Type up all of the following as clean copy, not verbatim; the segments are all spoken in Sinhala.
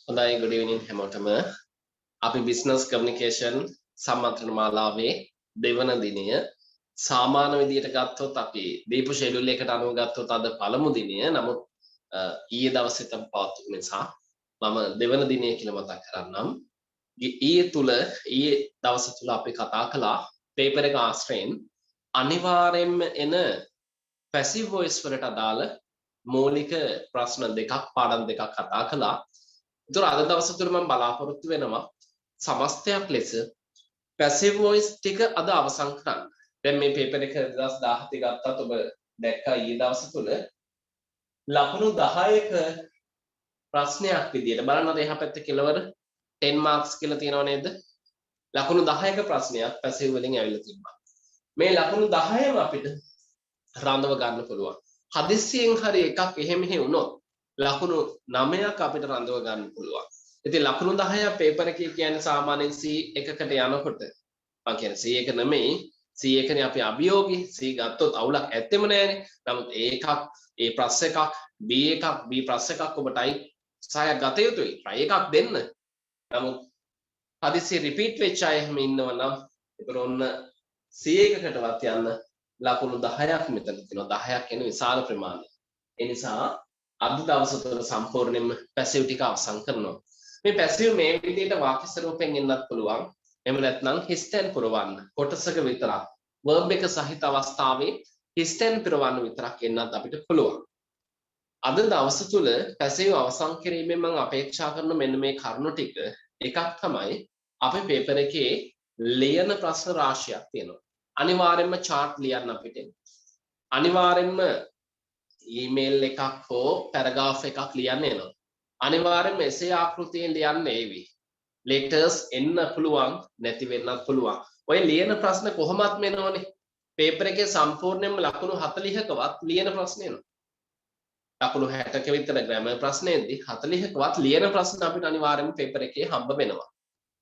හොඳයි good evening හැමෝටම අපි business communication සම්මන්ත්‍රණ මාලාවේ දෙවන දිනය සාමාන්‍ය විදියට ගත්තොත් අපි දීපු schedule එකට අනුව ගත්තොත් අද පළමු දිනය නමුත් ඊයේ දවසේ තම පවත්වපු නිසා මම දෙවන දිනය කියලා මතක් කරන්නම් ඊයේ දවස තුල අපි කතා කළා paper එක ආශ්‍රයෙන් අනිවාර්යයෙන්ම එන passive voice වලට අදාළ මූලික ප්‍රශ්න දෙකක් පාඩම් දෙකක් කතා කළා. ඒතර අද දවස තුල මම බලාපොරොත්තු වෙනවා සමස්තයක් ලෙස passive voice ටික අද අවසන් කරන්න. දැන් මේ paper එක 2017 ගත්තත් ඔබ දැක්කා ඊයේ දවස තුල ලකුණු 10ක ප්‍රශ්නයක් විදියට බලන්න අර එහා පැත්තේ කෙලවර 10 marks කියලා තියෙනව නේද? ලකුණු 10ක ප්‍රශ්නයක් passive වලින් ඇවිල්ලා තිබ්බා. මේ ලකුණු 10ම අපිට රඳව ගන්න පුළුවන්. හදිස්සියෙන් හරි එකක් එහෙ මෙහෙ වුණොත් ලකුණු 9ක් අපිට රඳව ගන්න පුළුවන්. ඉතින් ලකුණු 10 පේපර් එකේ කියන්නේ සාමාන්‍යයෙන් C1කට යනකොට මම කියන්නේ C1 නෙමෙයි C1 නේ අපි අභියෝගී C ගත්තොත් අවුලක් ඇත්තෙම නෑනේ. නමුත් A1 A+ එකක් B1 B+ එකක් ඔබ ටයිප් 6ක් ගත යුතුයි. try එකක් දෙන්න. නමුත් හදිස්සි රිපීට් වෙච්ච අය එහෙම ඉන්නව නම් ඒක ඔන්න C1කටවත් යන්න ලකුණු 10ක් මෙතන තියෙනවා. 10ක් කියන විශාල ප්‍රමාණයක්. ඒ නිසා අද දවස තුළ සම්පූර්ණයෙන්ම පැසිව් ටික අවසන් කරනවා. මේ පැසිව් මේ විදිහට වාක්‍ය ස්වරූපයෙන් එන්නත් පුළුවන්. එහෙම නැත්නම් හිස්ටෙන් පුරවන්න. කොටසක විතරක් verb එක සහිත අවස්ථාවේ හිස්ටෙන් පුරවන්න විතරක් එන්නත් අපිට පුළුවන්. අද දවස තුළ පැසිව් අවසන් කිරීමෙන් මම අපේක්ෂා කරන මෙන්න මේ කරුණු ටික එකක් තමයි අපේ පේපර් එකේ ලියන ප්‍රශ්න රාශියක් තියෙනවා. අනිවාර්යෙන්ම chart ලියන්න අපිට. අනිවාර්යෙන්ම ඊමේල් එකක් හෝ පැරග්‍රාෆ් එකක් ලියන්න එනවා. අනිවාර්යෙන්ම එසේ ආකෘතියෙන් ලියන්න ඒවි. letters එන්න පුළුවන් නැති වෙන්නත් පුළුවන්. ඔය ලියන ප්‍රශ්න කොහොමත් මෙනවනේ. පේපර් එකේ සම්පූර්ණයෙන්ම ලකුණු 40කවත් ලියන ප්‍රශ්න එනවා. ලකුණු 60ක විතර ග්‍රැමර් ප්‍රශ්නේදී 40කවත් ලියන ප්‍රශ්න අපිට අනිවාර්යෙන්ම පේපර් එකේ හම්බ වෙනවා.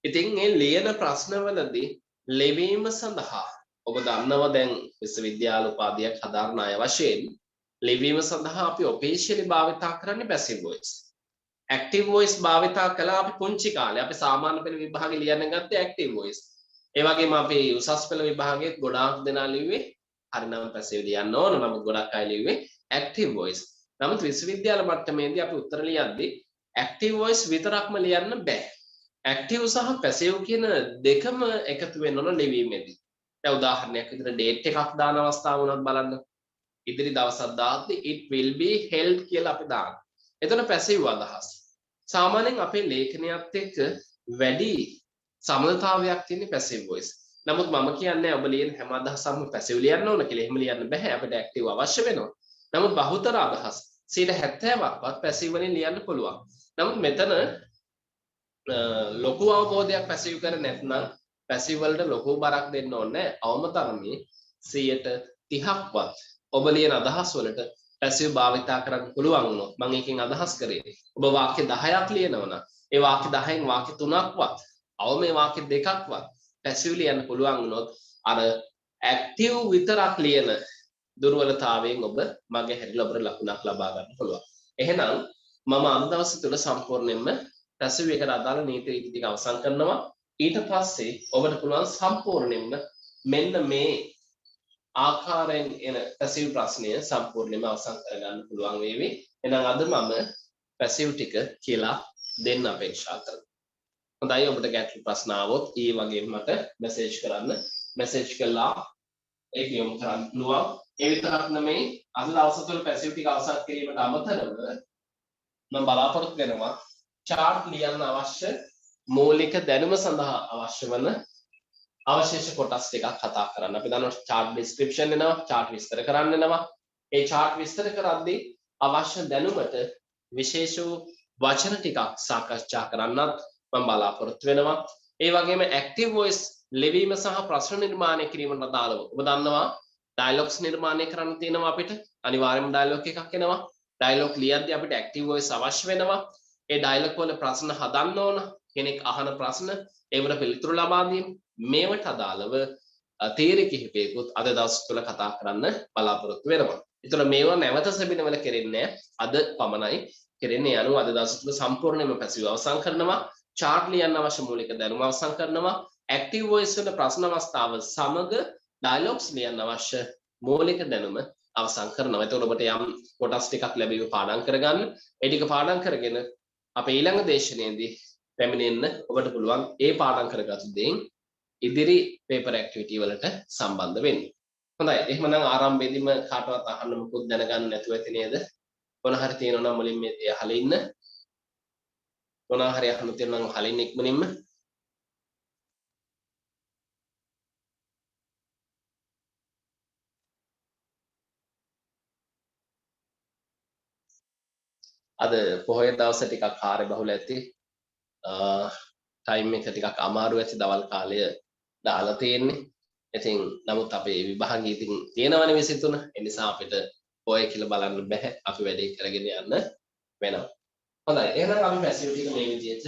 ඉතින් මේ ලියන ප්‍රශ්නවලදී ලිවීම සඳහා ඔබ දන්නවා දැන් විශ්වවිද්‍යාල උපාධියක් හදාරන අය වශයෙන් ලිවීම සඳහා අපි ඔෆිෂියලි භාවිතා කරන්නේ පැසිව් වොයිස්. ඇක්ටිව් වොයිස් භාවිතා කළා අපි පුංචි කාලේ. අපි සාමාන්‍ය පෙළ විභාගේ ලියන්න ගත්තේ ඇක්ටිව් වොයිස්. ඒ වගේම අපි උසස් පෙළ විභාගයේත් ගොඩාක් දෙනා ලිව්වේ හරිනම් පැසිව් ලියන්න ඕන. නමුත් ගොඩක් අය ලිව්වේ ඇක්ටිව් වොයිස්. නමුත් විශ්වවිද්‍යාල මට්ටමේදී අපි උත්තර ලියද්දී ඇක්ටිව් වොයිස් විතරක්ම ලියන්න බෑ. ඇක්ටිව් සහ පැසිව් කියන දෙකම එකතු වෙන්න ඕන ලිවීමේදී. දැන් උදාහරණයක් විදිහට ඩේට් එකක් දාන අවස්ථාව වුණත් බලන්න. ඉදිරි දවසක් දාද්දී it will be held කියලා අපි දානවා. එතන පැසිව් අදහස්. සාමාන්‍යයෙන් අපේ ලේඛනයත් එක්ක වැඩි සමනතාවයක් තියෙන පැසිව් වොයිස්. නමුත් මම කියන්නේ ඔබ ලියන හැම අදහසක්ම පැසිව් ලියන්න ඕන කියලා. එහෙම ලියන්න බෑ. අපිට ඇක්ටිව් අවශ්‍ය වෙනවා. නමුත් බහුතර අදහස් 70%ක්වත් පැසිව් වලින් ලියන්න පුළුවන්. නමුත් මෙතන ලොකු අවබෝධයක් පැසිව් කර නැත්නම් පැසිව් වලට ලොකු බරක් දෙන්න ඕනේ. අවම තරමේ 30%ක්වත් ඔබ ලියන අදහස් වලට පැසිව් භාවිතා කරන්න පුළුවන් වුණොත් මම එකෙන් අදහස් කරේ ඔබ වාක්‍ය 10ක් ලියනවා නම් ඒ වාක්‍ය 10න් වාක්‍ය 3ක්වත් අවම වාක්‍ය 2ක්වත් පැසිව් ලියන්න පුළුවන් වුණොත් අර ඇක්ටිව් විතරක් ලියන දුර්වලතාවයෙන් ඔබ මගේ හැරිලා ඔබට ලකුණක් ලබා ගන්න පුළුවන්. එහෙනම් මම අද දවස් තුළ සම්පූර්ණයෙන්ම පැසිව් එකට අදාළ නීති රීති ටික අවසන් කරනවා. ඊට පස්සේ ඔබට පුළුවන් සම්පූර්ණයෙන්ම මෙන්න මේ ආකාරයෙන් එන පැසිව් ප්‍රශ්නය සම්පූර්ණයෙන්ම අවසන් කරගන්න පුළුවන් වේවි. එහෙනම් අද මම පැසිව් ටික කියලා දෙන්න අපේක්ෂා කරනවා. හොඳයි ඔබට ගැටළු ප්‍රශ්න ආවොත් ඒ වගේම මට මැසේජ් කරන්න. මැසේජ් කළා ඒක යොමු කරන්න පුළුවන්. ඒ විතරක් නෙමෙයි අද දවස් තුළ පැසිව් ටික අවසන් කිරීමට අමතරව මම බලාපොරොත්තු වෙනවා chart ලියන්න අවශ්‍ය මූලික දැනුම සඳහා අවශ්‍ය වන අවශේෂ කොටස් ටිකක් කතා කරන්න. අපි දන්නවා chart description එනවා, chart විස්තර කරන්න එනවා. ඒ chart විස්තර කරද්දී අවශ්‍ය දැනුමට විශේෂ වචන ටිකක් සාකච්ඡා කරන්නත් මම බලාපොරොත්තු වෙනවා. ඒ වගේම active voice ලිවීම සහ ප්‍රශ්න නිර්මාණය කිරීමට අදාළව ඔබ දන්නවා dialogues නිර්මාණය කරන්න තියෙනවා අපිට. අනිවාර්යයෙන්ම dialogue එකක් එනවා. dialogue ලියද්දී අපිට active voice අවශ්‍ය වෙනවා. ඒ dialogue වල ප්‍රශ්න හදන්න ඕන. කෙනෙක් අහන ප්‍රශ්න ඒවට පිළිතුරු ලබා දීම මේවට අදාළව තීරි කිහිපයකුත් අද දවස් තුළ කතා කරන්න බලාපොරොත්තු වෙනවා. ඒතර මේවා නැවත සැබිනවල කෙරෙන්නේ අද පමණයි කෙරෙන්නේ. අනුව අද දවස් තුල සම්පූර්ණයෙන්ම පැසිව් අවසන් කරනවා. chart ලියන්න අවශ්‍ය මූලික දැනුම අවසන් කරනවා. active voice වල ප්‍රශ්න අවස්ථාව සමග dialogues ලියන්න අවශ්‍ය මූලික දැනුම අවසන් කරනවා. එතකොට ඔබට යම් කොටස් ටිකක් ලැබීම පාඩම් කරගන්න. ඒ ටික පාඩම් කරගෙන අපේ ඊළඟ දේශනාවේදී පැමිණෙන්න ඔබට පුළුවන් ඒ පාඩම් කරගත්තු දේෙන් ඉදිරි පේපර් ඇක්ටිවිටි වලට සම්බන්ධ වෙන්න. හොඳයි. එහෙමනම් ආරම්භයේදීම කාටවත් අහන්න මොකුත් දැනගන්න නැතුව ඇති නේද? මොන හරි තියෙනවා නම් මුලින් මේ දේ අහලා ඉන්න. මොන හරි අහන්න තියෙනවා නම් අහලින් ඉක්මනින්ම. අද පොහොය දවස ටිකක් කාර්ය බහුල ඇති. ටයිම් එක ටිකක් අමාරු ඇති දවල් කාලය දාලා තියෙන්නේ. ඉතින් නමුත් අපේ විභාගයේ ඉතින් තියෙනවනේ 23. ඒ නිසා අපිට පොය කියලා බලන්න බෑ. අපි වැඩේ කරගෙන යන්න වෙනවා. හොඳයි. එහෙනම් අපි පැසිව් ටික මේ විදිහට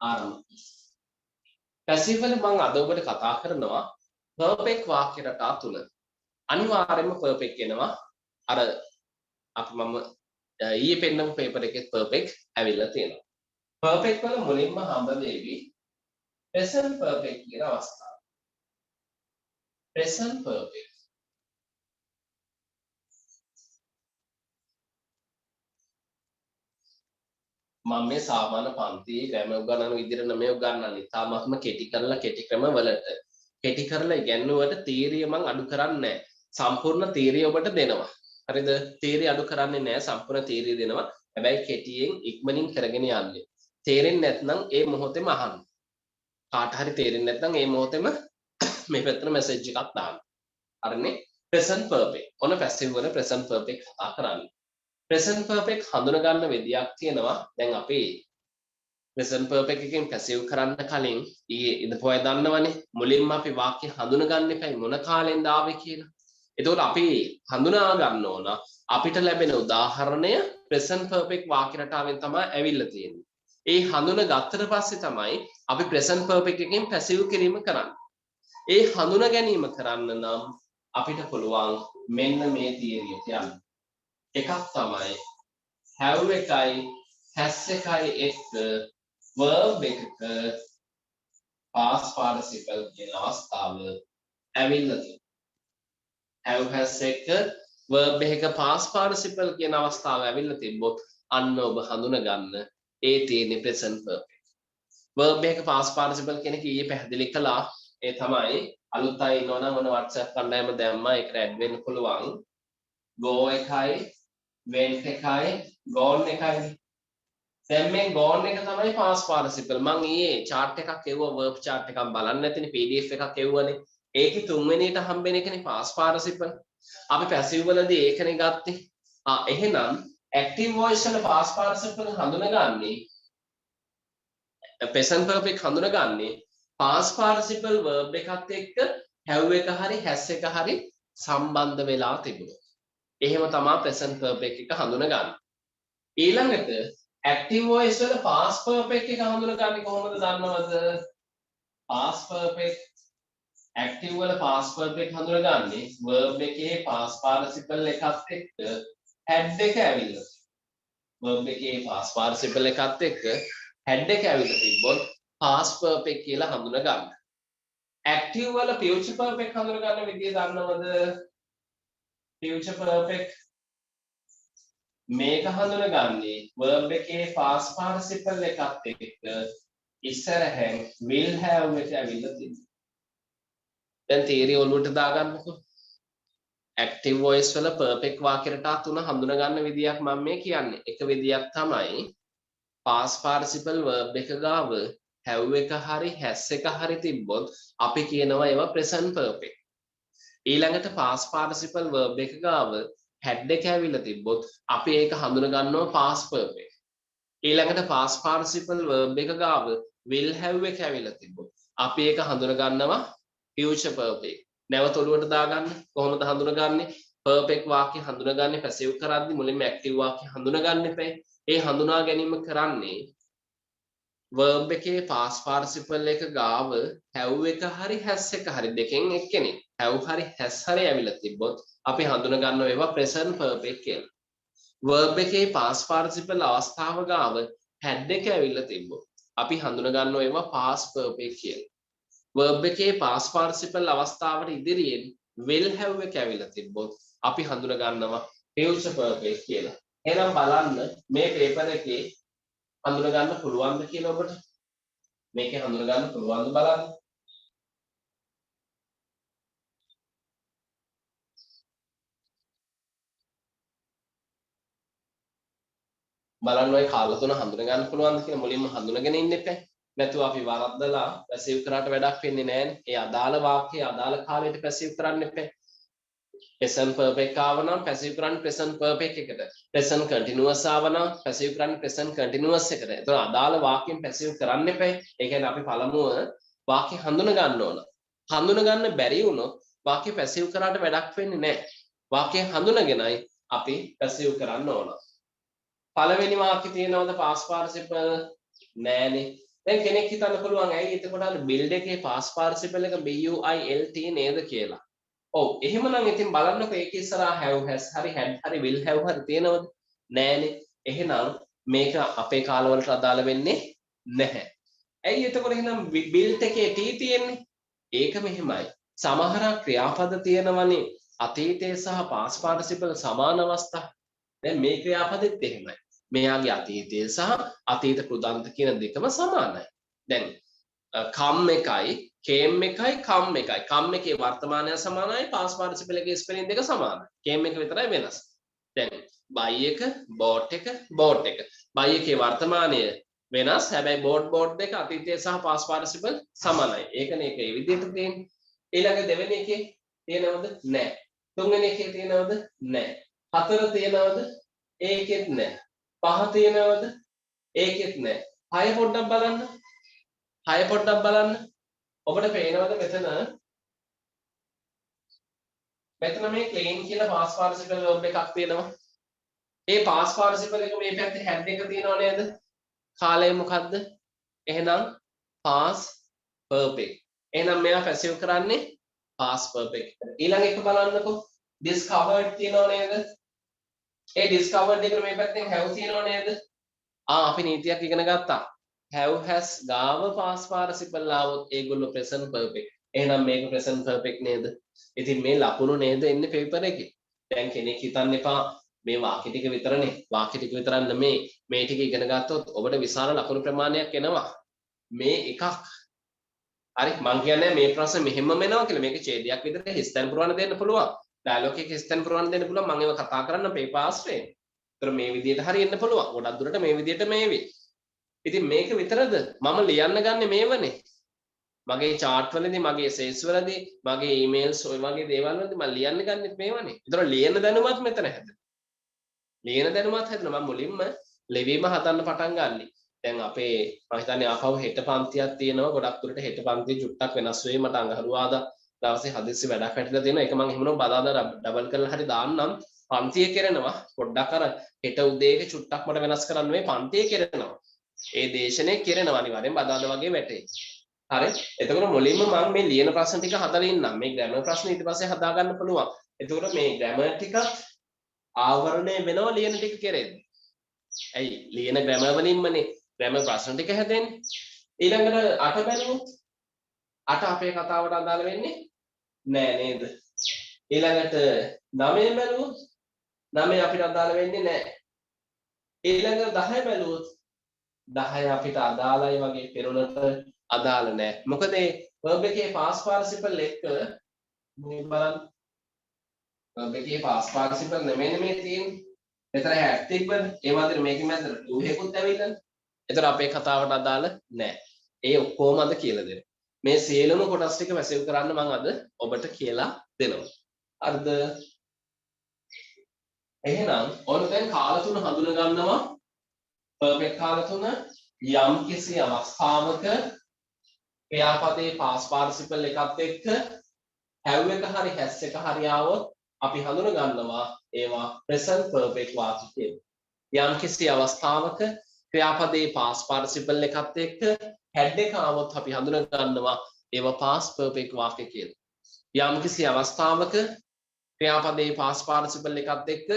ආරම්භ. පැසිව් වල මම අද ඔබට කතා කරනවා පර්ෆෙක්ට් වාක්‍ය රටා තුන. අනිවාර්යයෙන්ම පර්ෆෙක්ට් වෙනවා. අර අපි මම ඊයේ පෙන්නපු පේපර් එකේ පර්ෆෙක්ට් ඇවිල්ලා තියෙනවා. පර්ෆෙක්ට් වල මුලින්ම හම්බ වෙවි present perfect කියන අවස්ථාව. present perfect. මම මේ සාමාන්‍ය පන්තියේ ග්‍රැමර් උගන්වන විදිහට නෙමෙයි උගන්වන්නේ. තාමත්ම කෙටි ක්‍රම වලට. කෙටි කරලා ඉගෙනුවට තීරිය මම අඩු කරන්නේ නැහැ. සම්පූර්ණ තීරිය ඔබට දෙනවා. හරිද? තීරිය අඩු කරන්නේ නැහැ. සම්පූර්ණ තීරිය දෙනවා. හැබැයි කෙටියෙන් ඉක්මනින් කරගෙන යන්නේ. තේරෙන්නේ නැත්නම් ඒ මොහොතේම අහන්න. කාට හරි තේරෙන්නේ නැත්නම් ඒ මොහොතේම මේ පැත්තට මැසේජ් එකක් දාන්න. හරිනේ? present perfect. ඔන්න passive වල present perfect කතා කරන්නේ. present perfect හඳුන ගන්න විදියක් තියෙනවා. දැන් අපි present perfect එකෙන් passive කරන්න කලින් ඊයේ ඉඳපොය දන්නවනේ. මුලින්ම අපි වාක්‍ය හඳුන ගන්න එපයි මොන කාලෙන්ද ආවේ කියලා. එතකොට අපි හඳුනා ගන්න ඕන අපිට ලැබෙන උදාහරණය present perfect වාක්‍ය රටාවෙන් තමයි ඇවිල්ලා තියෙන්නේ. ඒ හඳුන ගත්තට පස්සේ තමයි අපි present perfect එකෙන් passive කිරීම කරන්නේ. ඒ හඳුන ගැනීම කරන්න නම් අපිට පුළුවන් මෙන්න මේ තියරියට යන්න. එකක් තමයි have එකයි has එකයි එක්ක verb එකක past participle කියන අවස්ථාව ඇවිල්ලා තියෙනවා. have has එක verb එකක past participle කියන අවස්ථාව ඇවිල්ලා තිබ්බොත් අන්න ඔබ හඳුන ගන්න ඒ තියෙන්නේ present perfect. verb එකක past participle කියන එක ඊයේ පැහැදිලි කළා. ඒ තමයි අලුත් අය ඉන්නවනම් මොන WhatsApp කණ්ඩායම දැම්මා ඒකට ඇඩ් වෙන්න පුළුවන්. go එකයි went එකයි gone එකයි. දැන් මේ gone එක තමයි past participle. මම ඊයේ chart එකක් එවුවා verb chart එකක් බලන්න නැතිනේ PDF එකක් එවුවානේ. ඒකේ තුන්වෙනියට හම්බෙන එකනේ past participle. අපි passive වලදී ඒකනේ ගත්තේ. එහෙනම් active voice වල past participle හඳුනගන්නේ present perfect හඳුනගන්නේ past participle verb එකත් එක්ක have එක හරි has එක හරි සම්බන්ධ වෙලා තිබුණොත්. එහෙම තමයි present perfect එක හඳුනගන්නේ. ඊළඟට active voice වල past perfect එක හඳුනගන්නේ කොහොමද දන්නවද? past perfect active වල past perfect හඳුනගන්නේ verb එකේ past participle එකත් එක්ක had එක ඇවිල්ලා. verb එකේ past participle එකත් එක්ක had එක ඇවිල්ලා තිබ්බොත් past perfect කියලා හඳුන ගන්න. active වල future perfect හඳුන ගන්න විදිය දන්නවද? future perfect මේක හඳුනගන්නේ verb එකේ past participle එකත් එක්ක ඉස්සරහෙන් will have එක ඇවිල්ලා තියෙනවා. දැන් theory ඔළුවට දාගන්නකො. active voice වල perfect වාක්‍ය රටා තුන හඳුන ගන්න විදියක් මම මේ කියන්නේ. එක විදියක් තමයි past participle verb එක ගාව have එක හරි has එක හරි තිබ්බොත් අපි කියනවා ඒවා present perfect. ඊළඟට past participle verb එක ගාව had එක ඇවිල්ලා තිබ්බොත් අපි ඒක හඳුන ගන්නවා past perfect. ඊළඟට past participle verb එක ගාව will have එක ඇවිල්ලා තිබ්බොත් අපි ඒක හඳුන ගන්නවා future perfect. නැවත ඔළුවට දාගන්න කොහොමද හඳුනගන්නේ? perfect වාක්‍ය හඳුනගන්නේ passive කරද්දි මුලින්ම active වාක්‍ය හඳුනගන්න එපා. ඒ හඳුනා ගැනීම කරන්නේ verb එකේ past participle එක ගාව have එක හරි has එක හරි දෙකෙන් එක්කෙනෙක්. have හරි has හරි ඇවිල්ලා තිබ්බොත් අපි හඳුන ගන්නවා ඒවා present perfect කියලා. verb එකේ past participle අවස්ථාව ගාව had එක ඇවිල්ලා තිබ්බොත් අපි හඳුන ගන්නවා ඒවා past perfect කියලා. verb එකේ past participle අවස්ථාවට ඉදිරියෙන් will have එක ඇවිල්ලා තිබ්බොත් අපි හඳුන ගන්නවා future perfect කියලා. එහෙනම් බලන්න මේ පේපර් එකේ හඳුන ගන්න පුළුවන්ද කියලා ඔබට? මේකේ හඳුන ගන්න පුළුවන්ද බලන්න. බලන්න ඔය කාල තුන හඳුන ගන්න පුළුවන්ද කියලා මුලින්ම හඳුනගෙන ඉන්න එපා. නැතුව අපි වරද්දලා පැසිව් කරාට වැඩක් වෙන්නේ නැහැ. ඒ අදාළ වාක්‍යයේ අදාළ කාලයට පැසිව් කරන්න එපා. present perfect ආව නම් පැසිව් කරන්න present perfect එකට. present continuous ආව නම් පැසිව් කරන්න present continuous එකට. එතකොට අදාළ වාක්‍යයෙන් පැසිව් කරන්න එපා. ඒ කියන්නේ අපි පළමුව වාක්‍ය හඳුන ගන්න ඕන. හඳුන ගන්න බැරි වුණොත් වාක්‍ය පැසිව් කරාට වැඩක් වෙන්නේ නැහැ. වාක්‍ය හඳුනගෙනයි අපි පැසිව් කරන්න ඕන. පළවෙනි වාක්‍ය තියෙනවද past participle? නෑනේ. දැන් කෙනෙක් හිතන්න පුළුවන් ඇයි එතකොට අර build එකේ past participle එක built නේද කියලා. ඔව් එහෙමනම් ඉතින් බලන්නකො ඒක ඉස්සරහා have has හරි had හරි will have හරි තියෙනවද? නෑනේ. එහෙනම් මේක අපේ කාලවලට අදාළ වෙන්නේ නැහැ. ඇයි එතකොට එහෙනම් built එකේ t තියෙන්නේ? ඒක මෙහෙමයි. සමහර ක්‍රියාපද තියෙනවනේ අතීතයේ සහ past participle සමාන අවස්ථා. දැන් මේ ක්‍රියාපදෙත් එහෙමයි. මෙයාගේ අතීතය සහ අතීත කෘදාන්ත කියන දෙකම සමානයි. දැන් come එකයි came එකයි come එකයි. come එකේ වර්තමානය සමානයි past participle එකේ ස්පෙලිං දෙක සමානයි. came එක විතරයි වෙනස්. දැන් buy එක bought එක bought එක. buy එකේ වර්තමානය වෙනස්. හැබැයි bought දෙක අතීතය සහ past participle සමානයි. ඒකනේ ඒක ඒ විදිහට තියෙන්නේ. ඊළඟ දෙවෙනි එකේ තියෙනවද? නැහැ. තුන්වෙනි එකේ තියෙනවද? නැහැ. හතර තියෙනවද? ඒකෙත් නැහැ. පහ තියෙනවද? ඒකෙත් නැහැ. හය පොඩ්ඩක් බලන්න. හය පොඩ්ඩක් බලන්න. ඔබට පේනවද මෙතන මේ clean කියලා past participle verb එකක් තියෙනවා. ඒ past participle එක මේ පැත්තේ had එක තියෙනව නේද? කාලය මොකද්ද? එහෙනම් past perfect. එහෙනම් මෙයා passive කරන්නේ past perfect. ඊළඟ එක බලන්නකෝ. discovered තියෙනව නේද? ඒ discovered එකට මේ පැත්තෙන් have තියෙනව නේද? අපි නීතියක් ඉගෙන ගත්තා. have has ගාව past participle ආවොත් ඒගොල්ලෝ present perfect. එහෙනම් මේක present perfect නේද? ඉතින් මේ ලකුණු නේද එන්නේ පේපර් එකේ. දැන් කෙනෙක් හිතන්න එපා මේ වාක්‍ය ටික විතරනේ. වාක්‍ය ටික විතරක් නෙමේ මේ ටික ඉගෙන ගත්තොත් ඔබට විශාල ලකුණු ප්‍රමාණයක් එනවා. මේ එකක්. හරි මං කියන්නේ මේ ප්‍රශ්න මෙහෙමම එනවා කියලා. මේක ඡේදයක් විදිහට හිස්තැන් පුරවන්න දෙන්න පුළුවන්. ඩයලොග් එකේ හිස්තැන් පුරවන්න දෙන්න පුළුවන්. මම ඒව කතා කරන්න පේපර් ආශ්‍රයෙන්. ඒතර මේ විදිහට හරි එන්න පුළුවන්. ගොඩක් දුරට මේ විදිහට මේ වෙයි. ඉතින් මේක විතරද මම ලියන්න ගන්නේ මේවනේ. මගේ chart වලදී මගේ essays වලදී මගේ emails ඔය වගේ දේවල් වලදී මම ලියන්න ගන්නෙත් මේවනේ. ඒතර ලියන දැනුමත් මෙතන හැදෙනවා. ලියන දැනුමත් හැදෙනවා. මම මුලින්ම ලිවීම හදන්න පටන් ගන්නෙ. දැන් අපේ මම හිතන්නේ ආපහු හෙට පන්තියක් තියෙනවා. ගොඩක් දුරට හෙට පන්තිය චුට්ටක් වෙනස් වෙයි. මට අඟහරුවාදා දවසේ හදිස්සි වැඩක් වැටිලා තියෙනවා. ඒක මම එහෙමනම් බදාදා ඩබල් කරලා හරි දාන්නම්. පන්තිය කෙරෙනවා. පොඩ්ඩක් අර හෙට උදේක චුට්ටක් මට වෙනස් කරන්න මේ පන්තිය කෙරෙනවා. ඒ දේශනේ කෙරෙනවා අනිවාර්යෙන් බදාදා වගේ වැටේ. හරි. එතකොට මුලින්ම මම මේ ලියන ප්‍රශ්න ටික හදලා ඉන්නම්. මේ ග්‍රැමර් ප්‍රශ්න ඊට පස්සේ හදා ගන්න පුළුවන්. එතකොට මේ ග්‍රැමර් ටිකත් ආවරණය වෙනවා ලියන ටික කෙරෙන්නේ. ඇයි ලියන ග්‍රැමර් වලින්මනේ ග්‍රැමර් ප්‍රශ්න ටික හැදෙන්නේ. ඊළඟට 8 බැලුවොත් 8 අපේ කතාවට අදාළ වෙන්නේ නෑ නේද? ඊළඟට 9 බැලුවොත් 9 අපිට අදාළ වෙන්නේ නෑ. ඊළඟට 10 බැලුවොත් 10 අපිට අදාළයි වගේ පෙරුණට අදාළ නෑ. මොකද මේ verb එකේ past participle එක මේ බලන්න. verb එකේ past participle නෙමෙයි තියෙන්නේ. මෙතන had තිබ්බද? ඒ වගේ මේකෙ මැද do එකකුත් ඇවිල්ලානේ. ඒතර අපේ කතාවට අදාළ නෑ. ඒ ඔක්කොම අද කියලා දෙනවා. මේ සියලුම කොටස් ටික වැසෙව් කරන්න මම අද ඔබට කියලා දෙනවා. හරිද? එහෙනම් ඔන්න දැන් කාල තුන හඳුන ගන්නවා. perfect කාල තුන යම් කිසි අවස්ථාවක ක්‍රියාපදයේ past participle එකත් එක්ක have එක හරි has එක හරි ආවොත් අපි හඳුන ගන්නවා ඒවා present perfect වාක්‍ය කියලා. යම් කිසි අවස්ථාවක ක්‍රියාපදයේ past participle එකත් එක්ක had එක ආවොත් අපි හඳුන ගන්නවා ඒවා past perfect වාක්‍ය කියලා. යම්කිසි අවස්ථාවක ක්‍රියාපදයේ past participle එකත් එක්ක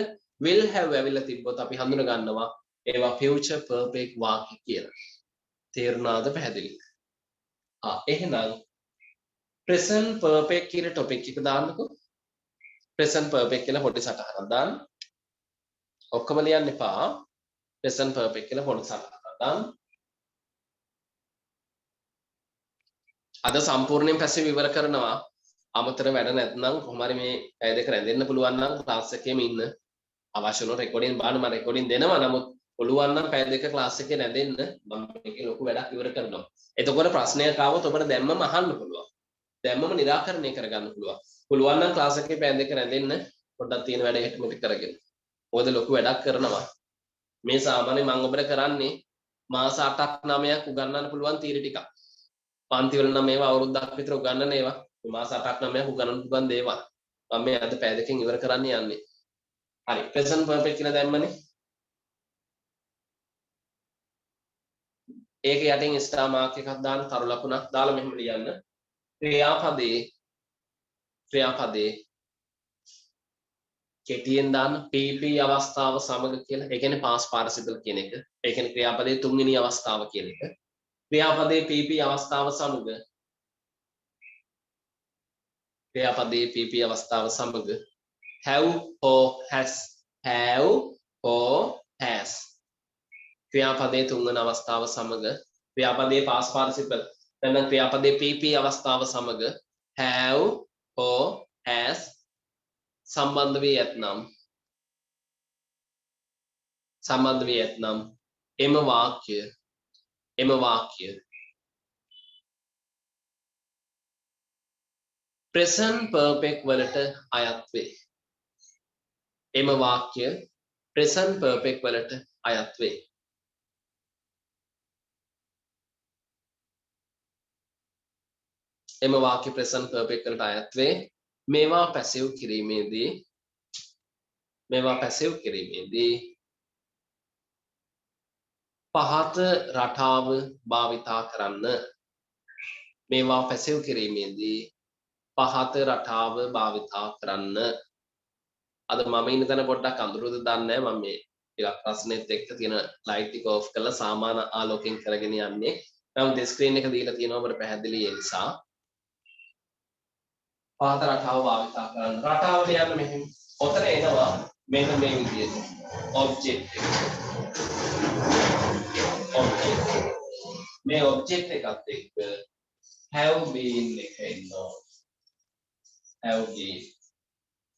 will have ඇවිල්ලා තිබ්බොත් අපි හඳුන ගන්නවා ඒවා future perfect වාක්‍ය කියලා. තේරුණාද පැහැදිලි? එහෙනම් present perfect කියන topic එක දාන්නකෝ. present perfect කියලා පොඩි සටහනක් දාන්න. ඔක්කොම ලියන්න එපා. present perfect කියලා පොඩි සටහනක් දාන්න. අද සම්පූර්ණයෙන් පැසිව් ඉවර කරනවා. අමතර වැඩ නැත්නම් කොහොම හරි මේ පැය දෙක රැඳෙන්න පුළුවන් නම් ක්ලාස් එකේම ඉන්න. අවශ්‍ය වුණොත් රෙකෝඩින් බලන්න මම රෙකෝඩින් දෙනවා. නමුත් පුළුවන් නම් පැය දෙක ක්ලාස් එකේ රැඳෙන්න මම මේකේ ලොකු වැඩක් ඉවර කරනවා. එතකොට ප්‍රශ්නයක් ආවොත් ඔබට දැම්මම අහන්න පුළුවන්. දැම්මම निराකරණය කරගන්න පුළුවන්. පුළුවන් නම් ක්ලාස් එකේ පැය දෙක රැඳෙන්න පොඩ්ඩක් තියෙන වැඩ හිටමිට කරගෙන. මොකද ලොකු වැඩක් කරනවා. මේ සාමාන්‍ය මම ඔබට කරන්නේ මාස 8ක් 9ක් උගන්වන්න පුළුවන් තීර ටිකක්. පන්ති වල නම් මේවා අවුරුද්දක් විතර උගන්වන ඒවා. මාස 8ක් 9ක් උගන්වන්න පුළුවන් දේවල්. මම මේ අද පැය දෙකකින් ඉවර කරන්න යන්නේ. හරි present perfect කියලා දැම්මනේ. ඒක යටින් ස්ටාර් මාක් එකක් දාන්න තරු ලකුණක් දාලා මෙහෙම ලියන්න. ක්‍රියාපදේ කෙටියෙන් දාන්න PP අවස්ථාව සමග කියලා. ඒ කියන්නේ past participle කියන එක. ඒ කියන්නේ ක්‍රියාපදයේ තුන්වෙනි අවස්ථාව කියන එක. ක්‍රියාපදයේ PP අවස්ථාව සමග have or has ක්‍රියාපදයේ තුන්වන අවස්ථාව සමග ක්‍රියාපදයේ past participle නැත්නම් ක්‍රියාපදයේ PP අවස්ථාව සමග have or has සම්බන්ධ වී ඇතනම් එම වාක්‍ය present perfect වලට අයත් වේ. එම වාක්‍ය present perfect වලට අයත් වේ. එම වාක්‍ය present perfect වලට අයත් වේ. මේවා පැසිව් කිරීමේදී පහත රටාව භාවිතා කරන්න. මේවා පැසිව් කිරීමේදී පහත රටාව භාවිතා කරන්න. අද මම ඉන්න තැන පොඩ්ඩක් අඳුරද දන්නේ නැහැ. මම මේ ටිකක් ප්‍රශ්නෙත් එක්ක තියෙන ලයිට් එක ඔෆ් කරලා සාමාන්‍ය ආලෝකයෙන් කරගෙන යන්නේ. නමුත් ස්ක්‍රීන් එක දීලා තියෙනවා අපිට පැහැදිලි ඒ නිසා. පහත රටාව භාවිතා කරන්න. රටාවට යන්න මෙහෙම. ඔතන එනවා මෙන්න මේ විදිහට. ඔබ්ජෙක්ට් එක. මේ ඔබ්ජෙක්ට් එකත් එක්ක have been එක ඉන්නවා. have been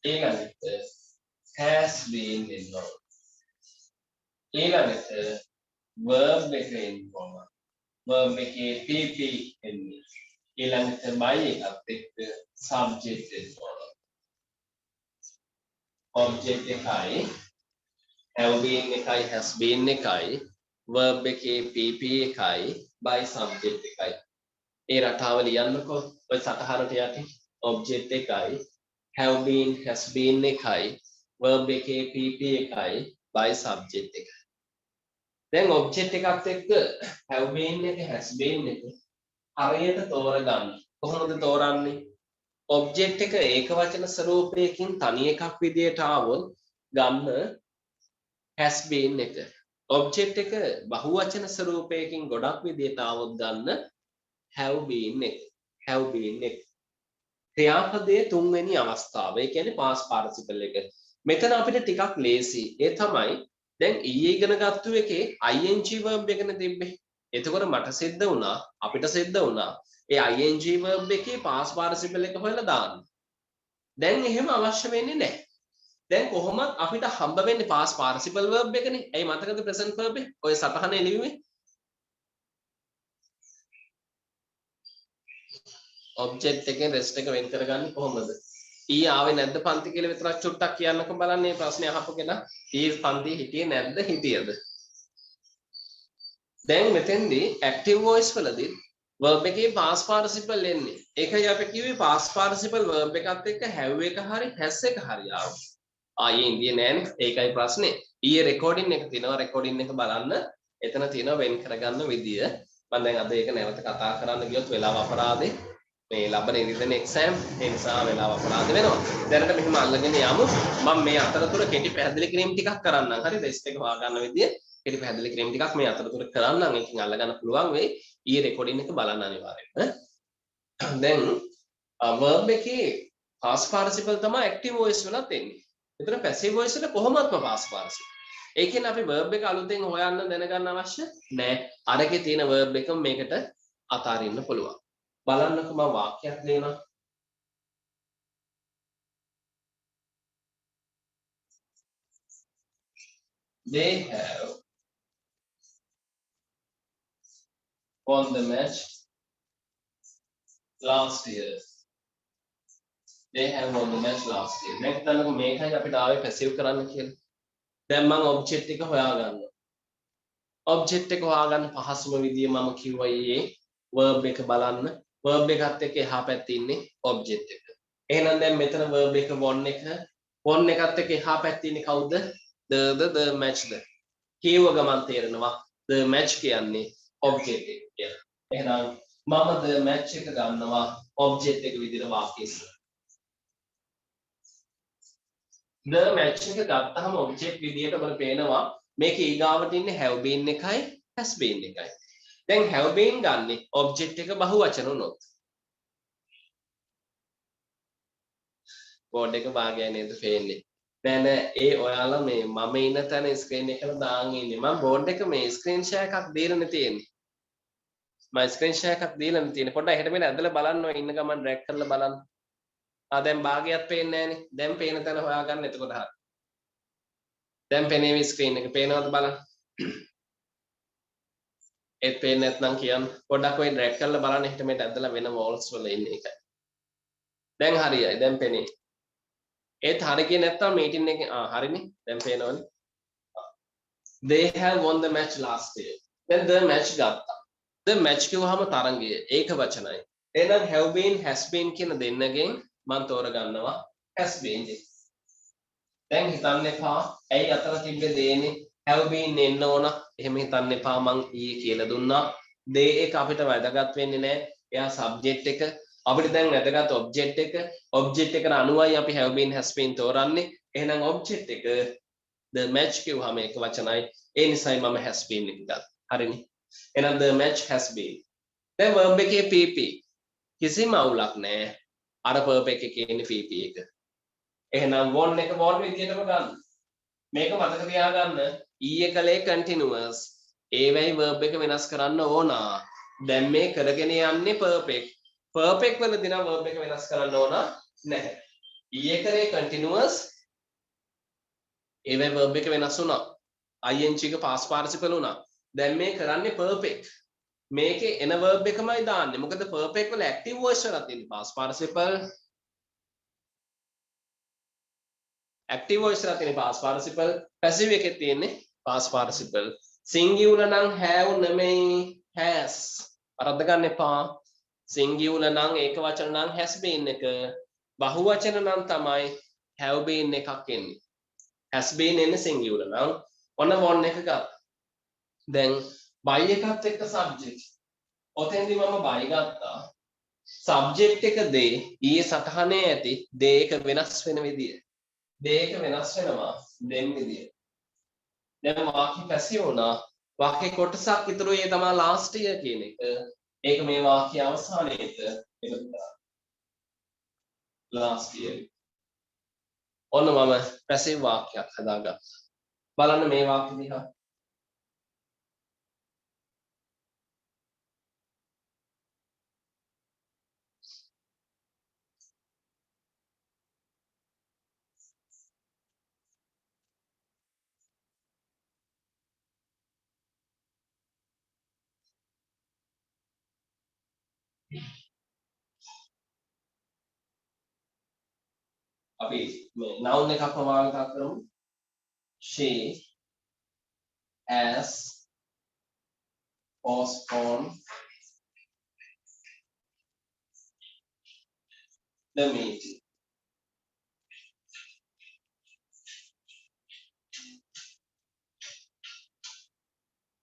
ඊළඟට has been ඉන්නවා. ඊළඟට verb එක ඉන්නවා. verb එකේ PP එන්නේ. ඊළඟට by එකත් එක්ක subject ඉන්නවා. object එකයි have been එකයි has been එකයි verb එකේ PP එකයි by subject එකයි. ඒ රටාව ලියන්නකෝ. ඔය සටහනට යටින් object එකයි have been has been එකයි verb එකේ PP එකයි by subject එකයි. දැන් object එකත් එක්ක have been එක has been එක හරියට තෝරගන්න. කොහොමද තෝරන්නේ? object එක ඒකවචන ස්වරූපයකින් තනි එකක් විදියට ආවොත් ගන්න has been එක. object එක බහුවචන ස්වරූපයකින් ගොඩක් විදියට ආවොත් ගන්න have been එක. ක්‍රියාපදයේ තුන්වෙනි අවස්ථාව. ඒ කියන්නේ past participle එක. මෙතන අපිට ටිකක් ලේසි. ඒ තමයි දැන් ඊයේ ඉගෙන ගත්තු එකේ ing verb එකනේ තිබ්බේ. එතකොට මට සිද්ධ වුණා අපිට සිද්ධ වුණා ඒ ing verb එකේ past participle එක හොයලා දාන්න. දැන් එහෙම අවශ්‍ය වෙන්නේ නැහැ. දැන් කොහොමද අපිට හම්බ වෙන්නේ past participle verb එකනේ. ඇයි මතකද present verb එක? ඔය සටහනේ ලියුවේ. object එකෙන් rest එක වෙන් කරගන්නේ කොහොමද? ඊ ආවේ නැද්ද පන්ති කියලා විතරක් චුට්ටක් කියන්නකෝ බලන්න මේ ප්‍රශ්නේ අහපු කෙනා. ඊ පන්ති හිටියේ නැද්ද හිටියද? දැන් මෙතෙන්දී active voice වලදී verb එකේ past participle එන්නේ. ඒකයි අපි කිව්වේ past participle verb එකත් එක්ක have එක හරි has එක හරි ආවා. ආයේ ඉන්දිය නෑනේ. ඒකයි ප්‍රශ්නේ. ඊයේ රෙකෝඩින් එක තියෙනවා. රෙකෝඩින් එක බලන්න. එතන තියෙනවා වෙන් කරගන්න විදිය. මම දැන් අද ඒක නැවත කතා කරන්න ගියොත් වෙලාව අපරාදේ. මේ ලබන ඉරිදෙන එක්සෑම් ඒ නිසා වෙලාව අපරාධ වෙනවා. දැනට මෙහෙම අල්ලගෙන යමු. මම මේ අතරතුර කෙටි පැහැදිලි කිරීම ටිකක් කරන්නම්. හරිද? ටෙස්ට් එක හොයාගන්න විදිය කෙටි පැහැදිලි කිරීම ටිකක් මේ අතරතුර කරන්නම්. ඒකෙන් අල්ලගන්න පුළුවන් වෙයි. ඊයේ රෙකෝඩින් එක බලන්න අනිවාර්යයෙන්. දැන් verb එකේ past participle තමයි active voice වලත් එන්නේ. ඒතර passive voice වල කොහොමත්ම past participle. ඒ කියන්නේ අපි verb එක අලුතෙන් හොයන්න දැනගන්න අවශ්‍ය නැහැ. අරකේ තියෙන verb එක මේකට අතාරින්න පුළුවන්. බලන්නකො මම වාක්‍යයක් ලියනවා. They have won the match last year. They have won the match last year. දැන් හිතන්නකො මේකයි අපිට ආවේ පැසිව් කරන්න කියලා. දැන් මම ඔබ්ජෙක්ට් එක හොයාගන්නවා. ඔබ්ජෙක්ට් එක හොයාගන්න පහසුම විදිය මම කිව්වා ඊයේ verb එක බලන්න. verb එකත් එක්ක එහා පැත්තේ ඉන්නේ ඔබ්ජෙක්ට් එක. එහෙනම් දැන් මෙතන verb එක won එකත් එක්ක එහා පැත්තේ ඉන්නේ කවුද? the match ද. කියව ගමන් තේරෙනවා the match කියන්නේ ඔබ්ජෙක්ට් එක කියලා. එහෙනම් මම the match එක ගන්නවා ඔබ්ජෙක්ට් එක විදිහට වාක්‍යය ඉස්සර. the match එක ගත්තාම ඔබ්ජෙක්ට් විදිහට අපිට පේනවා මේක ඊගාවට ඉන්නේ have been එකයි has been එකයි. දැන් have been ගන්නෙ ඔබ්ජෙක්ට් එක බහුවචන උනොත්. බෝඩ් එක භාගයයි නේද පේන්නේ. දැන් ඒ ඔයාලා මේ මම ඉන්න තැන ස්ක්‍රීන් එකට දාන් ඉන්නේ. මම බෝඩ් එක මේ ස්ක්‍රීන් ෂෙයා එකක් දීලානේ තියෙන්නේ. මම ස්ක්‍රීන් ෂෙයා එකක් දීලානේ තියෙන්නේ. පොඩ්ඩක් එහෙට මෙන්න ඇදලා බලන්න ඔය ඉන්න ගමන් ඩ්‍රැග් කරලා බලන්න. දැන් භාගයක් පේන්නේ නැහනේ. දැන් පේන තැන හොයාගන්න එතකොට හරි. දැන් පේනේවි ස්ක්‍රීන් එක පේනවද බලන්න. ඒත් පේන්නේ නැත්නම් කියන්න. පොඩ්ඩක් ඔය ඩ්‍රැග් කරලා බලන්න එහෙට මෙහෙට ඇදලා වෙන වෝල්ස් වල ඉන්න එකයි. දැන් හරියයි. දැන් පේන්නේ. ඒත් හරි කියේ නැත්නම් මීටින් එකේ හරිනේ. දැන් පේනවනේ. They have won the match last year. දැන් the match ගත්තා. the match කිව්වහම තරංගය ඒක වචනයි. එහෙනම් have been has been කියන දෙන්නගෙන් මම තෝරගන්නවා has been. දැන් හිතන්න එපා ඇයි අතන තිබ්බේ දේනේ have been එන්න ඕන. එහෙම හිතන්න එපා මං ඊයේ කියලා දුන්නා. they එක අපිට වැදගත් වෙන්නේ නැහැ. එයා subject එක. අපිට දැන් වැදගත් object එක. object එකට අනුවයි අපි have been has been තෝරන්නේ. එහෙනම් object එක the match කිව්වහම ඒක වචනයි. ඒ නිසායි මම has been එක ගත්තා. හරිනේ. එහෙනම් the match has been. දැන් verb එකේ pp කිසිම අවුලක් නැහැ. අර verb එකේ කියන්නේ pp එක. එහෙනම් won එක won විදියටම ගන්න. මේක මතක තියාගන්න ඊයේ කලේ continuous. ඒ වෙයි verb එක වෙනස් කරන්න ඕන. දැන් මේ කරගෙන යන්නේ perfect. perfect වලදී නම් verb එක වෙනස් කරන්න ඕන නැහැ. ඊයේ කරේ continuous. ඒ වෙයි verb එක වෙනස් වුණා. ing එක past participle වුණා. දැන් මේ කරන්නේ perfect. මේකේ එන verb එකමයි දාන්නේ. මොකද perfect වල active voice වලක් තියෙන්නේ past participle. active voice වලක් තියෙන්නේ past participle. passive එකේ තියෙන්නේ past participle. singular නම් have නෙමෙයි has. අරද්ද ගන්න එපා. singular නම් ඒක වචන නම් has been එක. බහුවචන නම් තමයි have been එකක් එන්නේ. has been එන්නේ singular නම් ඔන්න won එක ගත්තා. දැන් by එකත් එක්ක subject. ඔතෙන්දී මම by ගත්තා. subject එක they ඊයේ සටහනේ ඇති they එක වෙනස් වෙන විදිය. they එක වෙනස් වෙනවා then විදිය. දැන් වාක්‍ය පැසිව් වුණා. වාක්‍ය කොටසක් ඉතුරු ඒ තමයි last year කියන එක. ඒක මේ වාක්‍ය අවසානයේද එකතු කරා. last year. ඔන්න මම පැසිව් වාක්‍යයක් හදාගත්තා. බලන්න මේ වාක්‍ය දිහා. අපි මේ noun එකක් ප්‍රමාණිත කරමු. She has postponed the meeting.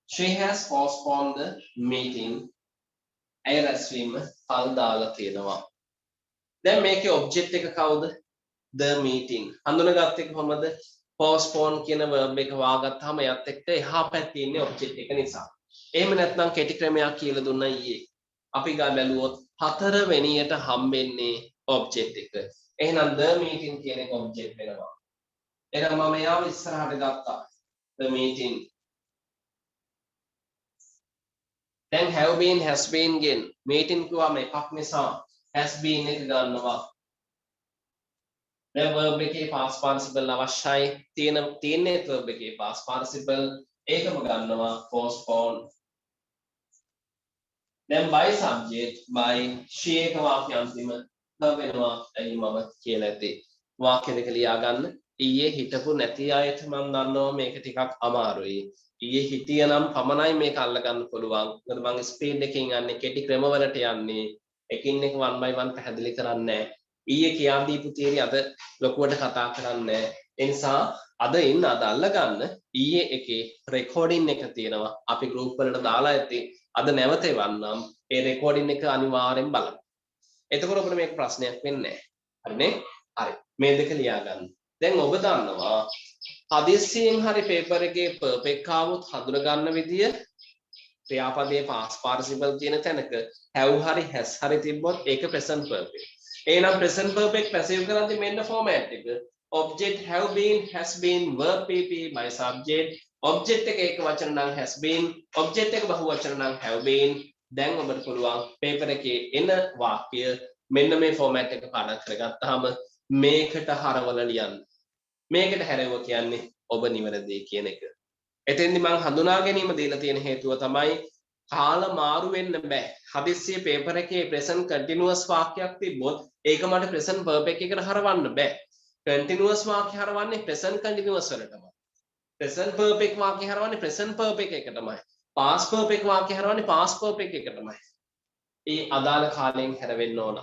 She has postponed the meeting ඇය රැස්වීම පල් දාලා තියෙනවා. දැන් මේකේ ඔබ්ජෙක්ට් එක කවුද? the meeting. හඳුනාගත්තේ කොහමද? postpone කියන verb එක වාගත්තාම එයත් එක්ක එහා පැත්තේ ඉන්නේ ඔබ්ජෙක්ට් එක නිසා. එහෙම නැත්නම් කෙටි ක්‍රමයක් කියලා දුන්නා ඊයේ. අපි ගා බැලුවොත් 4 වෙනියට හම්බෙන්නේ ඔබ්ජෙක්ට් එක. එහෙනම් the meeting කියන එක ඔබ්ජෙක්ට් වෙනවා. එහෙනම් මම යාව ඉස්සරහට ගත්තා. the meeting. දැන් have been has been ගෙන් meeting කිව්වම එකක් නිසා has been එක ගන්නවා. දැන් verb එකේ past participle අවශ්‍යයි. තියෙන්නේ verb එකේ past participle ඒකම ගන්නවා postpone. දැන් by subject by she එක වාක්‍ය අන්තිම වෙනවා. එයි මම කියලා ඇති. වාක්‍ය දෙක ලියා ගන්න. ඊයේ හිටපු නැති අයට මම දන්නවා මේක ටිකක් අමාරුයි. ඊයේ හිටියනම් පමණයි මේක අල්ලගන්න පුළුවන්. මොකද මම ස්පීඩ් එකකින් යන්නේ කෙටි ක්‍රමවලට යන්නේ. එකින් එක 1 by 1 පැහැදිලි කරන්නේ ඊයේ කියා දීපු තියරි අද ලොකුවට කතා කරන්නේ. ඒ නිසා අද අල්ලගන්න ඊයේ එකේ රෙකෝඩින් එක තියෙනවා. අපි ගෲප් වලට දාලා ඇති. අද නැවත එවන්නම්. ඒ රෙකෝඩින් එක අනිවාර්යෙන් බලන්න. එතකොට ඔබට මේක ප්‍රශ්නයක් වෙන්නේ නැහැ. හරිනේ? හරි. මේ දෙක ලියා ගන්න. දැන් ඔබ දන්නවා හදිස්සියෙන් හරි පේපර් එකේ පර්ෆෙක්ට් ආවොත් හඳුන ගන්න විදිය ක්‍රියාපදයේ past participle තියෙන තැනක have හරි has හරි තිබ්බොත් ඒක present perfect. එහෙනම් present perfect passive කරද්දී මෙන්න format එක. object have been has been verb pp by subject. object එක ඒක වචන නම් has been, object එක බහු වචන නම් have been. දැන් ඔබට පුළුවන් පේපර් එකේ එන වාක්‍ය මෙන්න මේ format එක පාඩම් කරගත්තාම මේකට හරවල ලියන්න. මේකට හැරෙව කියන්නේ ඔබ නිවැරදි කියන එක. එතෙන්දි මම හඳුනා ගැනීම දීලා තියෙන හේතුව තමයි කාල මාරු වෙන්න බෑ. හදිස්සියේ පේපර් එකේ present continuous වාක්‍යයක් තිබ්බොත් ඒක මට present perfect එකට හරවන්න බෑ. continuous වාක්‍ය හරවන්නේ present continuous වලටමයි. present perfect වාක්‍ය හරවන්නේ present perfect එකටමයි. past perfect වාක්‍ය හරවන්නේ past perfect එකටමයි. ඒ අදාළ කාලයෙන් හැරෙන්න ඕන.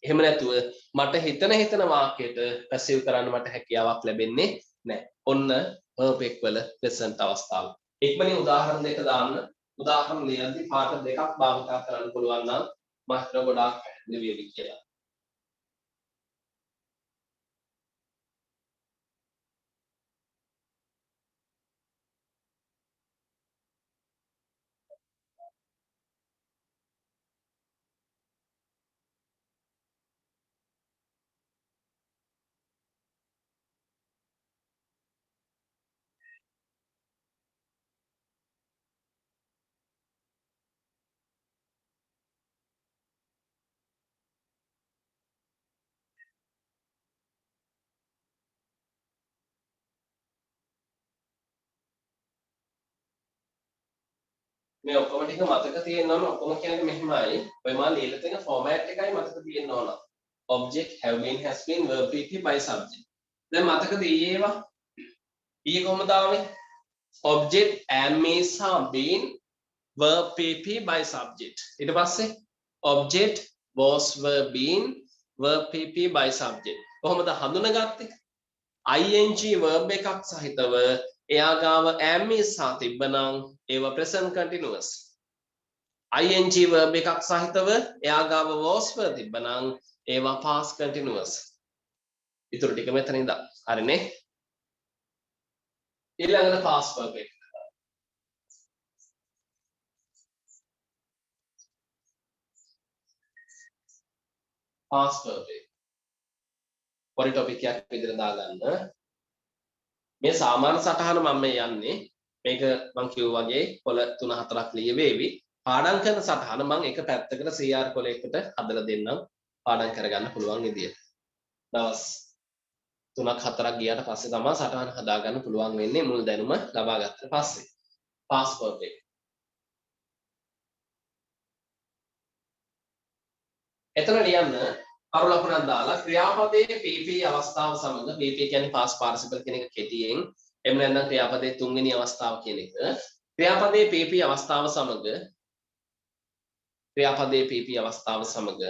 එහෙම නැතුව මට හිතන වාක්‍යයට පැසිව් කරන්න මට හැකියාවක් ලැබෙන්නේ නැහැ. ඔන්න perfect වල present අවස්ථාව. ඉක්මනින් උදාහරණ දෙක දාන්න. උදාහරණ ලියද්දී පාඩ දෙකක් භාවිත කරන්න පුළුවන් නම් මට ගොඩාක් පැහැදිලි වෙවි කියලා. මේ ඔක්කොම ටික මතක තියෙන්න ඕන. ඔක්කොම කියන්නේ මෙහෙමයි. ඔය මා ලියලා තියෙන format එකයි මතක තියෙන්න ඕන. object have been has been verb pp by subject. දැන් මතකද ඊයේවා? ඊයේ කොහමද ආවේ? object am is been verb pp by subject. ඊට පස්සේ object was were been verb pp by subject. කොහොමද හඳුනාගත්තේ? ing verb එකක් සහිතව එයා ගාව am is තිබ්බනම් ඒව present continuous. ing verb එකක් සහිතව එයා ගාව was were තිබ්බනම් ඒවා past continuous. ඊටු ටික මෙතන ඉඳන්. හරිනේ? ඊළඟට past perfect. past perfect. පොඩි ටොපික් එකක් විදිහට දාගන්න. මේ සාමාන්‍ය සටහන මම මේ යන්නේ. මේක මම කිව්වා වගේ කොළ 3-4ක් ලියවේවි. පාඩම් කරන සටහන මම එක පැත්තකට CR කොලයකට හදලා දෙන්නම්. පාඩම් කරගන්න පුළුවන් විදියට. දවස් 3-4ක් ගියාට පස්සේ තමයි සටහන හදාගන්න පුළුවන් වෙන්නේ මුල් දැනුම ලබා ගත්තට පස්සේ. past perfect. එතන ලියන්න අර ලකුණක් දාලා ක්‍රියාපදයේ PP අවස්ථාව සමග PP කියන්නේ past participle කියන එක කෙටියෙන් එහෙම නැත්නම් ක්‍රියාපදයේ තුන්වෙනි අවස්ථාව කියන එක ක්‍රියාපදයේ PP අවස්ථාව සමග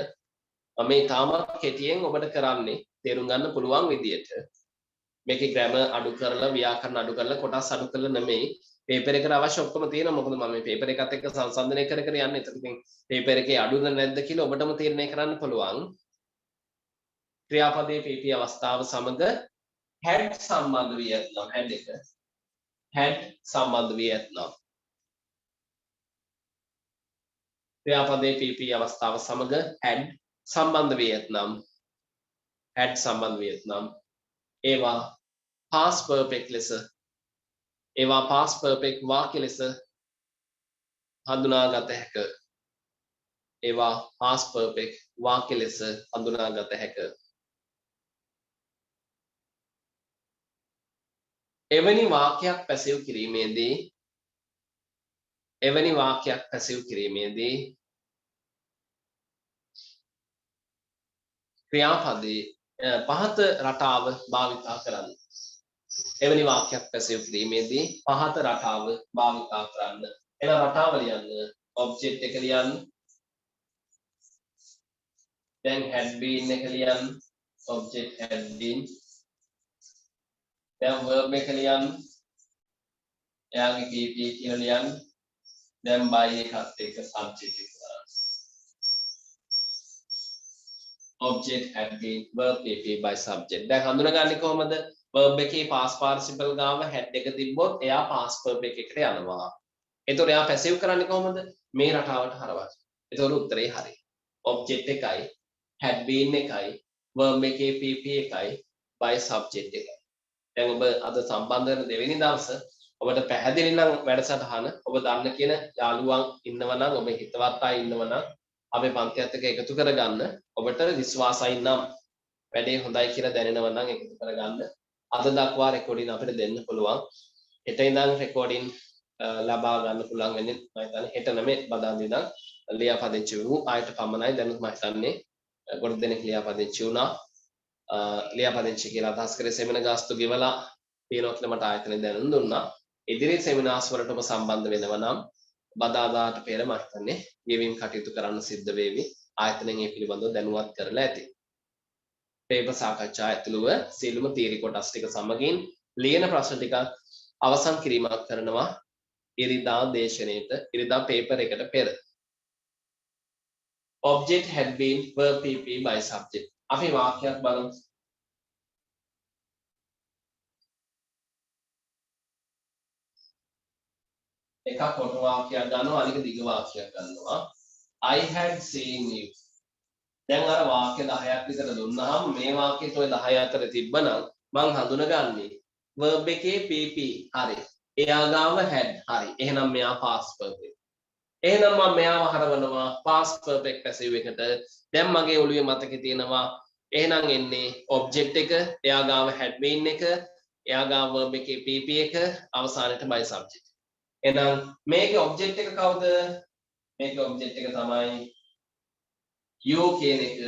මම තාමත් කෙටියෙන් ඔබට කරන්නේ තේරුම් ගන්න පුළුවන් විදියට මේකේ grammar අඩු කරලා ව්‍යාකරණ අඩු කරලා කොටස් අඩු කරලා නෙමෙයි paper එකට අවශ්‍ය ඔක්කොම තියෙනවා. මොකද මම මේ paper එකත් එක්ක සංසන්දනය කර කර යන්නේ. ඒත් ඉතින් paper එකේ අඩුද නැද්ද කියලා ඔබටම තීරණය කරන්න පුළුවන්. ක්‍රියාපදයේ PP අවස්ථාව සමග had සම්බන්ධ වී ඇතනම් had සම්බන්ධ වී ඇතනම් ක්‍රියාපදයේ PP අවස්ථාව සමග had සම්බන්ධ වී ඇතනම් ඒවා past perfect ලෙස ඒවා past perfect වාක්‍ය ලෙස හඳුනාගත හැක. ඒවා past perfect වාක්‍ය ලෙස හඳුනාගත හැක. එවැනි වාක්‍යයක් පැසව් කිරීමේදී ක්‍රියාපදයේ පහත රටාව භාවිතා කරන්න. එවැනි වාක්‍යයක් පැසව් කිරීමේදී පහත රටාව භාවිතා කරන්න. එන රටාව ලියන්න ඔබ්ජෙක්ට් එක ලියන්න. දැන් had been එක ලියන්න. Object had been. දැන් verb එක ලියන්න. එයාගේ PP කියලා ලියන්න. දැන් by එකත් එක්ක subject එක. object had been verb PP by subject. දැන් හඳුනගන්නේ කොහමද? verb එකේ past participle ගාව had එක තිබ්බොත් එයා past perfect එකට යනවා. එතකොට එයා පැසිව් කරන්නේ කොහමද? මේ රටාවට හරවන්න. එතකොට උත්තරේ හරි. object එකයි had been එකයි verb එකේ PP එකයි by subject එකයි. දැන් ඔබ අද සම්බන්ධ වෙන දෙවෙනි දවසේ ඔබට පැහැදිලි නම් වැඩසටහන ඔබ දන්න කියන යාළුවන් ඉන්නවා නම් ඔබ හිතවත් අය ඉන්නවා නම් අපේ පන්තියත් එක්ක එකතු කරගන්න. ඔබට විශ්වාසයි නම් වැඩේ හොඳයි කියලා දැනෙනවා නම් එකතු කරගන්න. අද දක්වා රෙකෝඩින් අපිට දෙන්න පුළුවන්. හෙට ඉඳන් රෙකෝඩින් ලබා ගන්න පුළුවන් වෙන්නේ මම හිතන්නේ හෙට නෙමෙයි බදාදා ඉඳන් ලියාපදිංචි වූ ආයත පමණයි. දැන් මම හිතන්නේ ගොඩ දෙනෙක් ලියාපදිංචි වුණා. ලියාපදිංචි කියලා අදහස් කරේ සෙමින ගාස්තු ගෙවලා තියෙනවා කියලා මට ආයතනය දැනුම් දුන්නා. ඉදිරි සෙමිනාර්ස් වලට ඔබ සම්බන්ධ වෙනවා නම් බදාදාට පෙර මම හිතන්නේ ගෙවීම් කටයුතු කරන්න සිද්ධ වේවි. ආයතනයෙන් මේ පිළිබඳව දැනුවත් කරලා ඇති. පේපර් සාකච්ඡා ඇතුළුව සියලුම තීරි කොටස් ටික සමගින් ලියන ප්‍රශ්න ටික අවසන් කිරීමක් කරනවා ඉරිදා දේශනයේට ඉරිදා පේපර් එකට පෙර. object had been verb PP by subject. අපි වාක්‍යයක් බලමු. එකක් කොටු වාක්‍යයක් ගන්නවා අනික දිග වාක්‍යයක් ගන්නවා. I had seen you. දැන් අර වාක්‍ය 10ක් විතර දුන්නාම මේ වාක්‍යෙත් ඔය 10 අතර තිබ්බනම් මං හඳුනගන්නේ verb එකේ PP හරි. එයා ගාව had හරි. එහෙනම් මෙයා past perfect. එහෙනම් මම මෙයාව හරවනවා past perfect passive එකට. දැන් මගේ ඔළුවේ මතකේ තියෙනවා එහෙනම් එන්නේ object එක, එයා ගාව had been එක, එයා ගාව verb එකේ PP එක, අවසානයේ by subject. එහෙනම් මේකේ object එක කවුද? මේකේ object එක තමයි you කියන එක.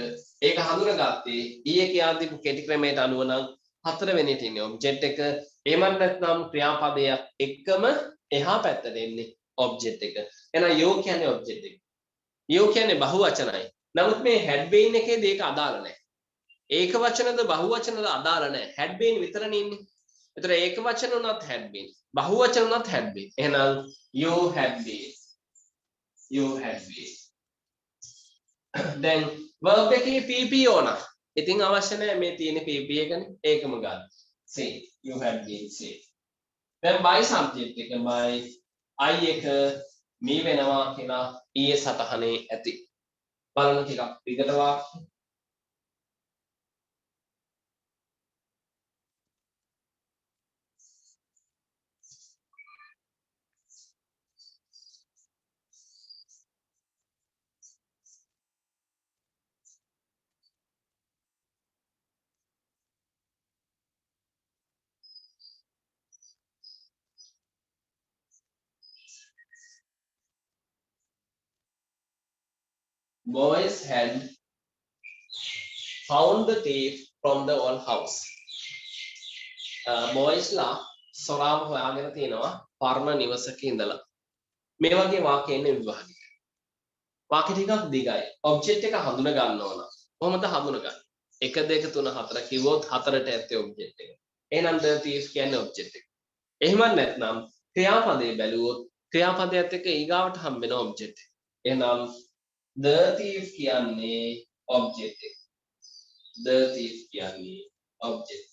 ඒක හඳුනගත්තේ ඊයේ කියා දීපු කෙටි ක්‍රමයට අනුව නම් 4 වෙනිට ඉන්නේ object එක. එහෙමත් නැත්නම් ක්‍රියාපදයක් එක්කම එහා පැත්තට එන්නේ object එක. එහෙනම් you කියන්නේ object එක. you කියන්නේ බහුවචනයි. නමුත් මේ had been එකේදී ඒක අදාළ නැහැ. ඒක වචනද බහුවචනද අදාළ නැහැ. had been විතරනේ ඉන්නේ. ඒතර ඒක වචන උනත් had been. බහුවචන උනත් had been. එහෙනම් you had been. You had been. දැන් verb එකේ PP ඕන. ඉතින් අවශ්‍ය නැහැ මේ තියෙන PP එකනේ. ඒකම ගන්න. say you had been say. දැන් by subject එක by I එක මේ වෙනවා කියලා ඊයේ සටහනේ ඇති. බලන්න ටිකක් විගත වාක්‍ය. Boys had found the thief from the old house. boys ලා සොරාව හොයාගෙන තිනවා පරණ නිවසක ඉඳලා. මේ වගේ වාක්‍ය එන්නේ විභාගෙට. වාක්‍ය ටිකක් දිගයි. ඔබ්ජෙක්ට් එක හඳුන ගන්න ඕන. කොහොමද හඳුනගන්නේ? 1 2 3 4 කිව්වොත් 4ට ඇත්තේ ඔබ්ජෙක්ට් එක. එහෙනම් the thief කියන්නේ object එක. එහෙම නැත්නම් ක්‍රියාපදයේ බැලුවොත් ක්‍රියාපදයට එක්ක ඊගාවට හම්බ වෙන object එක. එහෙනම් the thief කියන්නේ object එක. the thief කියන්නේ object.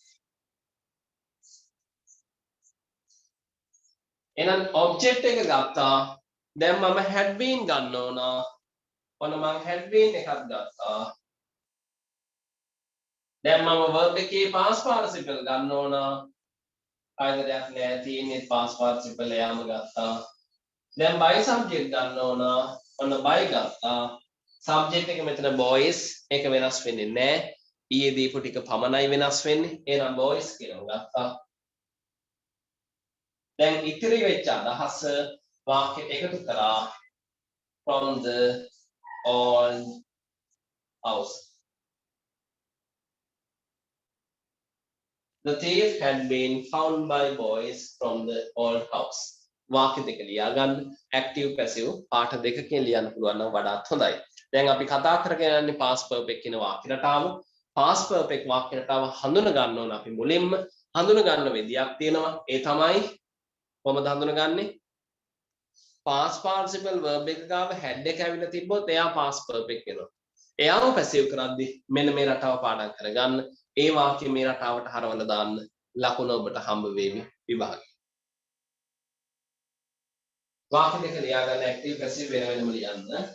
එහෙනම් object එක ගත්තා. දැන් මම had been ගන්න ඕන. ඔන්න මම had been එකක් ගත්තා. දැන් මම verb එකේ past participle ගන්න ඕන. කායදයක් නෑ තියෙන්නේ past participle එයාම ගත්තා. දැන් by subject ගන්න ඕන. ඔන්න by ගත්තා. subject එක මෙතන boys ඒක වෙනස් වෙන්නේ නෑ. ඊයේ දීපු ටික පමණයි වෙනස් වෙන්නේ. එහෙනම් boys කියලා ගත්තා. දැන් ඉතිරි වෙච්ච අදහස වාක්‍යයට එකතු කරා from the old house. The thief had been found by boys from the old house. වාක්‍ය දෙක ලියා ගන්න. active passive පාඨ දෙකකින් ලියන්න පුළුවන් නම් වඩාත් හොඳයි. දැන් අපි කතා කරගෙන යන්නේ past perfect කියන වාක්‍ය රටාව. past perfect වාක්‍ය රටාව හඳුන ගන්න ඕන අපි මුලින්ම. හඳුන ගන්න විදියක් තියෙනවා. ඒ තමයි කොහොමද හඳුනගන්නේ? past participle verb එක ගාව had එක ඇවිල්ලා තිබ්බොත් එයා past perfect වෙනවා. එයාම passive කරද්දි මෙන්න මේ රටාව පාඩම් කරගන්න. ඒ වාක්‍ය මේ රටාවට හරවලා දාන්න. ලකුණ ඔබට හම්බ වේවි විභාගෙ. වාක්‍ය දෙක ලියා ගන්න active passive වෙන වෙනම ලියන්න.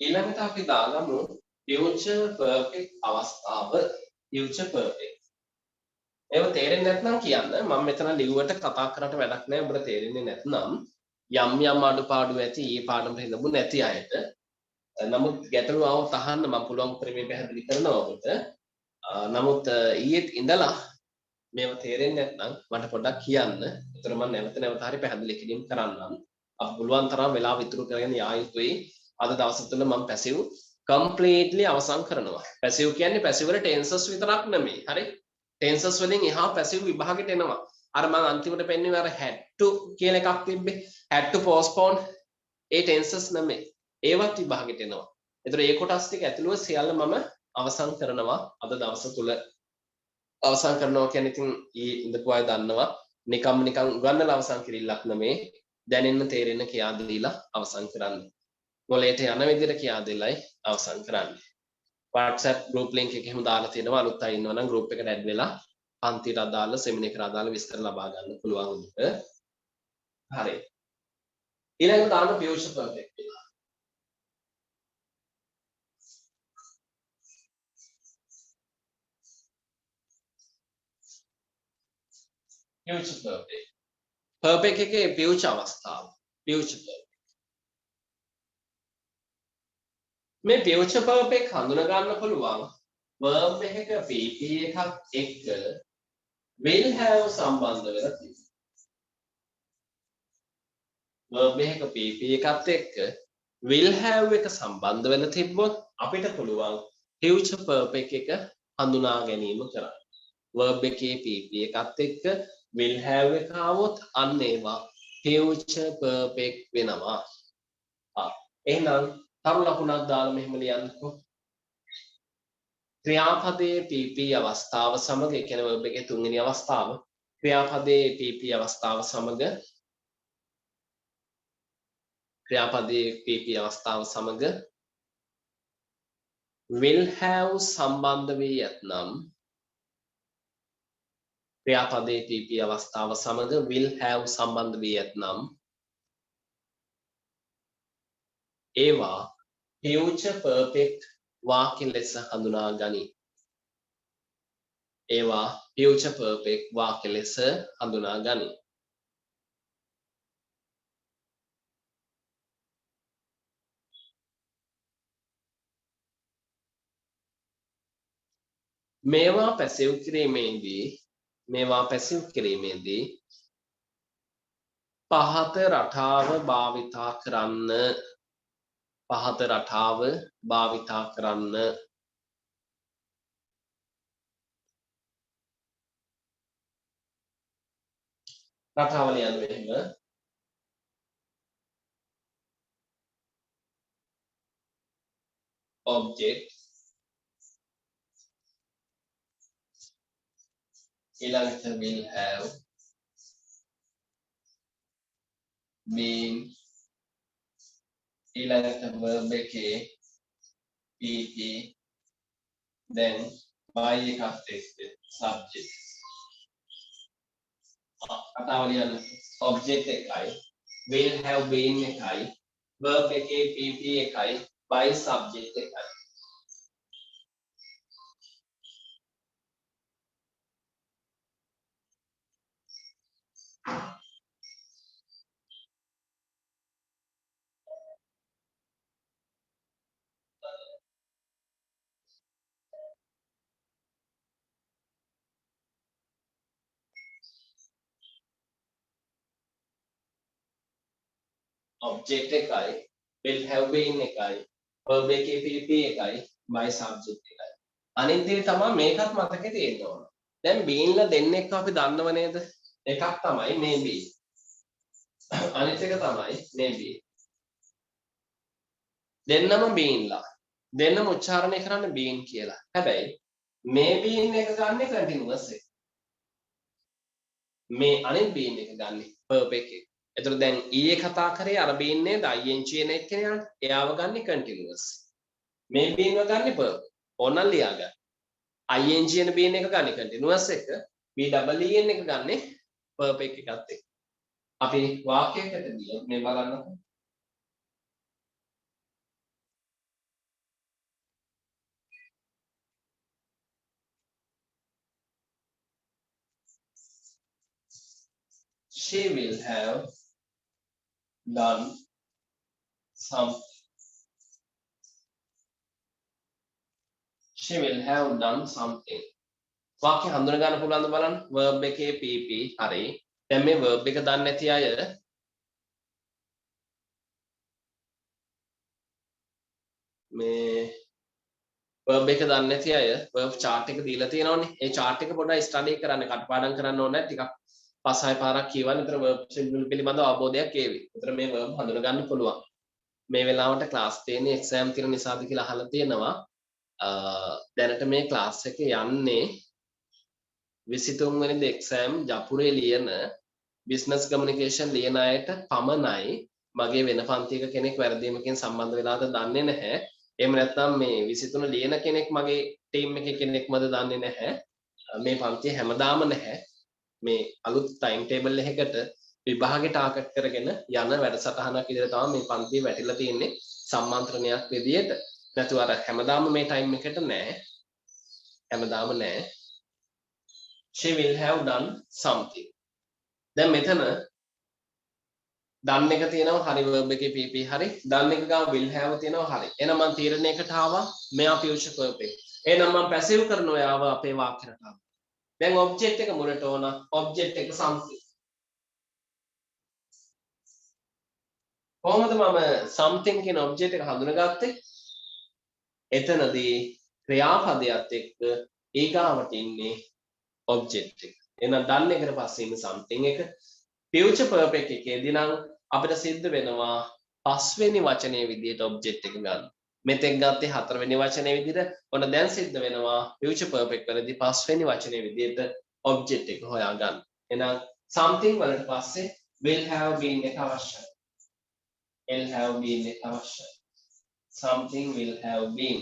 ඊළඟට අපි දාගමු future perfect අවස්ථාව future perfect. ඒව තේරෙන්නේ නැත්නම් කියන්න. මම මෙතන ලිව්වට කතා කරාට වැඩක් නැහැ. ඔබට තේරෙන්නේ නැත්නම් යම් අඩුපාඩු ඇති ඊයේ පාඩමට හිතපු නැති අයට. නමුත් ගැටලු આવොත් අහන්න මම පුළුවන් ක්‍රමයේ පැහැදිලි කරනවා ඔබට. නමුත් ඊයේත් ඉඳලා මේව තේරෙන්නේ නැත්නම් මට පොඩ්ඩක් කියන්න. ඒතර මම නැවත හරි පැහැදිලි කිරීම කරන්නම්. අප පුළුවන් තරම් වෙලාව ඉතුරු කරගෙන යා යුතුයි. අද දවස තුළ මම පැසිව් කම්ප්ලීට්ලි අවසන් කරනවා. පැසිව් කියන්නේ පැසිව් වල ටෙන්සස් විතරක් නෙමෙයි. හරි? ටෙන්සස් වලින් එහා පැසිව් විභාගෙට එනවා. අර මම අන්තිමට පෙන්නුවේ අර had to කියලා එකක් තිබ්බේ. had to postpone A tenses නෙමෙයි. ඒවත් විභාගෙට එනවා. ඒතර ඒ කොටස් ටික ඇතුළුව සියල්ල මම අවසන් කරනවා අද දවස තුල. අවසන් කරනවා කියන්නේ ඉතින් ඉඳපු අය දන්නවා නිකන් උගන්නලා අවසන් කිරිල්ලක් නෙමේ දැනෙන්න තේරෙන්න කියා දීලා අවසන් කරන්නේ. මොලේට යන විදිහට කියා දෙලයි අවසන් කරන්නේ. WhatsApp group link එක එහෙම දාලා තියෙනවා අලුත් අය ඉන්නවා නම් group එකට add වෙලා පන්තියට අදාළ සෙමිනර් එකට අදාළ විස්තර ලබා ගන්න පුළුවන් උන්ට. හරි. ඊළඟට දාන්න future perfect එක. future perfect. perfect එකේ future අවස්ථාව. future perfect. මේ future perfect හඳුනා ගන්න පුළුවන් verb එකක pp එකක් එක්ක will have සම්බන්ධ වෙලා තියෙනවා. verb එකක pp එකත් එක්ක will have එක සම්බන්ධ වෙලා තිබ්බොත් අපිට පුළුවන් future perfect එක හඳුනා ගැනීම කරන්න. verb එකේ pp එකත් එක්ක will have එක આવොත් අන්න ඒවා future perfect වෙනවා. එහෙනම් තරු ලකුණක් දාලා මෙහෙම ලියන්නකෝ. ක්‍රියාපදයේ pp අවස්ථාව සමග ඒ කියන්නේ verb එකේ තුන්වෙනි අවස්ථාව ක්‍රියාපදයේ pp අවස්ථාව සමග ක්‍රියාපදයේ pp අවස්ථාව සමග will have සම්බන්ධ වී ඇතනම් ක්‍රියාපදයේ pp අවස්ථාව සමග will have සම්බන්ධ වී ඇතනම් ඒවා future perfect වාක්‍ය ලෙස හඳුනා ගනී. ඒවා future perfect වාක්‍ය ලෙස හඳුනා ගනී. මේවා පැසිව් කිරීමේදී පහත රටාව භාවිතා කරන්න. පහත රටාව භාවිතා කරන්න. රටාව ලියන්නේ මෙහෙම. object ඊළඟට will have been ඊළඟට verb එකේ pp then by එකත් එක්ක subject. රටාව ලියන්න object එකයි will have been එකයි verb එකේ pp එකයි by subject එකයි. object එකයි will have been එකයි verb එකේ pp එකයි by subject එකයි. අනිත් දේ තමයි මේකත් මතකේ තියෙන්න ඕන. දැන් බීන්ලා දෙන්නෙක් අපි දන්නව නේද? එකක් තමයි මේ බී. අනිත් එක තමයි මේ බී. දෙන්නම බීන්ලා. දෙන්නම උච්චාරණය කරන්න බීන් කියලා. හැබැයි මේ බීන් එක ගන්න කන්ටිනියස් එක. මේ අනිත් බීන් එක ගන්න perfect එක. එතකොට දැන් ඊයේ කතා කරේ අර බීන් නේද ing කියන එක්කෙනාට එයාව ගන්න කන්ටිනියස්. මේ බීන්ව ගන්න perfect. ඕනනම් ලියා ගන්න. ing කියන බීන් එක ගන්න කන්ටිනියස් එක BEEN එක ගන්න perfect එකත් එක්ක. අපි වාක්‍යයකට ගියොත් මේ බලන්නකො. she will have done something. She will have done something. වාක්‍ය හඳුන ගන්න පුළුවන්ද බලන්න. verb එකේ pp හරි. දැන් මේ verb එක දන්නේ නැති අය මේ verb එක දන්නේ නැති අය verb chart එක දීලා තියෙනවනේ. ඒ chart එක පොඩ්ඩක් study කරන්න කටපාඩම් කරන්න ඕනේ ටිකක් 5-6 පාරක් කියවන්න. විතර verb පිළිබඳව අවබෝධයක් ඒවි. විතර මේ verb හඳුන ගන්න පුළුවන්. මේ වෙලාවට class තියෙන්නේ exam තියෙන නිසාද කියලා අහලා තියෙනවා. දැනට මේ class එක යන්නේ 23 වෙනිදා exam ජපුරේ ලියන business communication ලියන අයට පමණයි. මගේ වෙන පන්තියක කෙනෙක් වැරදීමකින් සම්බන්ධ වෙලාද දන්නේ නැහැ. එහෙම නැත්නම් මේ 23 ලියන කෙනෙක් මගේ ටීම් එකේ කෙනෙක්මද දන්නේ නැහැ. මේ පන්තිය හැමදාම නැහැ. මේ අලුත් ටයිම් ටේබල් එකකට විභාගේ ටාගට් කරගෙන යන වැඩසටහනක් විදිහට තමයි මේ පන්තිය වැටිලා තියෙන්නේ සම්මන්ත්‍රණයක් විදිහට. නැතුව අර හැමදාම මේ ටයිම් එකට නැහැ. හැමදාම නැහැ. She will have done something. දැන් මෙතන done එක තියෙනවා හරි verb එකේ pp හරි. done එක ගාව will have තියෙනවා හරි. එහෙනම් මම තීරණයකට ආවා මෙයා future perfect. එහෙනම් මම passive කරනවා යාව අපේ වාක්‍යයට ආවා. දැන් object එක මුලට ඕන object එක something. කොහොමද මම something කියන object එක හඳුනාගත්තේ? එතනදී ක්‍රියාපදයක් එක්ක ඊගාවට ඉන්නේ object එක. එහෙනම් done එකට පස්සේ ඉන්නේ something එක. future perfect එකේදී නම් අපිට සිද්ධ වෙනවා පස්වෙනි වචනේ විදිහට object එක ගන්න. මෙතෙක් ගත්තේ හතරවෙනි වචනේ විදිහට. ඔන්න දැන් සිද්ධ වෙනවා future perfect වලදී පස්වෙනි වචනේ විදිහට object එක හොයා ගන්න. එහෙනම් something වලට පස්සේ will have been එක අවශ්‍යයි. will have been එක අවශ්‍යයි. something will have been.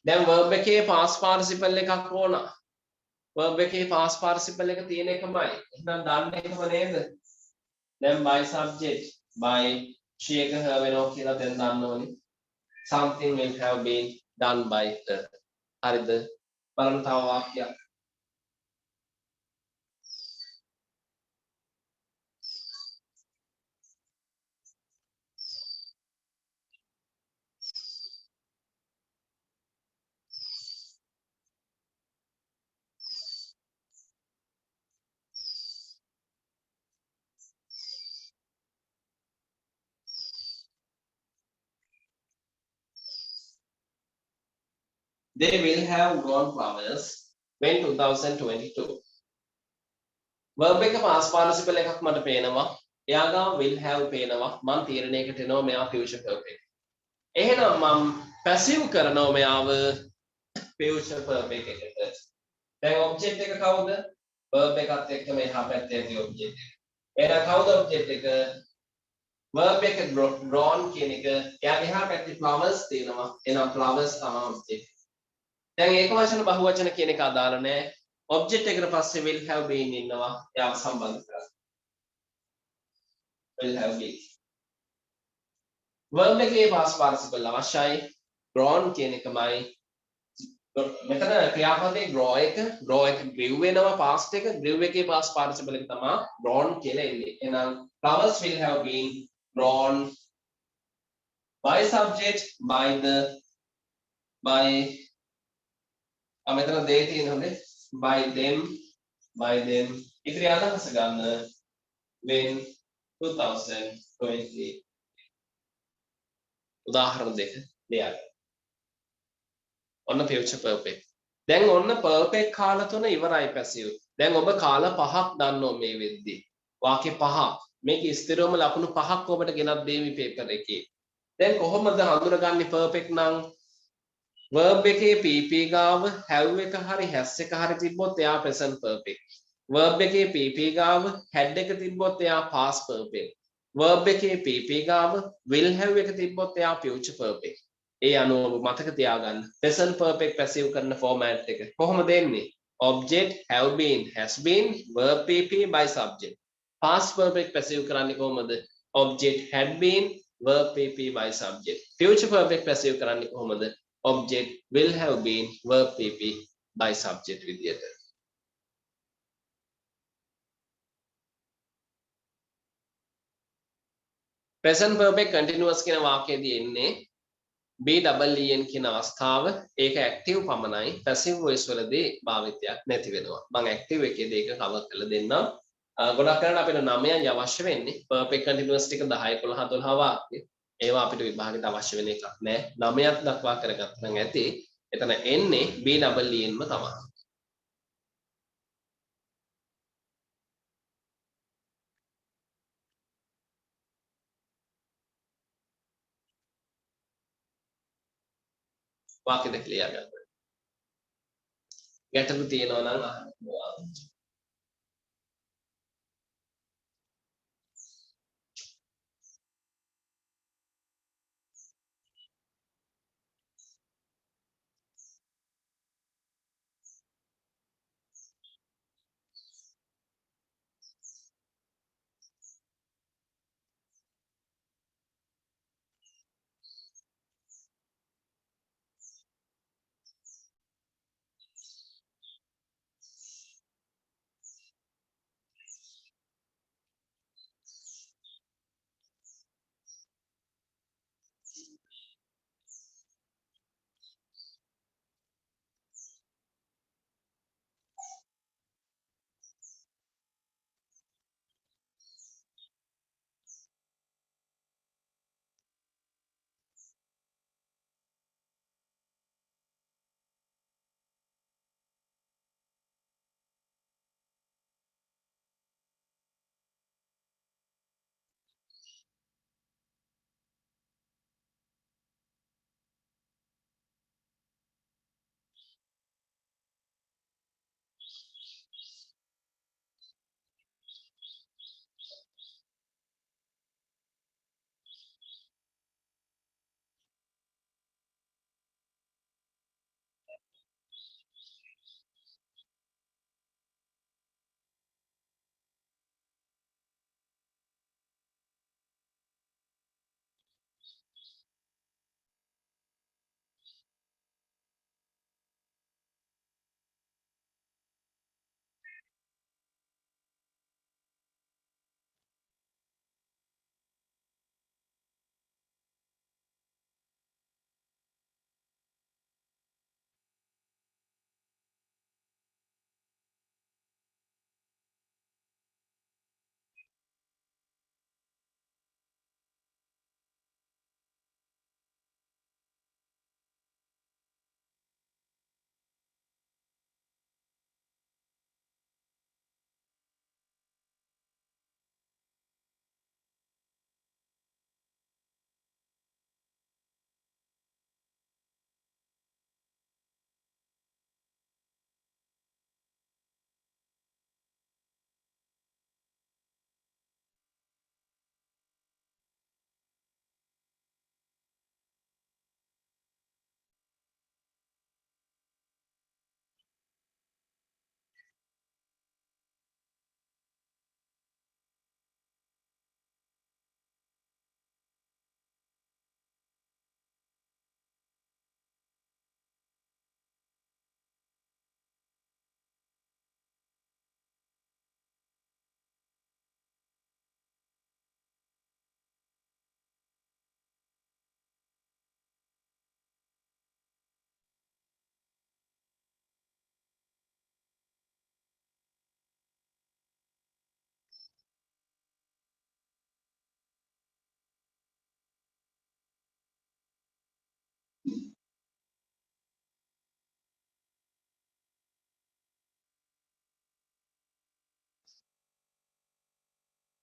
දැන් verb එකේ past participle එකක් ඕන. verb එකේ past participle එක තියෙන එකමයි. එහෙනම් done එකම නේද? දැන් by subject by she එක her වෙනවා කියලා දැන් දන්න ඕනේ. something will have been done by her. හරිද? බලන්න තව වාක්‍යයක්. They will have grown flowers when 2022. verb එක past participle එකක් මට පේනවා. එයාගා will have පේනවා. මම තීරණයකට එනවා මෙයා future perfect. එහෙනම් මම passive කරනවා මෙයාව future perfect එකට. දැන් object එක කවුද? verb එකත් එක්ක මෙහා පැත්තේ ඇති object එක. එහෙනම් කවුද object එක? verb එක grown කියන එක. එයාගේ එහා පැත්තේ flowers තියෙනවා. එහෙනම් flowers තමයි object. දැන් ඒක වචන බහුවචන කියන එක අදාළ නැහැ. object එකට පස්සේ will have been ඉන්නවා. එයාව සම්බන්ධ කරලා. will have been. verb එකේ past participle අවශ්‍යයි. grown කියන එකමයි. මෙතන ක්‍රියාපදයේ grow එක grew වෙනවා past එක. grew එකේ past participle එක තමයි grown කියලා එන්නේ. එහෙනම් flowers will have been grown by subject by මෙතන they තියෙන හොඳේ by them ඉතිරි අදහස ගන්න when 2020 උදාහරණ දෙක ලියන්න. ඔන්න future perfect. දැන් ඔන්න perfect කාල තුන ඉවරයි passive. දැන් ඔබ කාල පහක් දන්නෝ මේ වෙද්දී. වාක්‍ය පහක්. මේක ස්ථිරවම ලකුණු පහක් ඔබට ගෙනත් දෙවි paper එකේ. දැන් කොහොමද හඳුනගන්නේ perfect නම්? verb එකේ pp ගාව have එක හරි has එක හරි තිබ්බොත් එයා present perfect. verb එකේ pp ගාව had එක තිබ්බොත් එයා past perfect. verb එකේ pp ගාව will have එක තිබ්බොත් එයා future perfect. ඒ අනුව ඔබ මතක තියාගන්න present perfect passive කරන format එක කොහොමද එන්නේ? object have been has been verb pp by subject. past perfect passive කරන්නේ කොහොමද? object had been verb pp by subject. future perfect passive කරන්නේ කොහොමද? object will have been verb pp by subject විදියට. present perfect continuous කියන වාක්‍යයේදී එන්නේ BEEN කියන අවස්ථාව ඒක ඇක්ටිව් පමණයි පැසිව් වොයිස් වලදී භාවිතයක් නැති වෙනවා. මම ඇක්ටිව් එකේදී ඒක කවර් කරලා දෙන්නම්. ගොඩක් කරලා අපිට 9යි අවශ්‍ය වෙන්නේ. perfect continuous ටික 10 11 12 වාක්‍ය. ඒවා අපිට විභාගෙට අවශ්‍ය වෙන එකක් නෑ. 9ක් දක්වා කරගත්තා නම් ඇති. එතන එන්නේ BEENම තමයි. වාක්‍ය දෙක ලියා ගන්න. ගැටලු තියෙනවා නම් අහන්න.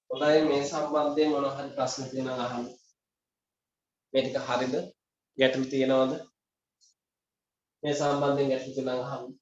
හොඳයි මේ සම්බන්ධයෙන් මොනවා හරි ප්‍රශ්න තියෙනවා අහන්න. මේ ටික හරියද? ගැටලු තියෙනවද? මේ සම්බන්ධයෙන් ගැටලු තියෙනවා අහන්න.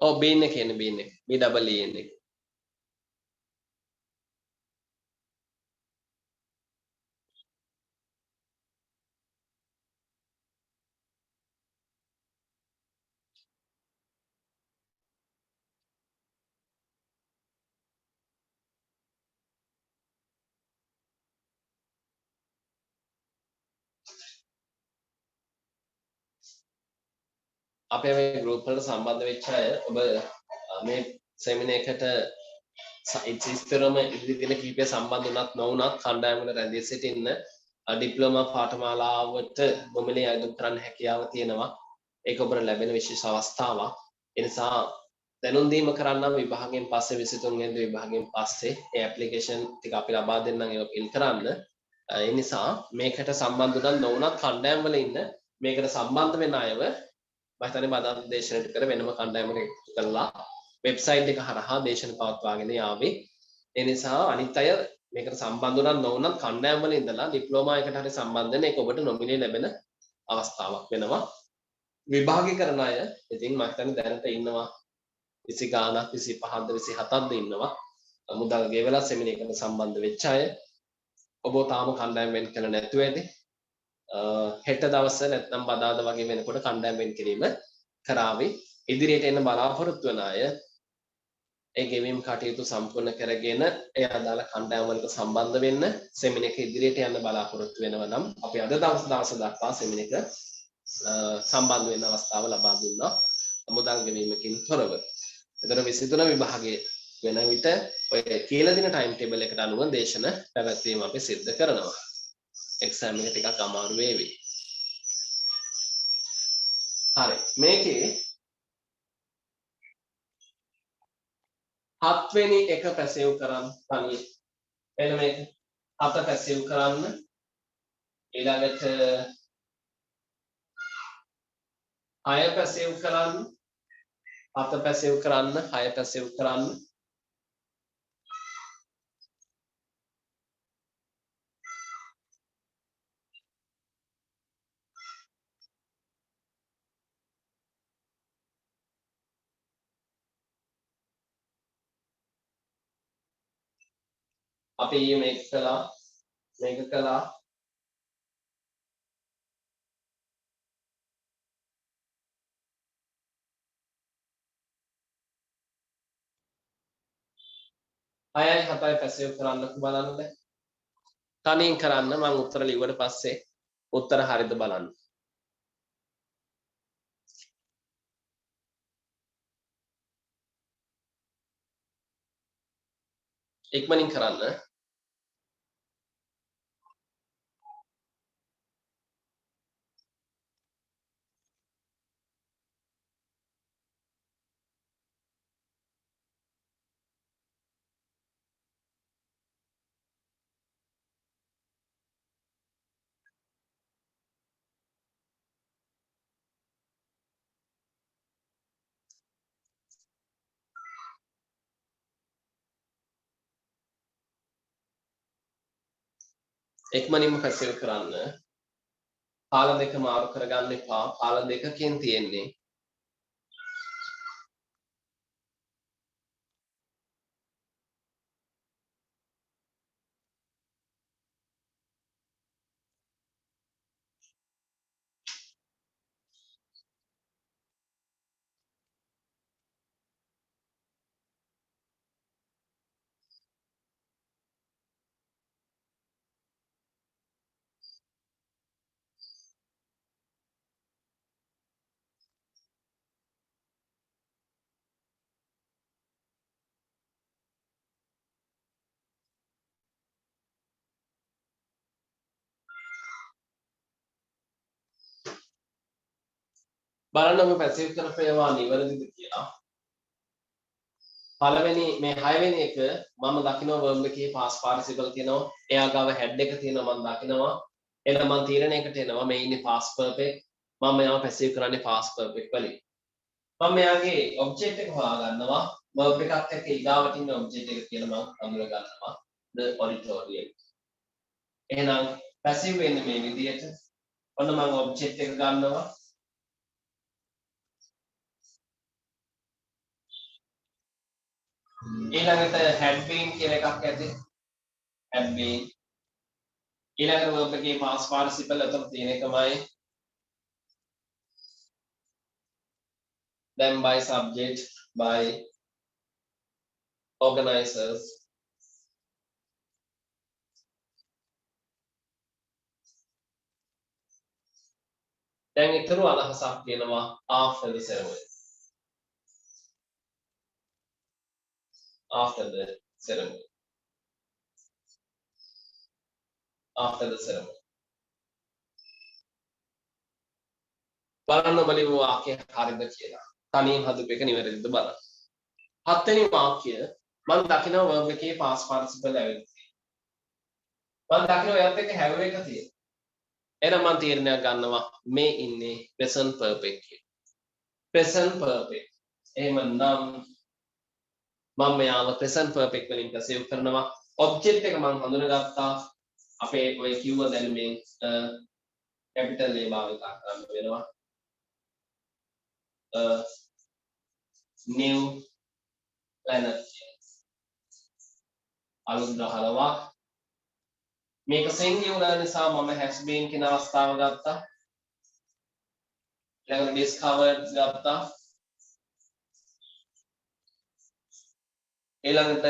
ඔව් බීන් එක එන්නේ බීන් එක. B double E N එක. අපේ මේ group වලට සම්බන්ධ වෙච්ච අය ඔබ මේ seminar එකට ඉස්තරම ඉදිරි දින කිහිපය සම්බන්ධ වුණත් නොවුණත් කණ්ඩායම වල රැඳී සිටින්න ඩිප්ලෝමා පාඨමාලාවට නොමිලේ අයදුම් කරන්න හැකියාව තියෙනවා. ඒක ඔබට ලැබෙන විශේෂ අවස්ථාවක්. ඒ නිසා දැනුම් දීම කරන්න විභාගයෙන් පස්සේ 23 වෙනි විභාගයෙන් පස්සේ ඒ ඇප්ලිකේෂන් ටික අපි ලබා දෙන්නම් ඒක fill කරන්න. ඒ නිසා මේකට සම්බන්ධ වුණත් නොවුණත් කණ්ඩායම් වල ඉන්න මේකට සම්බන්ධ වෙන අයව මම හිතන්නේ බදාම් දේශනයට කර වෙනම කණ්ඩායමකට එකතු කරලා වෙබ්සයිට් එක හරහා දේශන පවත්වාගෙන යාවේ. ඒ නිසා අනිත් අය මේකට සම්බන්ධ වුණත් නොවුණත් කණ්ඩායම් වල ඉඳලා ඩිප්ලෝමා එකට හරි සම්බන්ධ වෙන එක ඔබට නොමිලේ ලැබෙන අවස්ථාවක් වෙනවා. විභාගය කරන අය ඉතින් මම හිතන්නේ දැනට ඉන්නවා 20 ගාණක් 25ද 27ද ඉන්නවා. මුදල් ගෙවලා සෙමිනර් එකට සම්බන්ධ වෙච්ච අය ඔබ තාම කණ්ඩායම් වෙන් කළ නැතුව ඇති. හෙට දවස නැත්නම් බදාදා වගේ වෙනකොට කණ්ඩායම් වෙන් කිරීම කරાવી. ඉදිරියට එන්න බලාපොරොත්තු වන අය ඒ ගෙවීම් කටයුතු සම්පූර්ණ කරගෙන ඒ අදාළ කණ්ඩායම් වලට සම්බන්ධ වෙන්න සෙමිනර් එක ඉදිරියට යන්න බලාපොරොත්තු වෙනවා නම් අපි අද දවස් දක්වා සෙමිනර් එක සම්බන්ධ වෙන්න අවස්ථාව ලබා දුන්නා මුදල් ගෙවීමකින් තොරව. එතන 23 විභාගයේ වෙන විට ඔය කියලා දෙන ටයිම් ටේබල් එකට අනුව දේශන පැවැත්වීම අපි සිද්ධ කරනවා. එක්සෑම් එක ටිකක් අමාරු වේවි. හරි. මේකේ 7 වෙනි එක පැසෙව් කරන් තනිය. එන්න මේක 7 පැසෙව් කරන්න. ඊළඟට 6 පැසෙව් කරන්න. 7 පැසෙව් කරන්න. 6 පැසෙව් කරන්න. අපි මේක කළා. මේක කළා. අයයි 7යි පැසෙව් කරන්නක බලන්න දැන්. තනියෙන් කරන්න මම උත්තර ලිව්වට පස්සේ උත්තර හරියද බලන්න. ඉක්මනින් කරන්න. ඉක්මනින්ම පැසෙව් කරන්න. කාල දෙක මාරු කරගන්න එපා. කාල දෙකකින් තියෙන්නේ. බලන්න ඔබ පැසෙව් කරපු ඒවා නිවැරදිද කියලා. පළවෙනි මේ 6 වෙනි එක මම දකිනවා verb එකේ past participle තියෙනවා. එයා ගාව head එක තියෙනවා මම දකිනවා. එහෙනම් මම තීරණයකට එනවා මේ ඉන්නේ past perfect. මම මෙයාව පැසෙව් කරන්නේ past perfect වලින්. මම මෙයාගේ object එක හොයා ගන්නවා. verb එකත් එක්ක ඊගාවට ඉන්න object එක කියලා මම අඳුර ගන්නවා. the auditorium. එහෙනම් පැසිව් වෙන්නේ මේ විදිහට. ඔන්න මම object එක ගන්නවා. ඊළඟට had been කියන එකක් ඇති. had been ඊළඟට verb එකේ past participle අතර තියෙන එකමයි them by subject by organizers දැන් ඊතර අදහසක් තියෙනවා after the ceremony after the ceremony after the ceremony බලන්න බලමු වාක්‍ය හරියද කියලා. තනියෙන් හදපු එක නිවැරදිද බලන්න. හත්වෙනි වාක්‍ය මම දකිනවා verb එකේ past participle ඇවිල්ලා තියෙනවා. මම දකිනවා එයත් එක්ක have එක තියෙනවා. එහෙනම් මම තීරණයක් ගන්නවා මේ ඉන්නේ present perfect එකේ. present perfect. එහෙමනම් මම මෙයාව present perfect වලින් perceive කරනවා. object එක මම හඳුනගත්තා. අපේ ඔය කිව්ව දැනුමෙන් capital A භාවිත කරන්න වෙනවා. new planet අලුත් ග්‍රහලවා මේක singular නිසා මම has been කියන අවස්ථාව ගත්තා ඊළඟට discovered ගත්තා ඊළඟට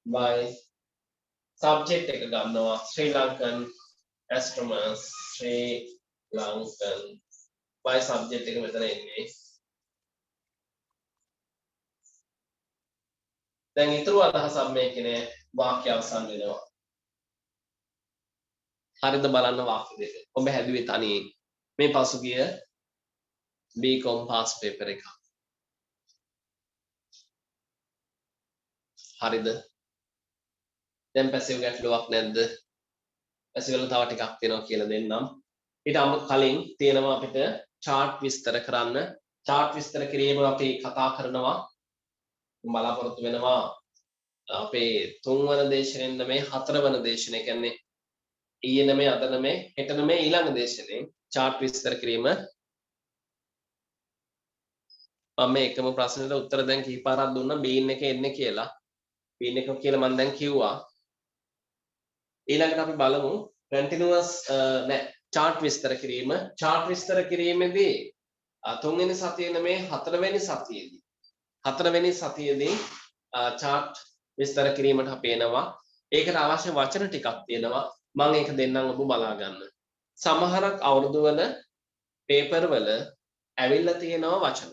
by subject එක ගන්නවා Sri Lankan astronomers Sri Lankan by subject එක මෙතන එන්නේ දැන් ඊතුරු අදහසක් මේකේ නේ වාක්‍ය අවසන් වෙනවා හරිද බලන්න වාක්‍ය දෙක ඔබ හැදුවේ තනියෙන් මේ පසුගිය BCom pass paper එක හරිද දැන් පැසිව් ගැටලුවක් නැද්ද පැසිව් වල තව ටිකක් තියෙනවා කියලා දෙන්නම් ඊට කලින් තියෙනවා අපිට chart විස්තර කරන්න chart විස්තර කිරීම අපි කතා කරනවා බලාපොරොත්තු වෙනවා අපේ 3 වන දේශනෙන් නෙමෙයි 4 වන දේශනේ කියන්නේ ඊයේ නෙමෙයි අද නෙමෙයි හෙට නෙමෙයි ඊළඟ දේශනේ chart විස්තර කිරීම මම මේ එකම ප්‍රශ්නෙට උත්තර දැන් කීපාරක් දුන්නා bean එක එන්නේ කියලා bean එක කියලා මම දැන් කිව්වා ඊළඟට අපි බලමු continuous නෑ chart විස්තර කිරීම chart විස්තර කිරීමේදී 3 වෙනි සතියේ නෙමෙයි 4 වෙනි සතියේදී 4 වෙනි සතියේදී chart විස්තර කිරීමට අපි එනවා ඒකට අවශ්‍ය වචන ටිකක් තියෙනවා මම ඒක දෙන්නම් ඔබ බලා ගන්න සමහරක් අවුරුදු වල පේපර් වල ඇවිල්ලා තියෙනවා වචන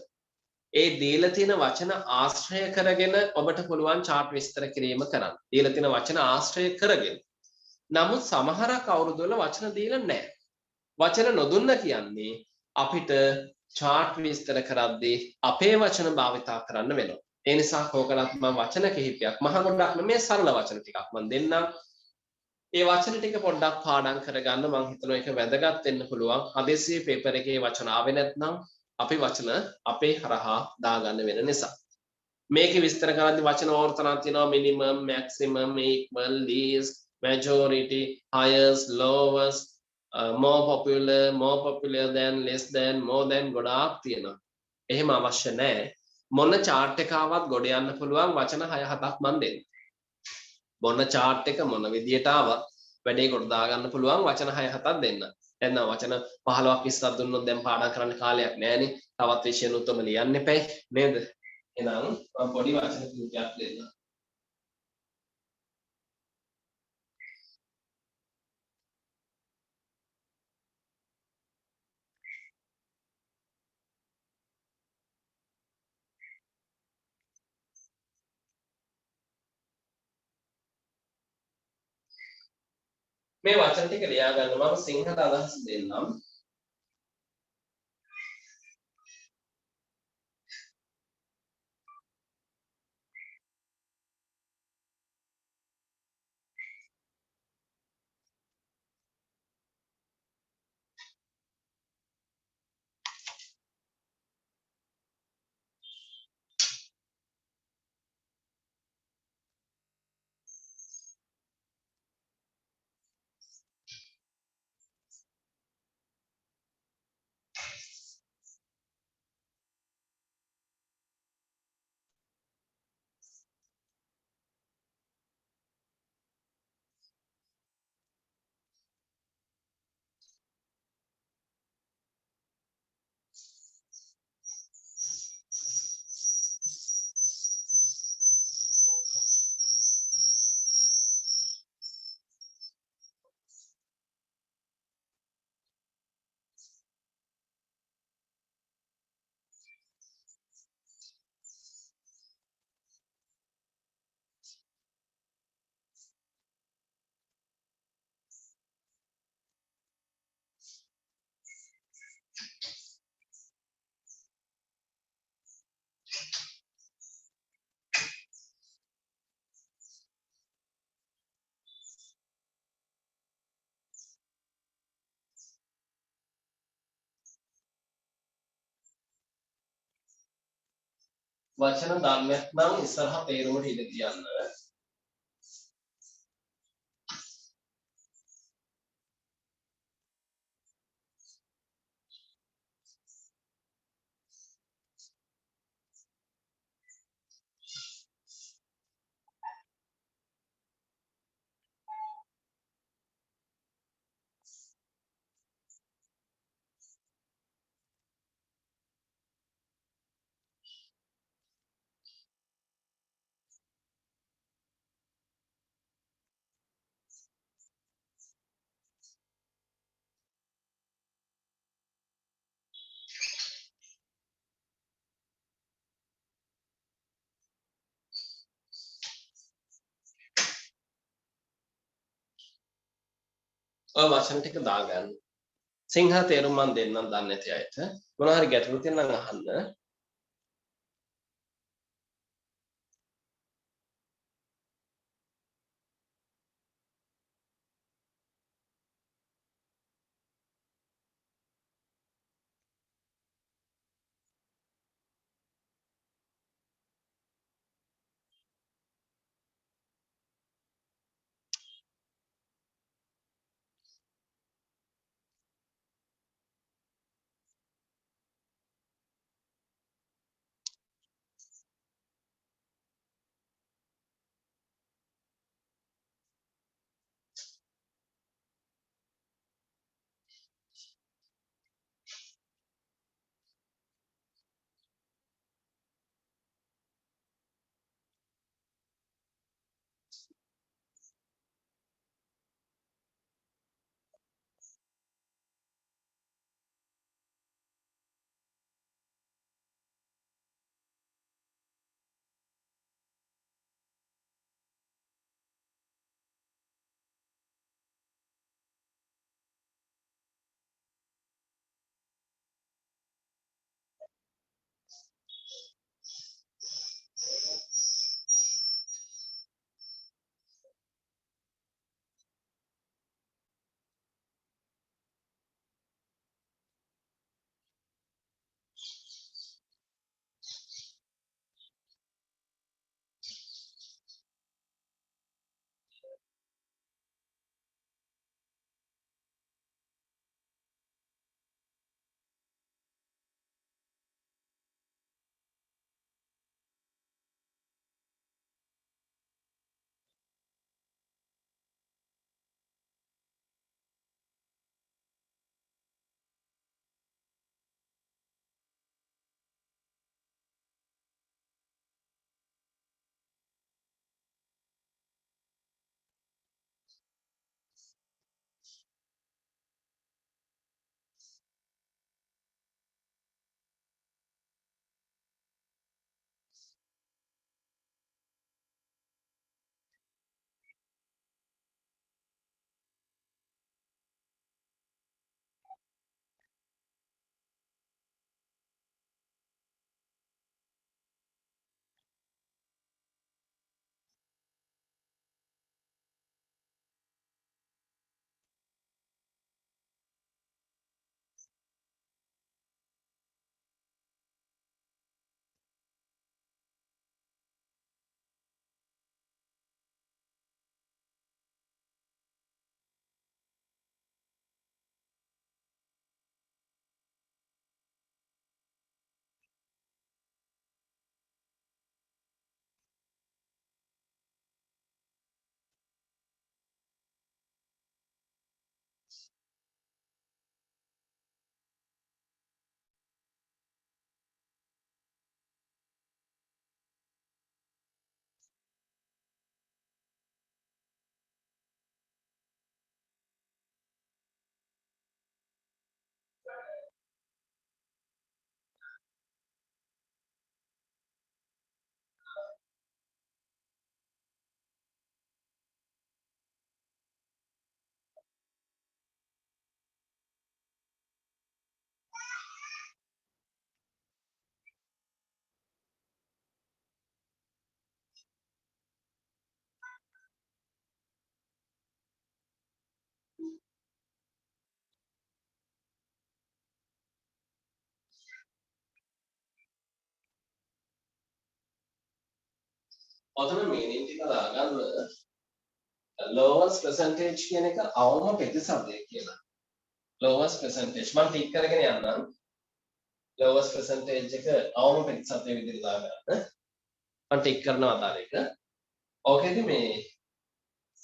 ඒ දීලා තියෙන වචන ආශ්‍රය කරගෙන ඔබට පුළුවන් chart විස්තර කිරීම කරන්න දීලා තියෙන වචන ආශ්‍රය කරගෙන නමුත් සමහරක් අවුරුදු වල වචන දීලා නැහැ වචන නොදුන්න කියන්නේ අපිට chart විස්තර කරද්දී අපේ වචන භාවිතා කරන්න වෙනවා ඒ නිසා කෝකලත් මම වචන කිහිපයක් මහ ගොඩක් නෙමේ සරල වචන ටිකක් මම දෙන්නම් ඒ වචන ටික පොඩ්ඩක් පාඩම් කරගන්න මම හිතනවා ඒක වැදගත් වෙන්න පුළුවන් හදිසියේ පේපර් එකේ වචන ආවේ නැත්නම් අපි වචන අපේ හරහා දාගන්න වෙන නිසා මේකේ විස්තර කරද්දී වචන ඕර්තනක් තියෙනවා minimum maximum equal least majority highest lowest more popular than less than more than ගොඩාක් තියෙනවා එහෙම අවශ්‍ය නැහැ මොන chart එක ආවත් ගොඩ යන්න පුළුවන් වචන 6-7ක් මන් දෙන්න. මොන chart එක මොන විදියට ආවත් වැඩේ කොට දා ගන්න පුළුවන් වචන 6-7ක් දෙන්න. එන්න වචන 15ක් 20ක් දුන්නොත් දැන් පාඩම් කරන්න කාලයක් නැහැනේ. තවත් විෂයනුත්ම ලියන්න එපා නේද? එහෙනම් මම පොඩි වචන කිහිපයක් දෙන්න. මේ වචන ටික ලියා ගන්න මම සිංහල අදහස් දෙන්නම්. වචන ධර්මයක් නම් ඉස්සරහ තේරුමට ඉඩ තියන්න. ඔය වචන ටික දාගන්න. සිංහල තේරුම් මන් දෙන්නම් දන්නේ නැති අයට. මොනවා හරි ගැටලු තියෙනවා නම් අහන්න. ඔතන meaning ටික දාගන්න lowest percentage කියන එක අවම ප්‍රතිශතය කියලා. lowest percentage මම ටික් කරගෙන යන්නම්. lowest percentage එක අවම ප්‍රතිශතය විදිහට දාගන්න. මම ටික් කරනවා අදාළ එක. ඕකේද මේ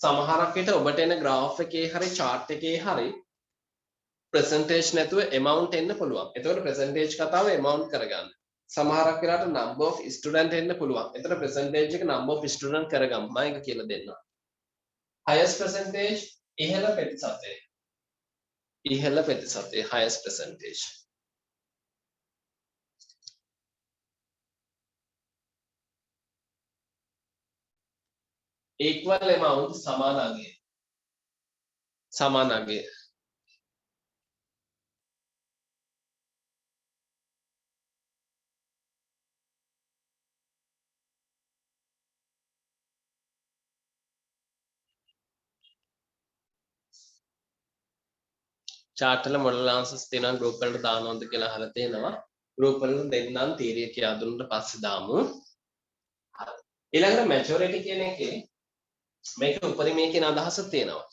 සමහරක් විට ඔබට එන graph එකේ හරි chart එකේ හරි percentage නැතුව amount එන්න පුළුවන්. එතකොට percentage කතාව amount කරගන්න. සමහරක් වෙලාවට number of student එන්න පුළුවන්. එතකොට percentage එක number of student කරගමු. මම ඒක කියලා දෙන්නම්. highest percentage ඉහළ ප්‍රතිශතය. ඉහළ ප්‍රතිශතය highest percentage. equal amount සමාන අගය. සමාන අගය. chart වල model answers තියෙනවා group වලට දානවද කියලා අහලා තියෙනවා. group වලට දෙන්නම් තීරිය කියලා දුන්නාට පස්සේ දාමු. ඊළඟට majority කියන එකේ මේක උපරිමයේ කියන අදහස තියෙනවා.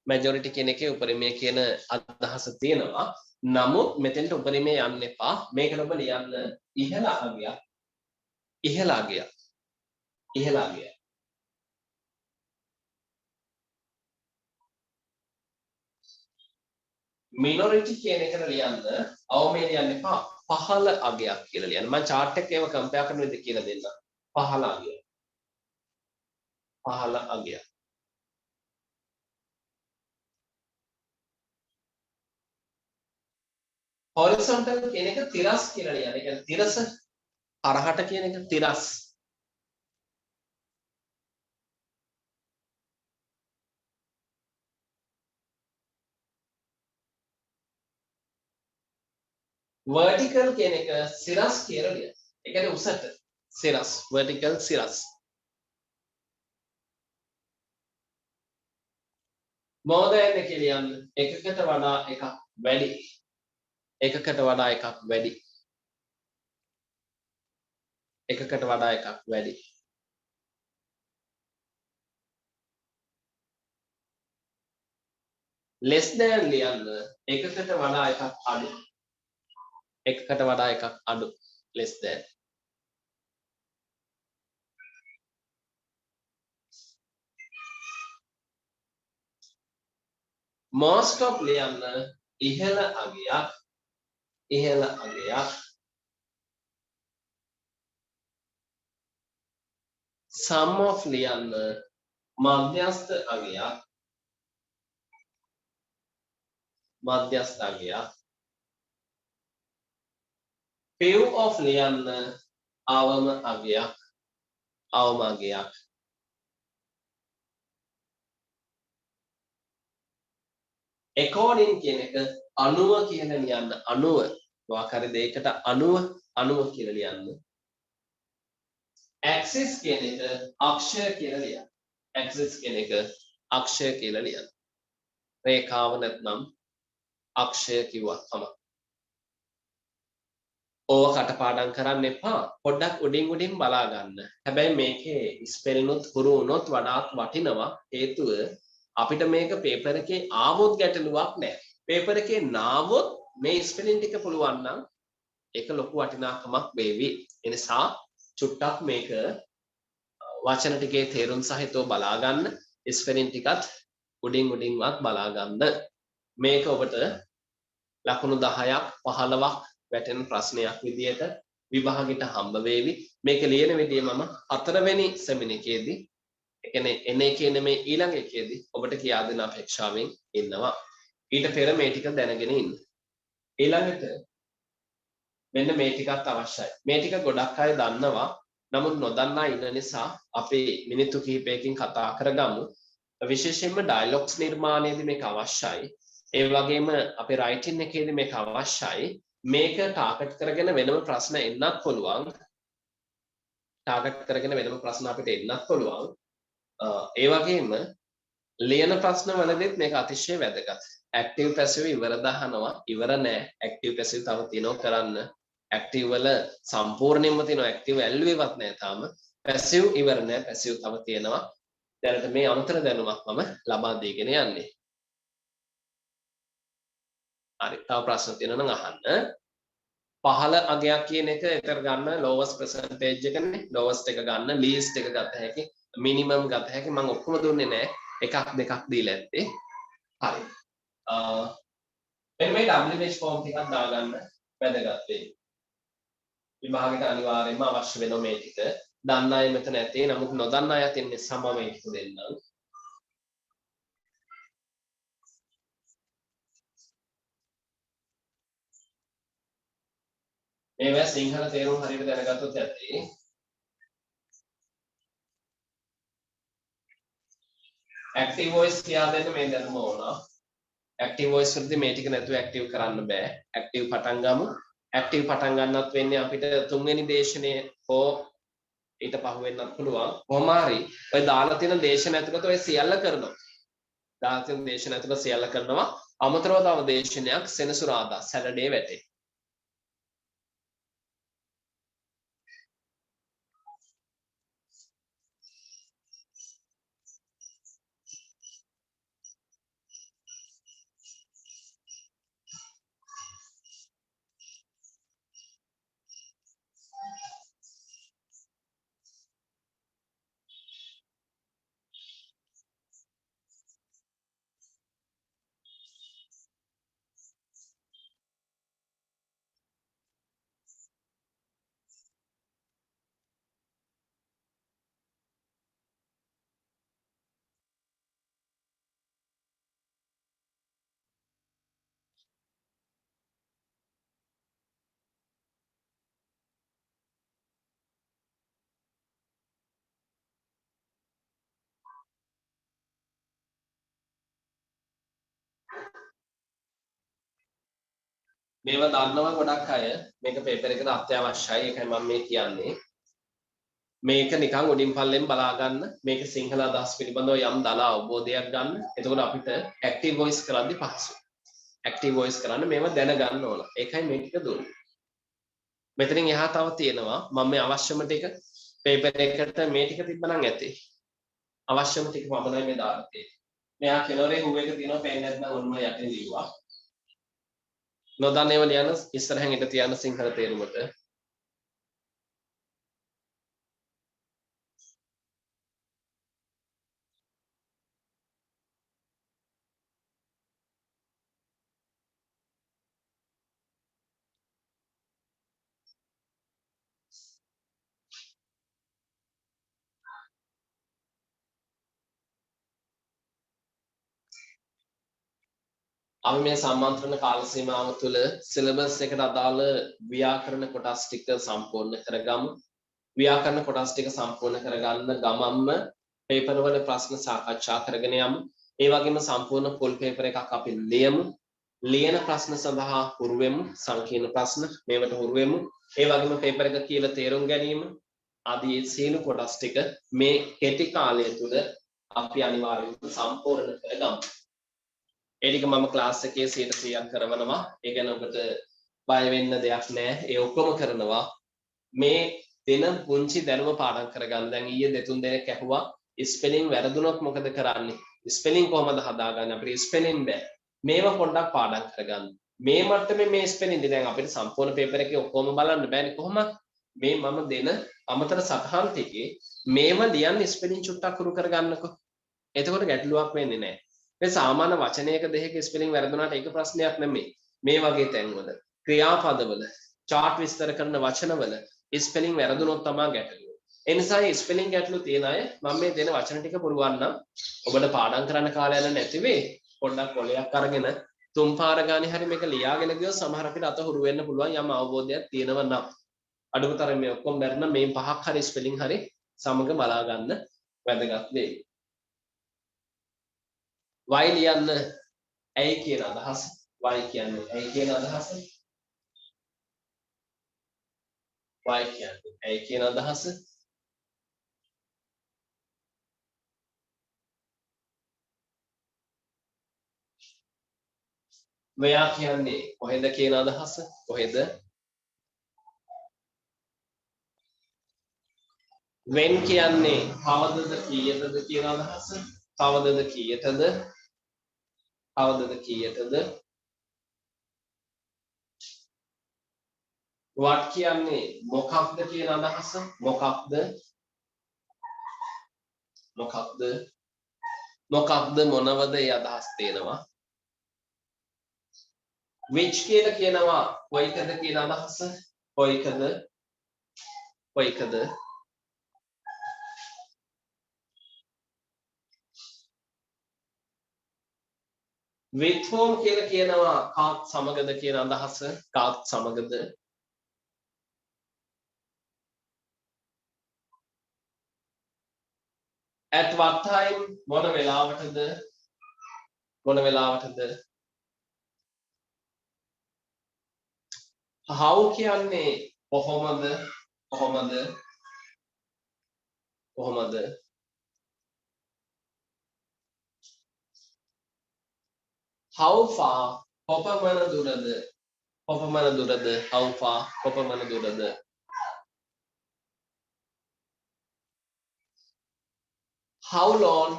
majority කියන එකේ උපරිමයේ කියන අදහස තියෙනවා. නමුත් මෙතෙන්ට උපරිමයේ යන්න එපා. මේකට ඔබ ලියන්න ඉහළ අගයක්. ඉහළ අගයක්. ඉහළ අගයක්. minority කියන එකට ලියන්න අවමේ ලියන්න එපා. පහළ අගයක් කියලා ලියන්න. මම chart එක ඒව compare කරන විදිහ කියලා දෙන්නම්. පහළ අගයක්. පහළ අගයක්. horizontal කියන එක තිරස් කියලා ලියන්න. ඒ කියන්නේ තිරස හරහට කියන එක තිරස්. vertical කියන එක සිරස් කියලා ලියන්න. ඒ කියන්නේ උසට සිරස් vertical සිරස්. more than එක ලියන්න. එකකට වඩා එකක් වැඩි. එකකට වඩා එකක් වැඩි. එකකට වඩා එකක් වැඩි. less than ලියන්න. එකකට වඩා එකක් අඩු. එකකට වඩා එකක් අඩු. less than. most of ලියන්න ඉහළ අගයක්. ඉහළ අගයක්. some of ලියන්න මධ්‍යස්ථ අගයක්. මධ්‍යස්ථ අගයක්. few of ලියන්න අවම අගයක්. අවම අගයක්. according කියන එක අනුව කියලා ලියන්න. අනුව මොකක් හරි දෙයකට අනුව කියලා ලියන්න. axis කියන එක අක්ෂය කියලා ලියන්න. axis කියන එක අක්ෂය කියලා ලියන්න. රේඛාව නැත්නම් අක්ෂය කිව්වා තමයි. ඕව කටපාඩම් කරන්න එපා. පොඩ්ඩක් උඩින් බලා ගන්න. හැබැයි මේකේ ස්පෙලින් උත් හුරු වුණොත් වඩාත් වටිනවා. හේතුව අපිට මේක පේපර් එකේ ආවොත් ගැටලුවක් නැහැ. පේපර් එකේ නාවොත් මේ ස්පෙලින් ටික පුළුවන් නම් ඒක ලොකු වටිනාකමක් වේවි. ඒ නිසා චුට්ටක් මේක වචන ටිකේ තේරුම් සහිතව බලා ගන්න. ස්පෙලින් ටිකත් උඩින්වත් බලා ගන්න. මේක ඔබට ලකුණු 10ක් 15ක් වැටෙන ප්‍රශ්නයක් විදියට විභාගෙට හම්බ වේවි. මේක ලියන විදිය මම 4 වෙනි සෙමින එකේදී ඒ කියන්නේ එන එකේ නෙමෙයි ඊළඟ එකේදී ඔබට කියා දෙන අපේක්ෂාවෙන් ඉන්නවා. ඊට පෙර මේ ටික දැනගෙන ඉන්න. ඊළඟට මෙන්න මේ ටිකත් අවශ්‍යයි. මේ ටික ගොඩක් අය දන්නවා. නමුත් නොදන්නා ඉන්න නිසා අපි මිනිත්තු කිහිපයකින් කතා කරගමු. විශේෂයෙන්ම ඩයලොග්ස් නිර්මාණයේදී මේක අවශ්‍යයි. ඒ වගේම අපේ රයිටින් එකේදී මේක අවශ්‍යයි. මේක ටාගට් කරගෙන වෙනම ප්‍රශ්න එන්නත් පුළුවන්. ටාගට් කරගෙන වෙනම ප්‍රශ්න අපිට එන්නත් පුළුවන්. ඒ වගේම ලියන ප්‍රශ්න වලදීත් මේක අතිශය වැදගත්. ඇක්ටිව් පැසිව් ඉවර දහනවා. ඉවර නෑ. ඇක්ටිව් පැසිව් තව තියෙනවා කරන්න. ඇක්ටිව් වල සම්පූර්ණයෙන්ම තියෙනවා. ඇක්ටිව් ඇල්ලුවේවත් නෑ තාම. පැසිව් ඉවර නෑ. පැසිව් තව තියෙනවා. දැනට මේ අමතර දැනුමක් මම ලබා දීගෙන යන්නේ. හරි. තව ප්‍රශ්න තියෙනවා නම් අහන්න. පහළ අගයක් කියන එක ඊතර ගන්න lowest percentage එකනේ. lowest එක ගන්න least එක ගත හැකි. minimum ගත හැකි. මම ඔක්කොම දුන්නේ නෑ. එකක් දෙකක් දීලා ඇත්තේ. හරි. මෙන්න මේ WH form ටිකක් දාගන්න වැදගත් වෙයි. විභාගයට අනිවාර්යයෙන්ම අවශ්‍ය වෙන මේ ටික. දන්න අය මෙතන ඇති. නමුත් නොදන්න අය අතින් සම මේ ටික දෙන්නම්. මේවා සිංහල තේරුම් හරියට දැනගත්තොත් ඇති. active voice කියා දෙන්න මේ දැනුම ඕන. active voice වලදී මේ ටික නැතුව active කරන්න බෑ. active පටන් ගමු. active පටන් ගන්නත් වෙන්නේ අපිට තුන්වෙනි දේශනේ හෝ ඊට පහුවෙන්නත් පුළුවන්. කොහොම හරි ඔය දාලා තියෙන දේශන ඇතුළත ඔය සියල්ල කරනවා. දාලා තියෙන දේශන ඇතුළත සියල්ල කරනවා. අමතරව තව දේශනයක් සෙනසුරාදා සැටර්ඩේ වැටේ. මේවා දන්නවා ගොඩක් අය මේක පේපර් එකට අත්‍යවශ්‍යයි. ඒකයි මම මේ කියන්නේ. මේක නිකන් උඩින් පල්ලෙන් බලා ගන්න. මේක සිංහල අදහස් පිළිබඳව යම් දල අවබෝධයක් ගන්න. එතකොට අපිට active voice කරද්දි පහසුයි. active voice කරන්න මේවා දැනගන්න ඕන. ඒකයි මේ ටික දුන්නේ. මෙතනින් එහා තව තියෙනවා මම මේ අවශ්‍යම ටික පේපර් එකට මේ ටික තිබ්බනම් ඇති. අවශ්‍යම ටික පමණයි මේ දාලා තියෙන්නේ. මෙයා කෙලවරේ හුව එක තියෙනවා පේන්නේ නැත්නම් ඔන්න යටින් ලියුවා. නොදන්නේව ලියන ඉස්සරහින් ඉඳ තියන සිංහල තේරුමට. අපි මේ සම්මන්ත්‍රණ කාල සීමාව තුළ සිලබස් එකට අදාළ ව්‍යාකරණ කොටස් ටික සම්පූර්ණ කරගමු. ව්‍යාකරණ කොටස් ටික සම්පූර්ණ කරගන්න ගමම්ම පේපර් වල ප්‍රශ්න සාකච්ඡා කරගෙන යමු. ඒ වගේම සම්පූර්ණ ෆුල් පේපර් එකක් අපි ලියමු. ලියන ප්‍රශ්න සඳහා හුරු වෙමු. සංකීර්ණ ප්‍රශ්න මේවට හුරු වෙමු. ඒ වගේම පේපර් එක කියලා තේරුම් ගැනීම ආදී සියලු කොටස් ටික මේ කෙටි කාලය තුළ අපි අනිවාර්යයෙන්ම සම්පූර්ණ කරගමු. ඒ ටික මම ක්ලාස් එකේ 100% කරවනවා. ඒ ගැන ඔබට බය වෙන්න දෙයක් නැහැ. ඒ ඔක්කොම කරනවා. මේ දින පුංචි දැනුම පාඩම් කරගන්න. දැන් ඊයේ දෙතුන් දෙනෙක් ඇහුවා ස්පෙලිං වැරදුනොත් මොකද කරන්නේ? ස්පෙලිං කොහමද හදාගන්නේ? අපිට ස්පෙලිං බෑ. මේවා පොඩ්ඩක් පාඩම් කරගන්න. මේ මට්ටමේ මේ ස්පෙලිං දැන් අපිට සම්පූර්ණ පේපර් එකේ ඔක්කොම බලන්න බෑනේ කොහොමද? මේ මම දෙන අමතර සටහන් ටිකේ මේව ලියන්න ස්පෙලිං චුට්ටක් හුරු කරගන්නකො. එතකොට ගැටලුවක් වෙන්නේ නැහැ. මේ සාමාන්‍ය වචනයක දෙකක ස්පෙලිං වැරදුනාට ඒක ප්‍රශ්නයක් නෙමෙයි. මේ වගේ තැන්වල ක්‍රියාපදවල chart විස්තර කරන වචනවල ස්පෙලිං වැරදුනොත් තමයි ගැටලුව. ඒ නිසා ස්පෙලිං ගැටලු තියෙන අය මම මේ දෙන වචන ටික පුරුවන් නම් ඔබට පාඩම් කරන්න කාලය යන නැති වෙයි. පොඩ්ඩක් කොලයක් අරගෙන තුන් පාර ගානේ හරි මේක ලියාගෙන ගියොත් සමහර අපිට අත හුරු වෙන්න පුළුවන් යම් අවබෝධයක් තියෙනවා නම්. අඩුතරම මේ ඔක්කොම බැරි නම් මේ පහක් හරි ස්පෙලිං හරි සමග බලා ගන්න වැදගත් වෙයි. y ලියන්න ඇයි කියන අදහස y කියන්නේ ඇයි කියන අදහස y කියන්නේ ඇයි කියන අදහස මෙයා කියන්නේ කොහෙද කියන අදහස කොහෙද when කියන්නේ කවදද කීයටද කියන අදහස. කවදද කීයටද. කවදද කීයටද. what කියන්නේ මොකක්ද කියන අදහස. මොකක්ද. මොකක්ද. මොකක්ද මොනවද ඒ අදහස් තේනවා. which කියලා කියනවා කොයිකද කියන අදහස. කොයිකද. කොයිකද. with whom කියලා කියනවා කාත් සමගද කියන අදහස. කාත් සමගද. at what time මොන වෙලාවටද. මොන වෙලාවටද. how කියන්නේ කොහොමද. කොහොමද. කොහොමද. how far කොපමණ දුරද. කොපමණ දුරද. how far කොපමණ දුරද. how long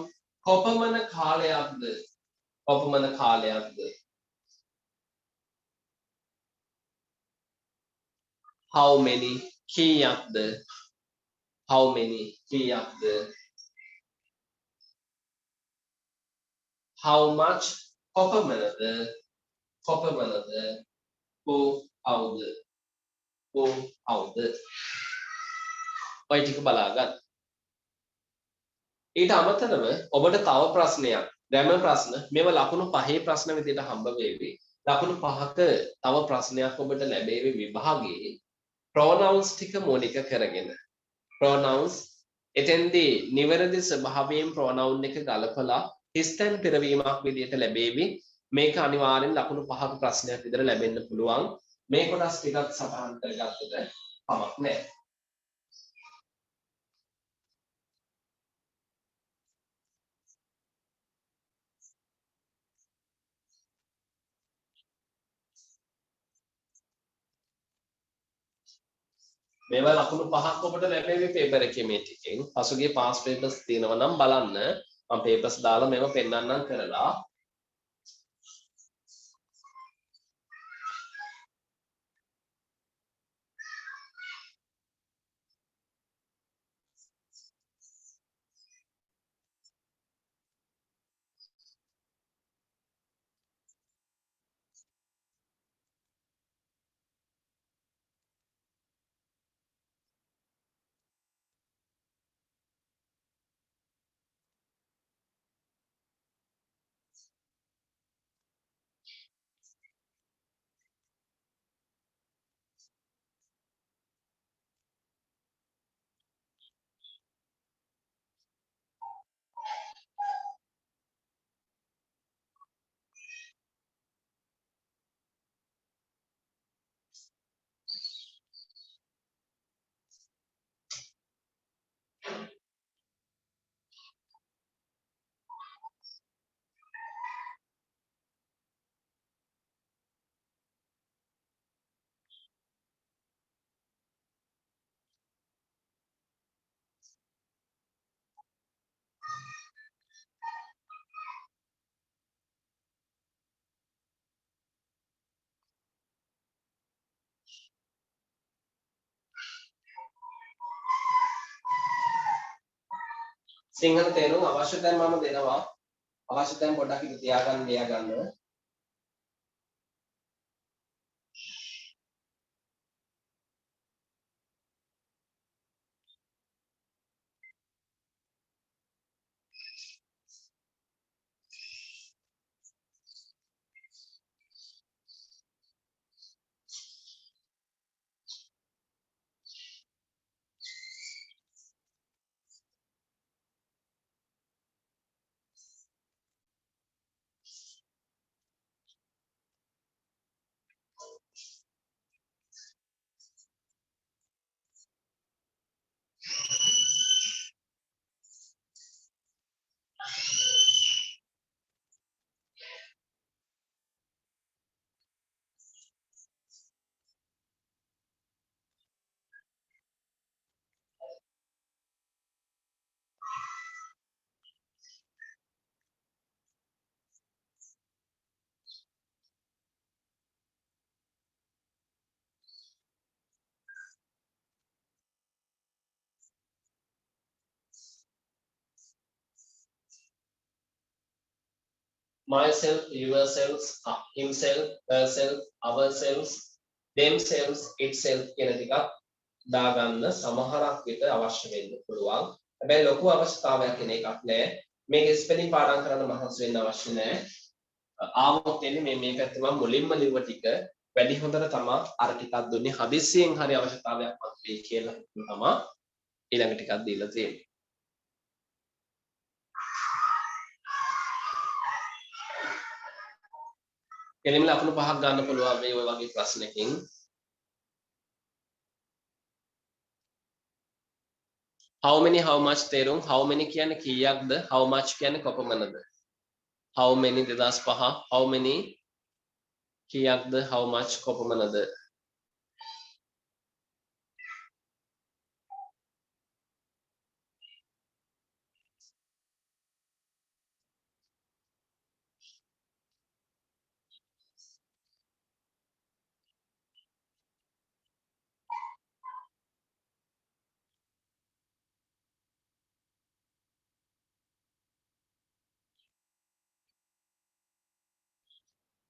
කොපමණ කාලයක්ද. කොපමණ කාලයක්ද. how many කීයක්ද. how many කීයක්ද. how much කොපමණද. කොපමණද. who howද. who howද. ඔය ටික බලාගන්න. ඊට අමතරව ඔබට තව ප්‍රශ්නයක් ග්‍රැමර් ප්‍රශ්න මේව ලකුණු 5 ප්‍රශ්න විදිහට හම්බ වෙවි. ලකුණු 5ක තව ප්‍රශ්නයක් ඔබට ලැබෙවි විභාගයේ pronouns ටික මූලික කරගෙන. pronouns එතෙන්දී නිවැරදි ස්වභාවයෙන් pronoun එක ගලපලා හිස්තැන් පෙරවීමක් විදිහට ලැබෙවි. මේක අනිවාර්යෙන් ලකුණු 5ක ප්‍රශ්නයක් විදිහට ලැබෙන්න පුළුවන්. මේ කොටස් ටිකක් සටහන් කරගත්තට කමක් නැහැ. මේවා ලකුණු 5ක් ඔබට ලැබෙවි පේපර් එකේ මේ ටිකෙන්. පසුගිය පාස් පේපර්ස් තියෙනවා නම් බලන්න. මම පේපර්ස් දාලා මේව පෙන්නන්නම් කරලා. සිංහල තේරුම් අවශ්‍ය තැන් මම දෙනවා. අවශ්‍ය තැන් පොඩ්ඩක් ඉත තියාගන්න ලියාගන්න. myself, yourselves, himself, herself, ourselves, themselves, itself කියන ටිකක් දාගන්න සමහරක් විට අවශ්‍ය වෙන්න පුළුවන්. හැබැයි ලොකු අවශ්‍යතාවයක් කියන එකක් නෑ. මේක ස්පෙලිං පාඩම් කරන්න මහන්සි වෙන්න අවශ්‍ය නෑ. ආවොත් එන්නේ මේ පැත්තේ මම මුලින්ම ලිව්ව ටික වැඩි හොඳට තමයි අර ටිකක් දුන්නේ. හදිස්සියෙන් හරි අවශ්‍යතාවයක් මත වෙයි කියලා තමයි ඊළඟ ටිකක් දීලා තියෙන්නේ. කෙලින්ම ලකුණු 5ක් ගන්න පුළුවන් මේ ඔය වගේ ප්‍රශ්නකින්. how many how much තේරුම් how many කියන්නේ කීයක්ද how much කියන්නේ කොපමණද how many 2005 how many කීයක්ද how much කොපමණද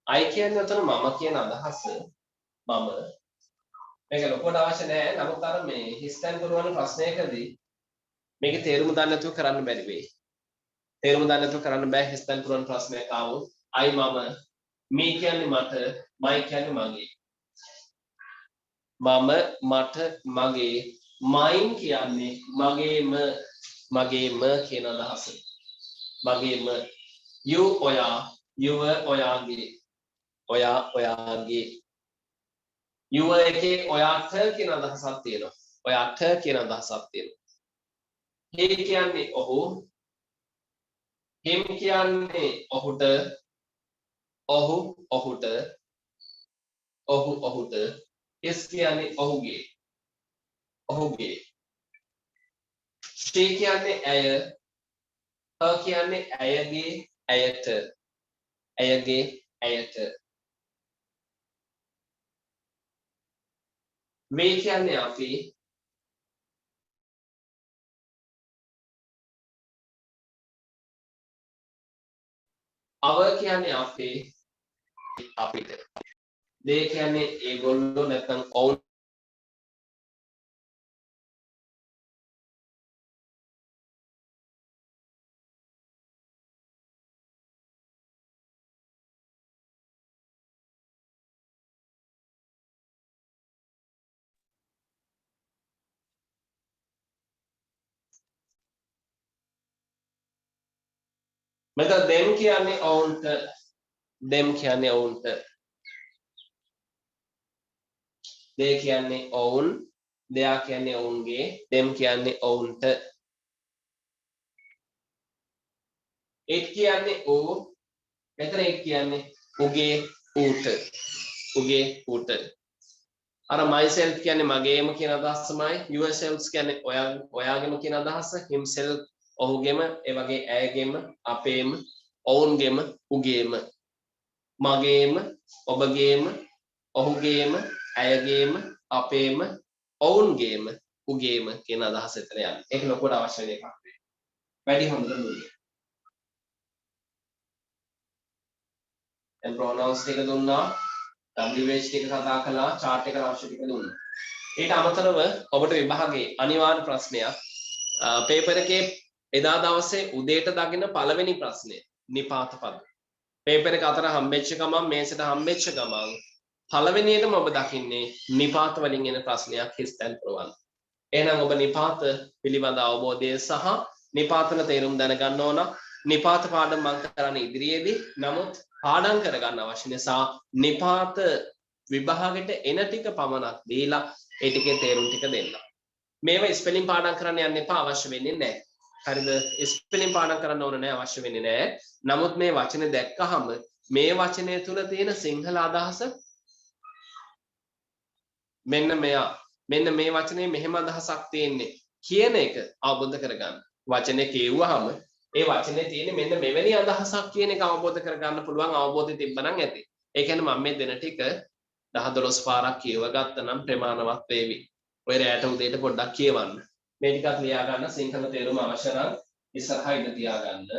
I කියන්නේ උතන මම කියන අදහස මම මේක ලොකුවට අවශ්‍ය නැහැ. නමුත් අර මේ හිස්තැන් පුරවන ප්‍රශ්නයකදී මේකේ තේරුම දන්නේ නැතුව කරන්න බැරි වෙයි. තේරුම දන්නේ නැතුව කරන්න බෑ හිස්තැන් පුරවන ප්‍රශ්නයක් ආවොත්. I මම me කියන්නේ මට my කියන්නේ මගේ. මම මට මගේ mine කියන්නේ මගේම කියන අදහස. මගේම you ඔයා your ඔයාගේ ඔයා ඔයාගේ your එකේ ඔයාට කියන අදහසක් තියෙනවා. ඔයාට කියන අදහසක් තියෙනවා. he කියන්නේ ඔහු him කියන්නේ ඔහුට ඔහු ඔහුට ඔහු ඔහුට is කියන්නේ ඔහුගේ ඔහුගේ she කියන්නේ ඇය her කියන්නේ ඇයගේ ඇයට ඇයගේ ඇයට we කියන්නේ අපි our කියන්නේ අපේ අපිට they කියන්නේ ඒගොල්ලෝ නැත්නම් ඔවුන් මෙතන them කියන්නේ ඔවුන්ට them කියන්නේ ඔවුන්ට they කියන්නේ ඔවුන් they කියන්නේ ඔවුන්ගේ them කියන්නේ ඔවුන්ට it කියන්නේ ඌ මෙතන it කියන්නේ උගේ ඌට අර myself කියන්නේ මගේම කියන අදහස තමයි yourselves කියන්නේ ඔයාගේම කියන අදහස himself ඔහුගේම ඒ වගේ ඇයගේම අපේම ඔවුන්ගේම උගේම මගේම ඔබගේම ඔහුගේම ඇයගේම අපේම ඔවුන්ගේම උගේම කියන අදහස එතන යන්නේ. ඒක ලොකුවට අවශ්‍ය වෙන එකක් නෙවෙයි. වැඩි හොඳට දුන්නා. දැන් pronouns ටික දුන්නා. WH ටික කතා කළා. chart එක අවශ්‍ය ටික දුන්නා. ඊට අමතරව ඔබට විභාගයේ අනිවාර්ය ප්‍රශ්නයක් පේපර් එකේ එදා දවසේ උදේට දකින්න පළවෙනි ප්‍රශ්නය නිපාත පද. පේපර් එක අතර හම්බෙච්ච ගමන් මේසෙට හම්බෙච්ච ගමන් පළවෙනියටම ඔබ දකින්නේ නිපාත වලින් එන ප්‍රශ්නයක් හිස්තැන් පුරවන්න. එහෙනම් ඔබ නිපාත පිළිබඳ අවබෝධය සහ නිපාතන තේරුම් දැනගන්න ඕන. නිපාත පාඩම් මම කරන්නේ ඉදිරියේදී. නමුත් පාඩම් කරගන්න අවශ්‍ය නිසා නිපාත විභාගෙට එන ටික පමණක් දීලා ඒ ටිකේ තේරුම් ටික දෙන්න. මේවා ස්පෙලිං පාඩම් කරන්න යන්න එපා අවශ්‍ය වෙන්නේ නැහැ. හරිද? ස්පෙලිං පාඩම් කරන්න ඕන නැහැ අවශ්‍ය වෙන්නේ නැහැ. නමුත් මේ වචනේ දැක්කහම මේ වචනය තුල තියෙන සිංහල අදහස මෙන්න මේ වචනේ මෙහෙම අදහසක් තියෙන්නේ කියන එක අවබෝධ කරගන්න. වචනේ කියුවාම ඒ වචනේ තියෙන්නේ මෙන්න මෙවැනි අදහසක් කියන එක අවබෝධ කරගන්න පුළුවන් අවබෝධය තිබ්බනම් ඇති. ඒ කියන්නේ මම මේ දෙන ටික 10-12 පාරක් කියව ගත්තනම් ප්‍රමාණවත් වේවි. ඔය රැට උදේට පොඩ්ඩක් කියවන්න. මේ ටිකත් ලියා ගන්න සිංහල තේරුම අවශ්‍ය නම් ඉස්සරහා ඉඳ තියාගන්න.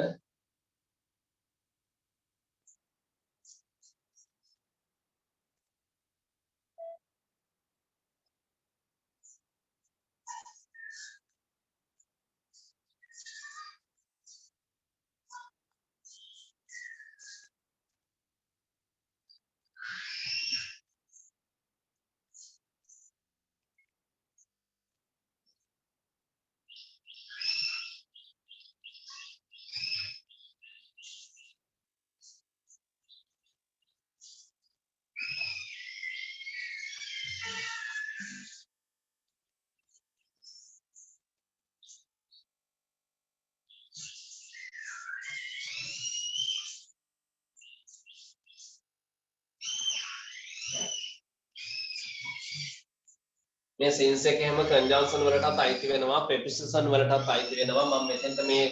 මේ සීන්ස් එක එහෙම කන්ජන්ක්ෂන් වලටත් අයිති වෙනවා ප්‍රෙපොසිෂන් වලටත් අයිති වෙනවා මම මෙතෙන්ට මේ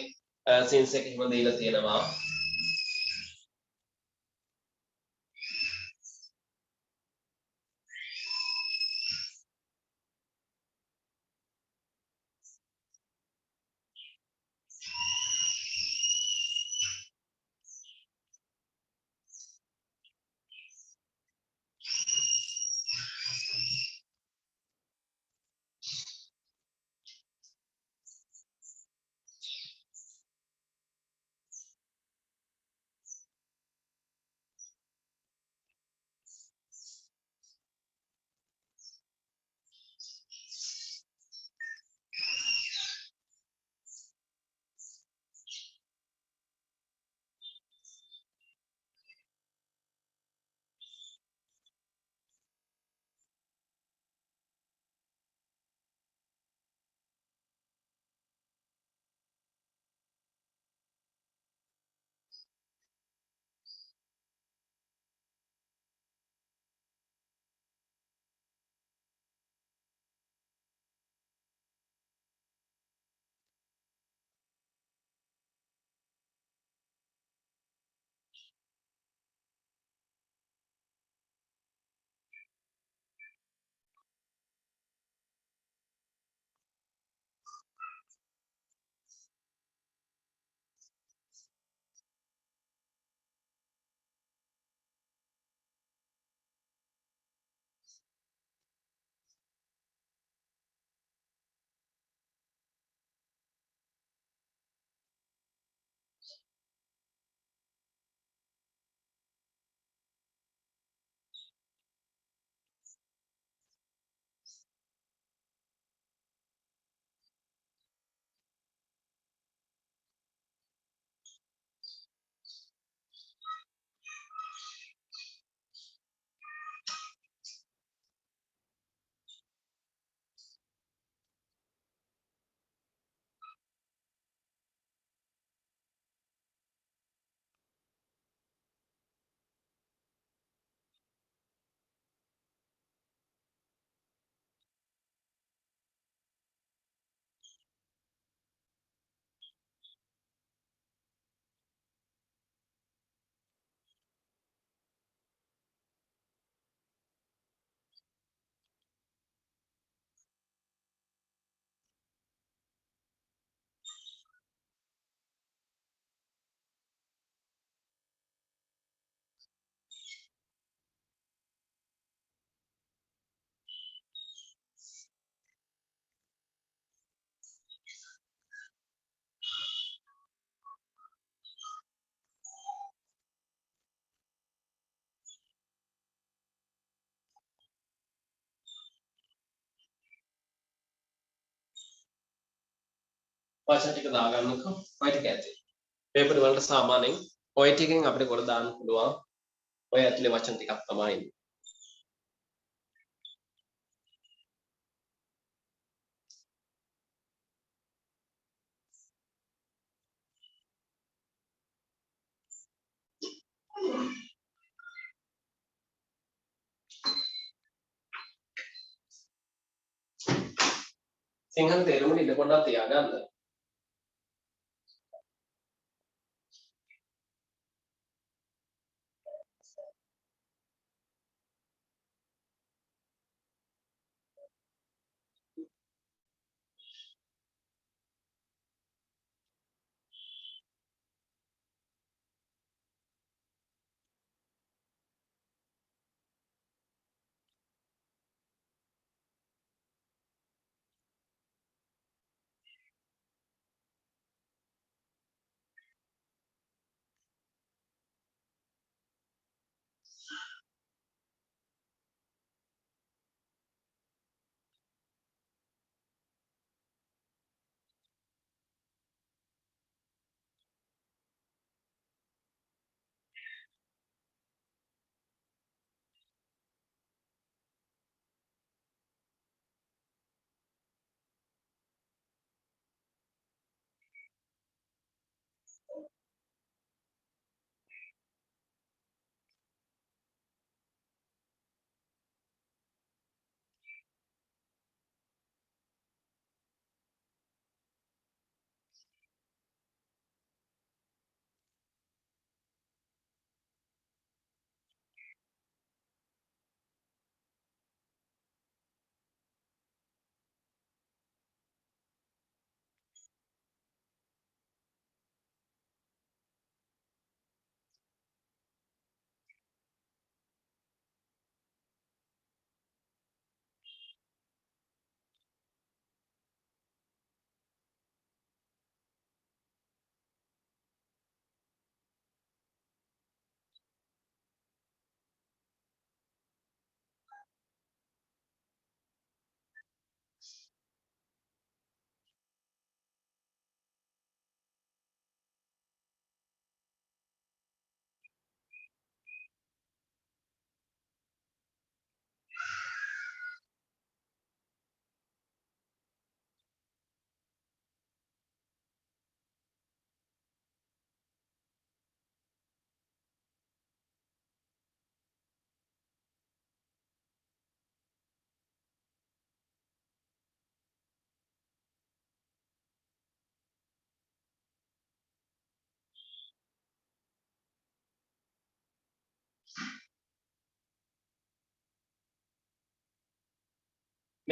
සීන්ස් එක එහෙම දීලා තියෙනවා වචන ටික දාගන්නකෝ ඔය ටික ඇතුලේ පේපර් වලට සාමාන්‍යයෙන් ඔය ටිකෙන් අපිට කොට දාන්න පුළුවන් ඔය ඇතුලේ වචන ටිකක් තමයි ඉන්නේ සිංහල තේරුම ඉන්න පොඩ්ඩක් තියාගන්න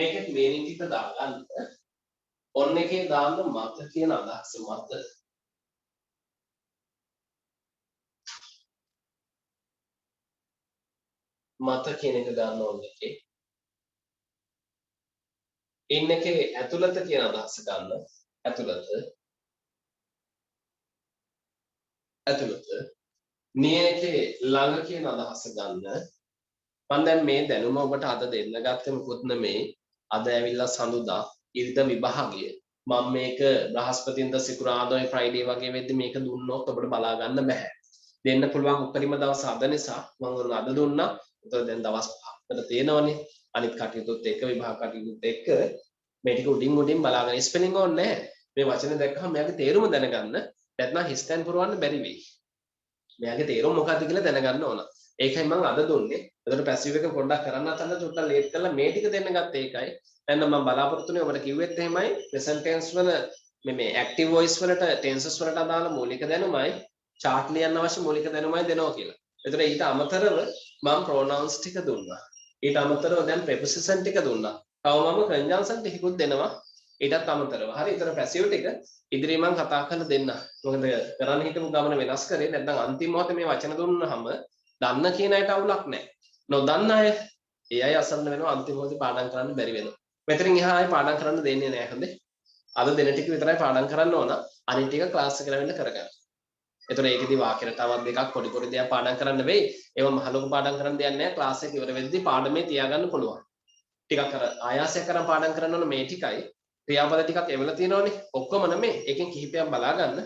මේකේ meaning ටික දාගන්න. ඔන්න එකේ දාන්න මත කියන අදහස මත. මත කියන එක දාන්න ඕනේ එකේ. ඉන්න එකේ ඇතුළත කියන අදහස ගන්න. ඇතුළත. ඇතුළත. නිය එකේ ළඟ කියන අදහස ගන්න. මම දැන් මේ දැනුම ඔබට අද දෙන්න ගත්තේ මොකුත් නෙමෙයි. අද ඇවිල්ලා සඳුදා ඉරිදා විභාගය. මම මේක බ්‍රහස්පතින්දා සිකුරාදා ෆ්‍රයිඩේ වගේ වෙද්දි මේක දුන්නොත් ඔබට බලා ගන්න බෑ. දෙන්න පුළුවන් උපරිම දවස් අද නිසා මම ඔන්න අද දුන්නා. ඒතකොට දැන් දවස් 5කට තියෙනවනේ. අනිත් කටයුතුත් එක්ක විභාග කටයුතුත් එක්ක මේ ටික උඩින් බලාගෙන ස්පෙලිං ඕනේ නැහැ. මේ වචන දැක්කම මෙයාගේ තේරුම දැනගන්න. නැත්නම් හිස්තැන් පුරවන්න බැරි වෙයි. මෙයාගේ තේරුම මොකක්ද කියලා දැනගන්න ඕන. ඒකයි මම අද දුන්නේ. එතකොට පැසිව් එක පොඩ්ඩක් කරන්න අතන චුට්ටක් ලේට් කරලා මේ ටික දෙන්න ගත්තේ ඒකයි. දැන් මම බලාපොරොත්තුනේ ඔබට කිව්වෙත් එහෙමයි present tense වල මේ active voice වලට tenses වලට අදාළ මූලික දැනුමයි chart ලියන්න අවශ්‍ය මූලික දැනුමයි දෙනවා කියලා. එතකොට ඊට අමතරව මම pronouns ටික දුන්නා. ඊට අමතරව දැන් preposition ටික දුන්නා. තව මම conjunction ටිකකුත් දෙනවා. ඊටත් අමතරව. හරි. ඒතර පැසිව් ටික ඉදිරිය මම කතා කරලා දෙන්න. මොකද කරන්න හිටපු ගමන වෙනස් කරේ නැත්නම් අන්තිම මොහොතේ මේ වචන දුන්නාම දන්න කියන අයට අවුලක් නැහැ. නොදන්න අය ඒ අය අසන්න වෙනවා අන්තිම මොහොතේ පාඩම් කරන්න බැරි වෙනවා. මෙතනින් එහා ආයේ පාඩම් කරන්න දෙන්නේ නැහැ හොඳේ. අද දෙන ටික විතරයි පාඩම් කරන්න ඕන. අනිත් ටික ක්ලාස් එකට වෙන්න කරගන්න. එතකොට ඒකෙදි වාක්‍ය රටාවක් දෙකක් පොඩි දේවල් පාඩම් කරන්න වෙයි. ඒව මහ ලොකු පාඩම් කරන්න දෙයක් නැහැ. ක්ලාස් එක ඉවර වෙද්දී පාඩමේ තියාගන්න පුළුවන්. ටිකක් අර ආයාසයක් කරන් පාඩම් කරන්න ඕන මේ ටිකයි. ක්‍රියාපද ටිකක් එවලා තියෙනවනේ. ඔක්කොම නෙමෙයි. එකෙන් කිහිපයක් බලා ගන්න.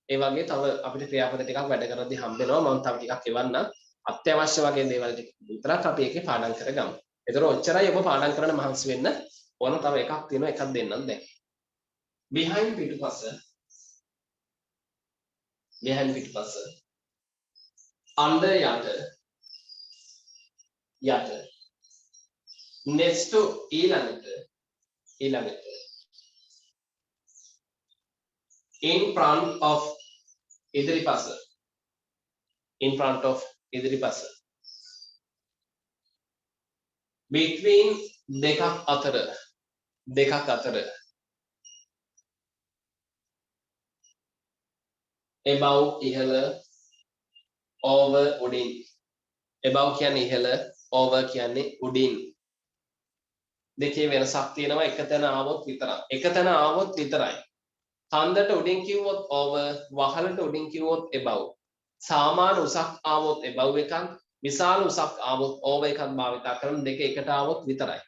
ඒ වගේ තව අපිට ක්‍රියාපද ටිකක් වැඩ කරද්දී හම්බ වෙනවා. මම තව ටිකක් එවන්නම්. අත්‍යවශ්‍ය වගේ දේවල් ටික විතරක් අපි ඒකේ පාඩම් කරගමු. ඒතර ඔච්චරයි ඔබ පාඩම් කරන්න මහන්සි වෙන්න. ඕන තව එකක් තියෙනවා. එකක් දෙන්නම් දැන්. behind පිටුපස. behind පිටුපස. under යට. next to ඊළඟට. in front of ඉදිරිපස. in front of ඉදිරිපස. between දෙකක් අතර. above ඉහළ, over උඩින්. above කියන්නේ ඉහළ, over කියන්නේ උඩින්. දෙකේ වෙනසක් තියෙනවා. එක තැන ආවොත් විතරයි. කන්දට උඩින් කිව්වොත් over, වහලට උඩින් කිව්වොත් above. සාමාන්‍ය උසක් ආවොත් above එකක්, විශාල උසක් ආවොත් over එකක් භාවිතා කරන දෙක එකට ආවොත් විතරයි.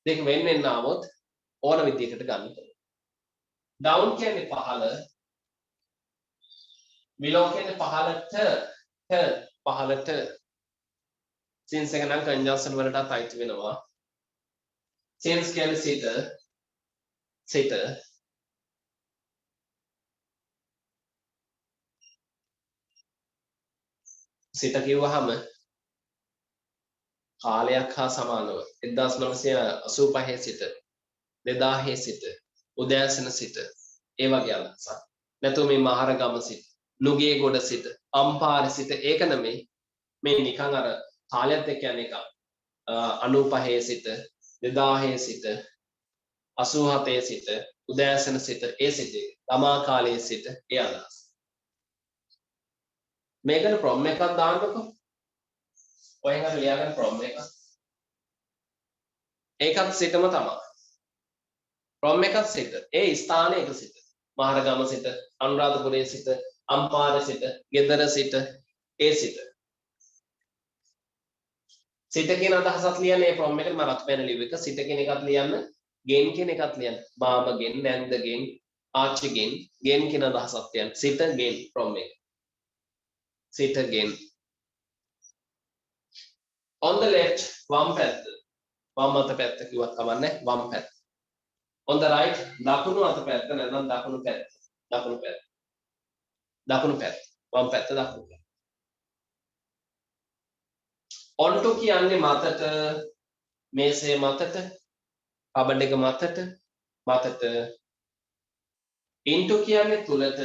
දෙක වෙන ආවොත් ඕන විදිහකට ගන්න පුළුවන්. down කියන්නේ පහළ, below කියන්නේ පහළට. since එක නම් conjunction වලටත් අයිති වෙනවා. since කියන්නේ සිට. සිට කිව්වහම කාලයක් හා සමානව 1985 සිට 2000 සිට උදෑසන සිට ඒ වගේ අදහසක්. නැතුව මේ මහරගම සිට, නුගේගොඩ සිට, අම්පාර සිට ඒක නෙමෙයි. මේ නිකන් අර කාලයත් එක්ක යන එක. 95 සිට 2000 සිට 87 සිට උදෑසන සිට ඒ සිට ළමා කාලයේ සිට ඒ අදහස. මේකට from එකක් දාන්නකො. ඔයෙන් අර ලියාගන්න from එක. ඒකත් සිටම තමයි. from එකත් සිට. ඒ ස්ථානයේ එක සිට. මහරගම සිට, අනුරාධපුරයේ සිට, අම්පාර සිට, ගෙදර සිට, ඒ සිට. සිට කියන අදහසත් ලියන්නේ from එකට මම රත්පැන ලියුව එක. සිට කියන එකත් ලියන්න, ගෙන් කියන එකත් ලියන්න. මාමගෙන්, නැන්දගෙන්, ආච්චිගෙන්, ගෙන් කියන අදහසත් ලියන්න. සිට ගෙන් from එක. සිට ගෙන්. on the left වම් පැත්ත. වම් අත පැත්ත කිව්වත් කමන්නේ වම් පැත්ත. on the right දකුණු අත පැත්ත නැත්නම් දකුණු පැත්ත. වම් පැත්ත දකුණු පැත්ත. onto කියන්නේ මතට, මේසේ මතට, කබඩ් එක මතට. into කියන්නේ තුලට.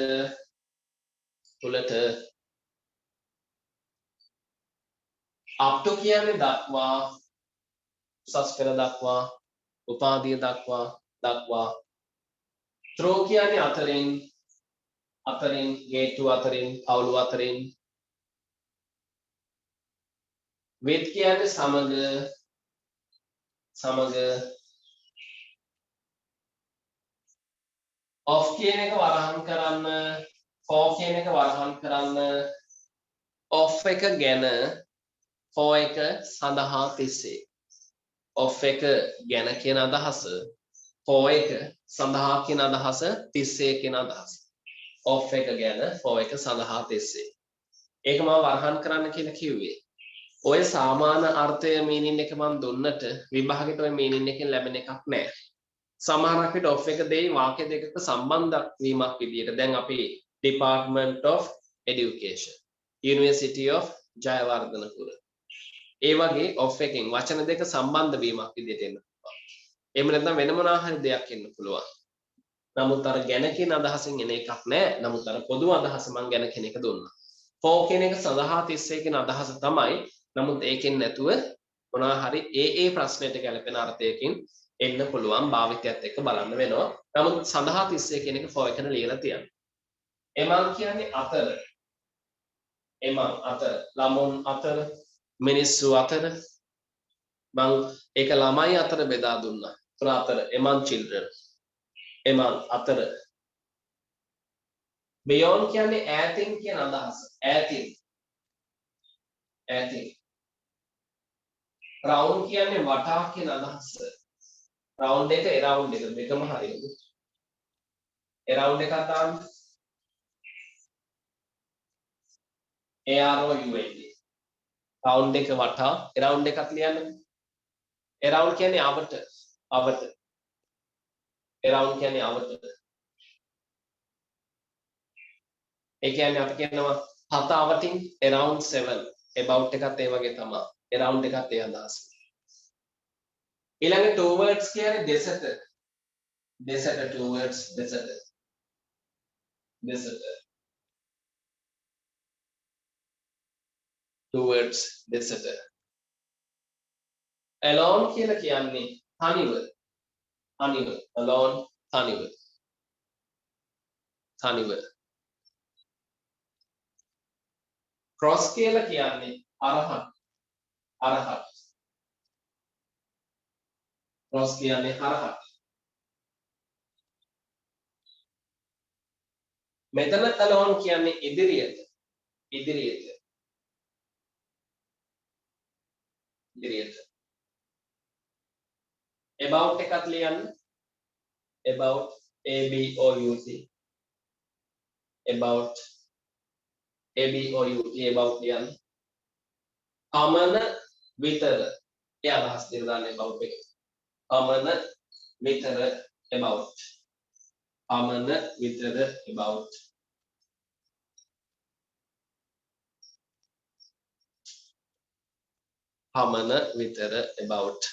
up to කියන්නේ දක්වා, උසස් පෙළ දක්වා. උපාධිය දක්වා throw කියන්නේ අතරින් ගේට්ටුව අතරින් පවුළු අතරින් with කියන්නේ සමග of කියන එක වරහන් කරන්න for කියන එක වරහන් කරන්න of එක ගැන for එක සඳහා තිස්සේ of එක ගැන කියන අදහස for එක සඳහා කියන අදහස තිස්සේ කියන අදහස of එක ගැන for එක සඳහා තිස්සේ ඒක මම වරහන් කරන්න කියලා කිව්වේ ඔය සාමාන්‍ය අර්ථය මීනින් එක මම දුන්නට විභාගෙට ඔය මීනින් එකෙන් ලැබෙන එකක් නෑ සමහරක් විට of එක දෙයි වාක්‍ය දෙකක සම්බන්ධ වීමක් විදියට දැන් අපි Department of Education University of Jayawardenepura ඒ වගේ of එකෙන් වචන දෙක සම්බන්ධ වීමක් විදියට එන්න පුළුවන් එහෙම නැත්නම් වෙන මොනවා හරි දෙයක් එන්න පුළුවන් නමුත් අර ගැන කියන අදහසින් එන එකක් නෑ නමුත් අර පොදු අදහස මම ගැන කියන එක දුන්නා for කියන එක සඳහා තිස්සේ කියන අදහස තමයි නමුත් ඒකෙන් නැතුව මොනවා හරි ඒ ප්‍රශ්නෙට ගැලපෙන අර්ථයකින් එන්න පුළුවන් භාවිතයත් එක්ක බලන්න වෙනවා. නමුත් සඳහා තිස්සේ කියන එක for එකට ලියලා තියන්න. එමන් කියන්නේ අතර. එමන් අතර, ළමුන් අතර, මිනිස්සු අතර. මම ඒක ළමයි අතර බෙදා දුන්නා. තුන අතර එමන් children. එමන් අතර. beyond කියන්නේ ඈතින් කියන අදහස. ඈතින්. round කියන්නේ වටා කියන අදහස. round එක around එක දෙකම හරියද around එකක් දාන්න AROUND round එක වටා around එකක් ලියන්න around කියන්නේ අවට around කියන්නේ අවට ඒ කියන්නේ අපි කියනවා හත අවටින් around 7 about එකත් ඒ වගේ තමයි around එකත් ඒ අදහස ඊළඟ towards කියන්නේ දෙසට towards දෙසට towards දෙසට alone කියලා කියන්නේ තනිව alone තනිව cross කියලා කියන්නේ අරහත් cross කියන්නේ අරහත් මෙතන alone කියන්නේ ඉදිරියට about එකක් ලියන්න about ABOUT about about ලියන්න අමන විතර ඒ අදහස් දෙක දාන්න about එක අමන විතර about අමන විතර about අමන විතර about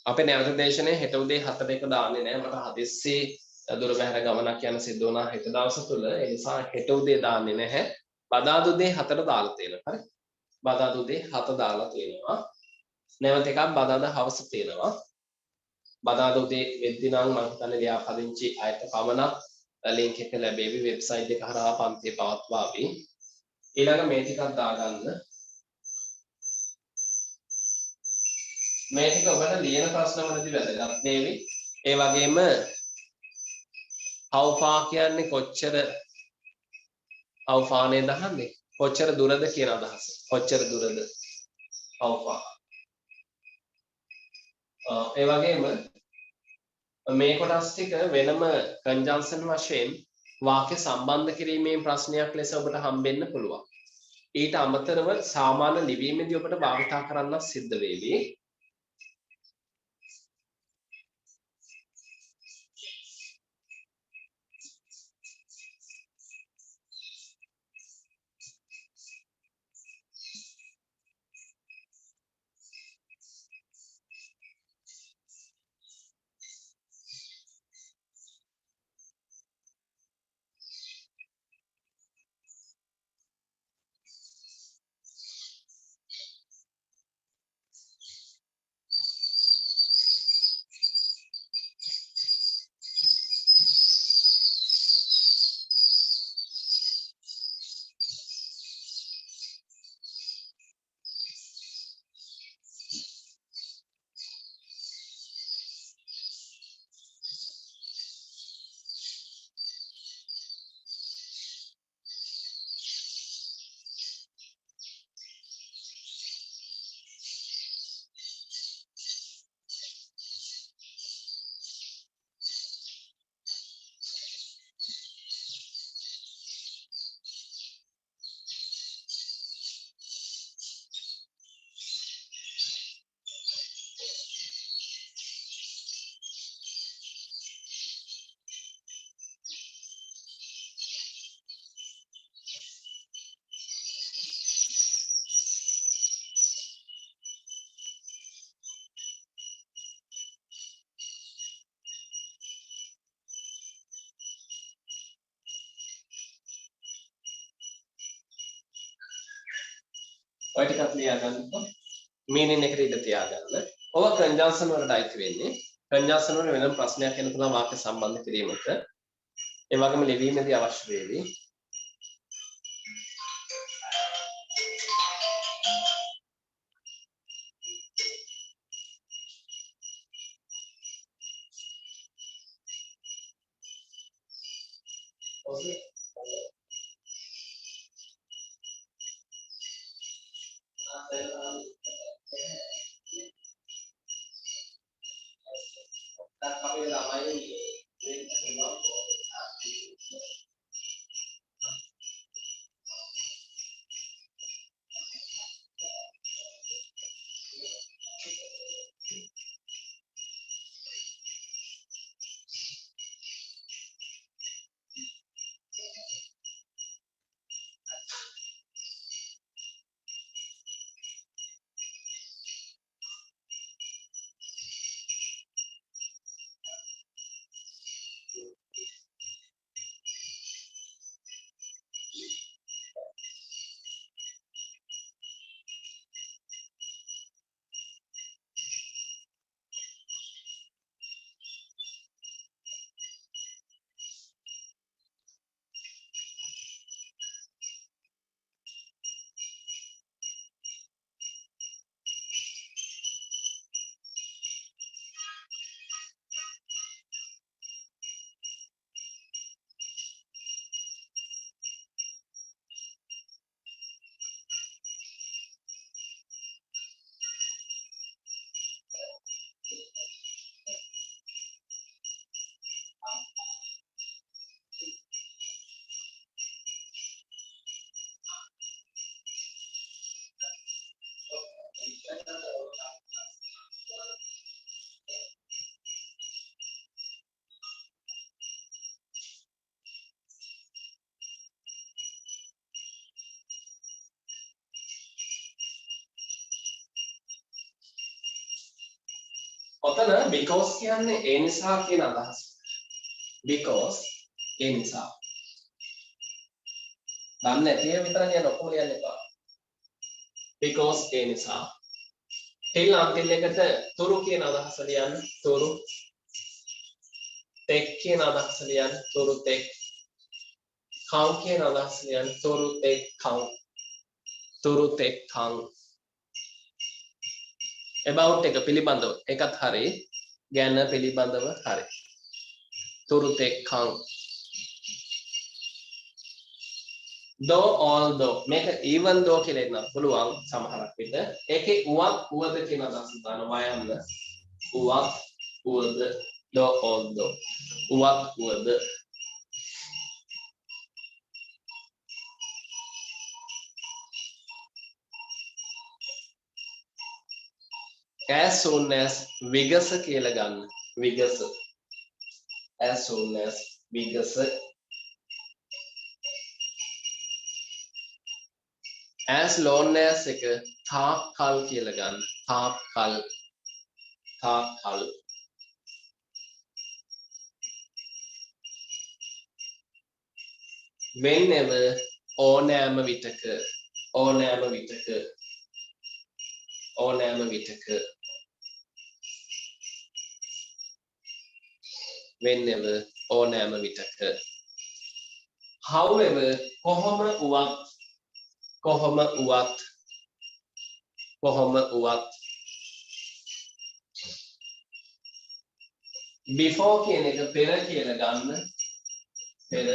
අපේ නැවත දේශනේ හෙට උදේ 7:00ක දාන්නේ නැහැ මට හදිස්සියේ දුර බැහැර ගමනක් යන සිද්ධ වුණා හෙට දවස තුල ඒ නිසා හෙට උදේ දාන්නේ නැහැ බදාදා උදේ 7ට දාලා තියෙනවා හරි බදාදා උදේ 7 දාලා තියෙනවා නැවත එකක් බදාදා හවස තියෙනවා බදාදා උදේ වෙද්දි නම් මම හිතන්නේ ව්‍යාපදිංචි අයට පමණක් ලින්ක් එක ලැබෙවි වෙබ්සයිට් එක හරහා පන්තිය පවත්වාවි ඊළඟ මේ ටිකක් දාගන්න මේ ටික ඔබට ලියන ප්‍රශ්න වලදී වැදගත් වේවි. ඒ වගේම how far කියන්නේ කොච්චර how far නේද අහන්නේ? කොච්චර දුරද කියන අදහස. කොච්චර දුරද? how far. ඒ වගේම මේ කොටස් ටික වෙනම conjunction වශයෙන් වාක්‍ය සම්බන්ධ කිරීමේ ප්‍රශ්නයක් ලෙස ඔබට හම්බෙන්න පුළුවන්. ඊට අමතරව සාමාන්‍ය ලිවීමේදී ඔබට භාවිතා කරන්න සිද්ධ වේවි. ඔය ටිකත් ලියාගන්නකො. meaning එකට ඉඳ තියාගන්න. ඔව conjunction වලට අයිති වෙන්නේ. conjunction වල වෙනම ප්‍රශ්නයක් එන්න පුළුවන් වාක්‍ය සම්බන්ධ කිරීමට. ඒ වගේම ලිවීමේදී අවශ්‍ය වේවි. ඔතන because කියන්නේ ඒ නිසා කියන අදහස. because ඒ නිසා. දන්නේ නැතිව විතර කියන ඔක්කොම ලියන්න එපා. because ඒ නිසා. till until එකට තුරු කියන අදහස ලියන්න. තුරු. තෙක් කියන අදහස ලියන්න. තුරු තෙක්. කව් කියන අදහස ලියන්න. තුරු තෙක් කව්. තුරු තෙක් කව්. about එක පිළිබඳව එකත් හරි. ගැන පිළිබඳව හරි. තුරු තෙක් කව්. though although මේක even though කියලා එන්න පුළුවන් සමහරක් විට. ඒකේ උවත් උවද කියන අදහස දානවා යන්න. උවත් උවද though although උවත් උවද. as soon as විගස කියලා ගන්න. විගස. as soon as විගස. as long as එක තාක් කල් කියලා ගන්න. තාක් කල්. තාක් කල්. whenever ඕනෑම විටක. ඕනෑම විටක. ඕනෑම විටක. whenever ඕනෑම විටක. however කොහොම වුවත්. කොහොම වුවත්. කොහොම වුවත්. before කියන එක පෙර කියලා ගන්න. පෙර.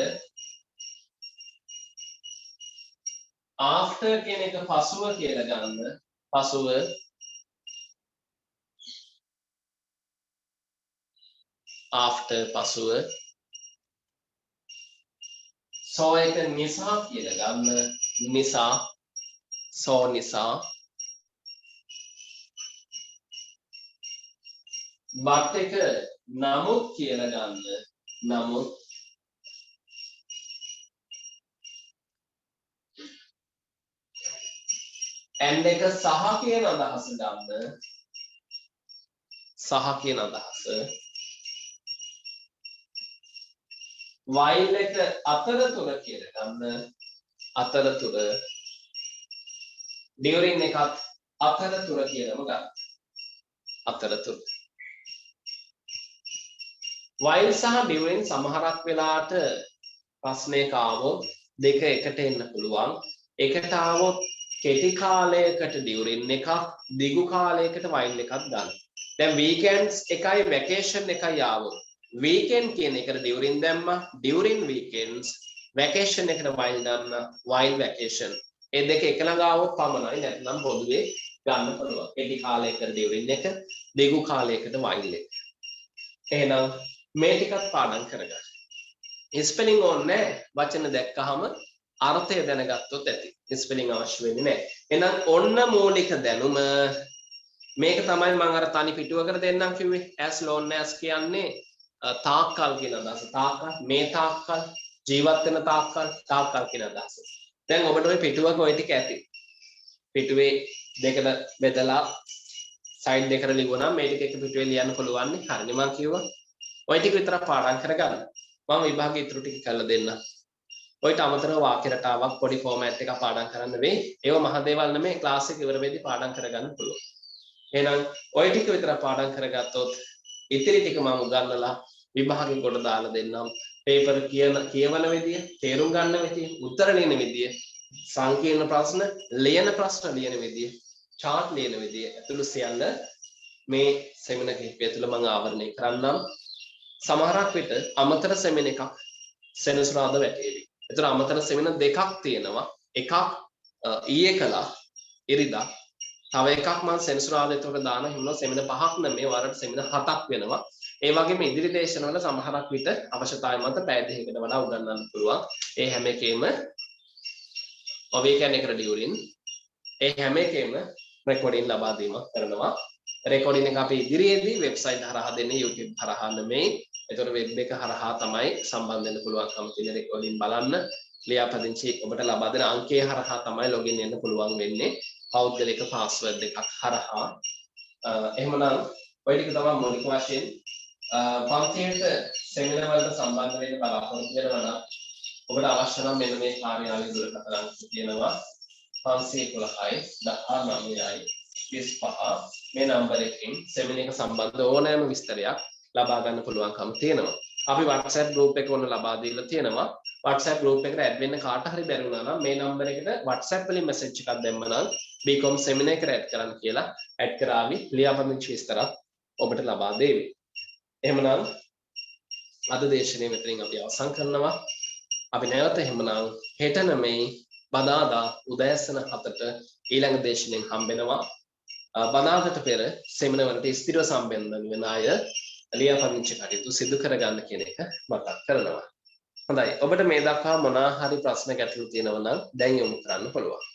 after කියන එක පසුව කියලා ගන්න. පසුව. after පසුව. so එක නිසා කියලා ගන්න. නිසා. so නිසා. but එක නමුත් කියලා ගන්න. නමුත්. and එක සහ කියන අදහස ගන්න. සහ කියන අදහස. while එක අතරතුර කියලා ගන්න. අතරතුර. during එකත් අතරතුර කියනම ගන්න. අතරතුර. while සහ during සමහරක් වෙලාවට ප්‍රශ්නයක ආවොත් දෙක එකට එන්න පුළුවන්. එකට ආවොත් කෙටි කාලයකට during එකක් දිගු කාලයකට while එකක් ගන්න. දැන් weekends එකයි vacation එකයි ආවොත් weekend කියන එකට during දැම්මා during weekends vacation එකට while දාන්න while vacation. ඒ දෙක එක ළඟ ආවොත් පමණයි නැත්නම් පොදුවේ ගන්න පුළුවන්. කෙටි කාලයකට during එක දිගු කාලයකට while එක. එහෙනම් මේ ටිකත් පාඩම් කරගන්න. ස්පෙලිං ඕනේ වචන දැක්කහම අර්ථය දැනගත්තොත් ඇති. ස්පෙලිං අවශ්‍ය වෙන්නේ නැහැ. එහෙනම් ඔන්න මූලික දැනුම මේක තමයි මම අර තනි පිටුවකට දෙන්නම් කිව්වේ. as long as කියන්නේ තාක්කල් කියන අදහස. තාක්කල් මේ තාක්කල් ජීවත් වෙන තාක්කල් කියන අදහස. දැන් ඔබට ওই පිටුවක ওই ටික ඇති. පිටුවේ දෙකට බෙදලා සයිඩ් දෙකට ලියුණා මේ ටික එක පිටුවේ ලියන්න පුළුවන් නේ. හරිනේ මම කිව්වා. ওই ටික විතරක් පාඩම් කරගන්න. මම විභාගයේ ඉතුරු ටික කරලා දෙන්න. ඔයිට අමතරව වාක්‍ය රටාවක් පොඩි ෆෝමැට් එකක් පාඩම් කරන්න වෙයි. ඒව මහ දේවල් නෙමෙයි ක්ලාස් එක ඉවර වෙද්දී පාඩම් කරගන්න පුළුවන්. එහෙනම් ওই ටික විතරක් පාඩම් කරගත්තොත් ඉතිරි ටික මම උගන්වලා විභාගෙ කොට දාලා දෙන්නම්. පේපර් කියවන විදිය, තේරුම් ගන්න විදිය, උත්තර ලියන විදිය, සංකීර්ණ ප්‍රශ්න ලියන ලියන විදිය, chart ලියන විදිය ඇතුළු සියල්ල මේ සෙමිනාර් කිහිපය තුළ මම ආවරණය කරන්නම්. සමහරක් විට අමතර සෙමිනාර් එකක් සෙනසුරාදා වැටේවි. ඒතර අමතර සෙමිනාර් දෙකක් තියෙනවා. එකක් ඊයේ කළා ඉරිදා. තව එකක් මම සෙනසුරාදා ඒතකොට දාන හිමන සෙමිනාර් පහක් නෙමෙයි වරට සෙමිනාර් හතක් වෙනවා. ඒ වගේම ඉදිරි දේශනවල සමහරක් විට අවශ්‍යතාවය මත පැය දෙකකට වඩා උගන්වන්න පුළුවන්. ඒ හැම එකේම ඔවේකන් එකට ඩියුරින් ඒ හැම එකේම රෙකෝඩින් ලබා දීමක් කරනවා. රෙකෝඩින් එක අපි ඉදිරියේදී වෙබ්සයිට් හරහා දෙන්නේ YouTube හරහා නෙමෙයි. ඒතකොට වෙබ් එක හරහා තමයි සම්බන්ධ වෙන්න පුළුවන්කම තියෙන රෙකෝඩින් බලන්න. ලියාපදිංචි ඔබට ලබා දෙන අංකය හරහා තමයි ලොගින් වෙන්න පුළුවන් වෙන්නේ. පෞද්ගලික පාස්වර්ඩ් එකක් හරහා. එහෙමනම් ඔය ටික තමයි මූලික වශයෙන් පන්තියට සෙමිනාර් වලට සම්බන්ධ වෙන්න බලාපොරොත්තු වෙනවා නම් ඔබට අවශ්‍ය නම් මෙන්න මේ කාර්යාලය දුරකථන අංක තියෙනවා 511යි 19යි 25 මේ නම්බර එකකින් සෙමිනාර් එක සම්බන්ධ ඕනෑම විස්තරයක් ලබා ගන්න පුළුවන්කම තියෙනවා. අපි WhatsApp group එක ඔන්න ලබා දීලා තියෙනවා. WhatsApp group එකට add වෙන්න කාට හරි බැරි වුණා නම් මේ නම්බර එකට WhatsApp වලින් message එකක් දැම්ම නම් BCom seminar එකට add කරන්න කියලා add කරાવી ලියාපදිංචි විස්තරත් ඔබට ලබා දෙවි. එහෙමනම් අද දේශනාව මෙතනින් අපි අවසන් කරනවා. අපි නැවත එහෙමනම් හෙට නෙමෙයි බදාදා උදෑසන 7ට ඊළඟ දේශනෙන් හම්බෙනවා. බදාදට පෙර සෙමිනාර් වලට ස්ථිරව සම්බන්ධ වෙන අය ලියාපදිංචි කටයුතු සිදු කරගන්න කියන එක මතක් කරනවා. හොඳයි. ඔබට මේ දක්වා මොනවා හරි ප්‍රශ්න ගැටලු තියෙනවා නම් දැන් යොමු කරන්න පුළුවන්.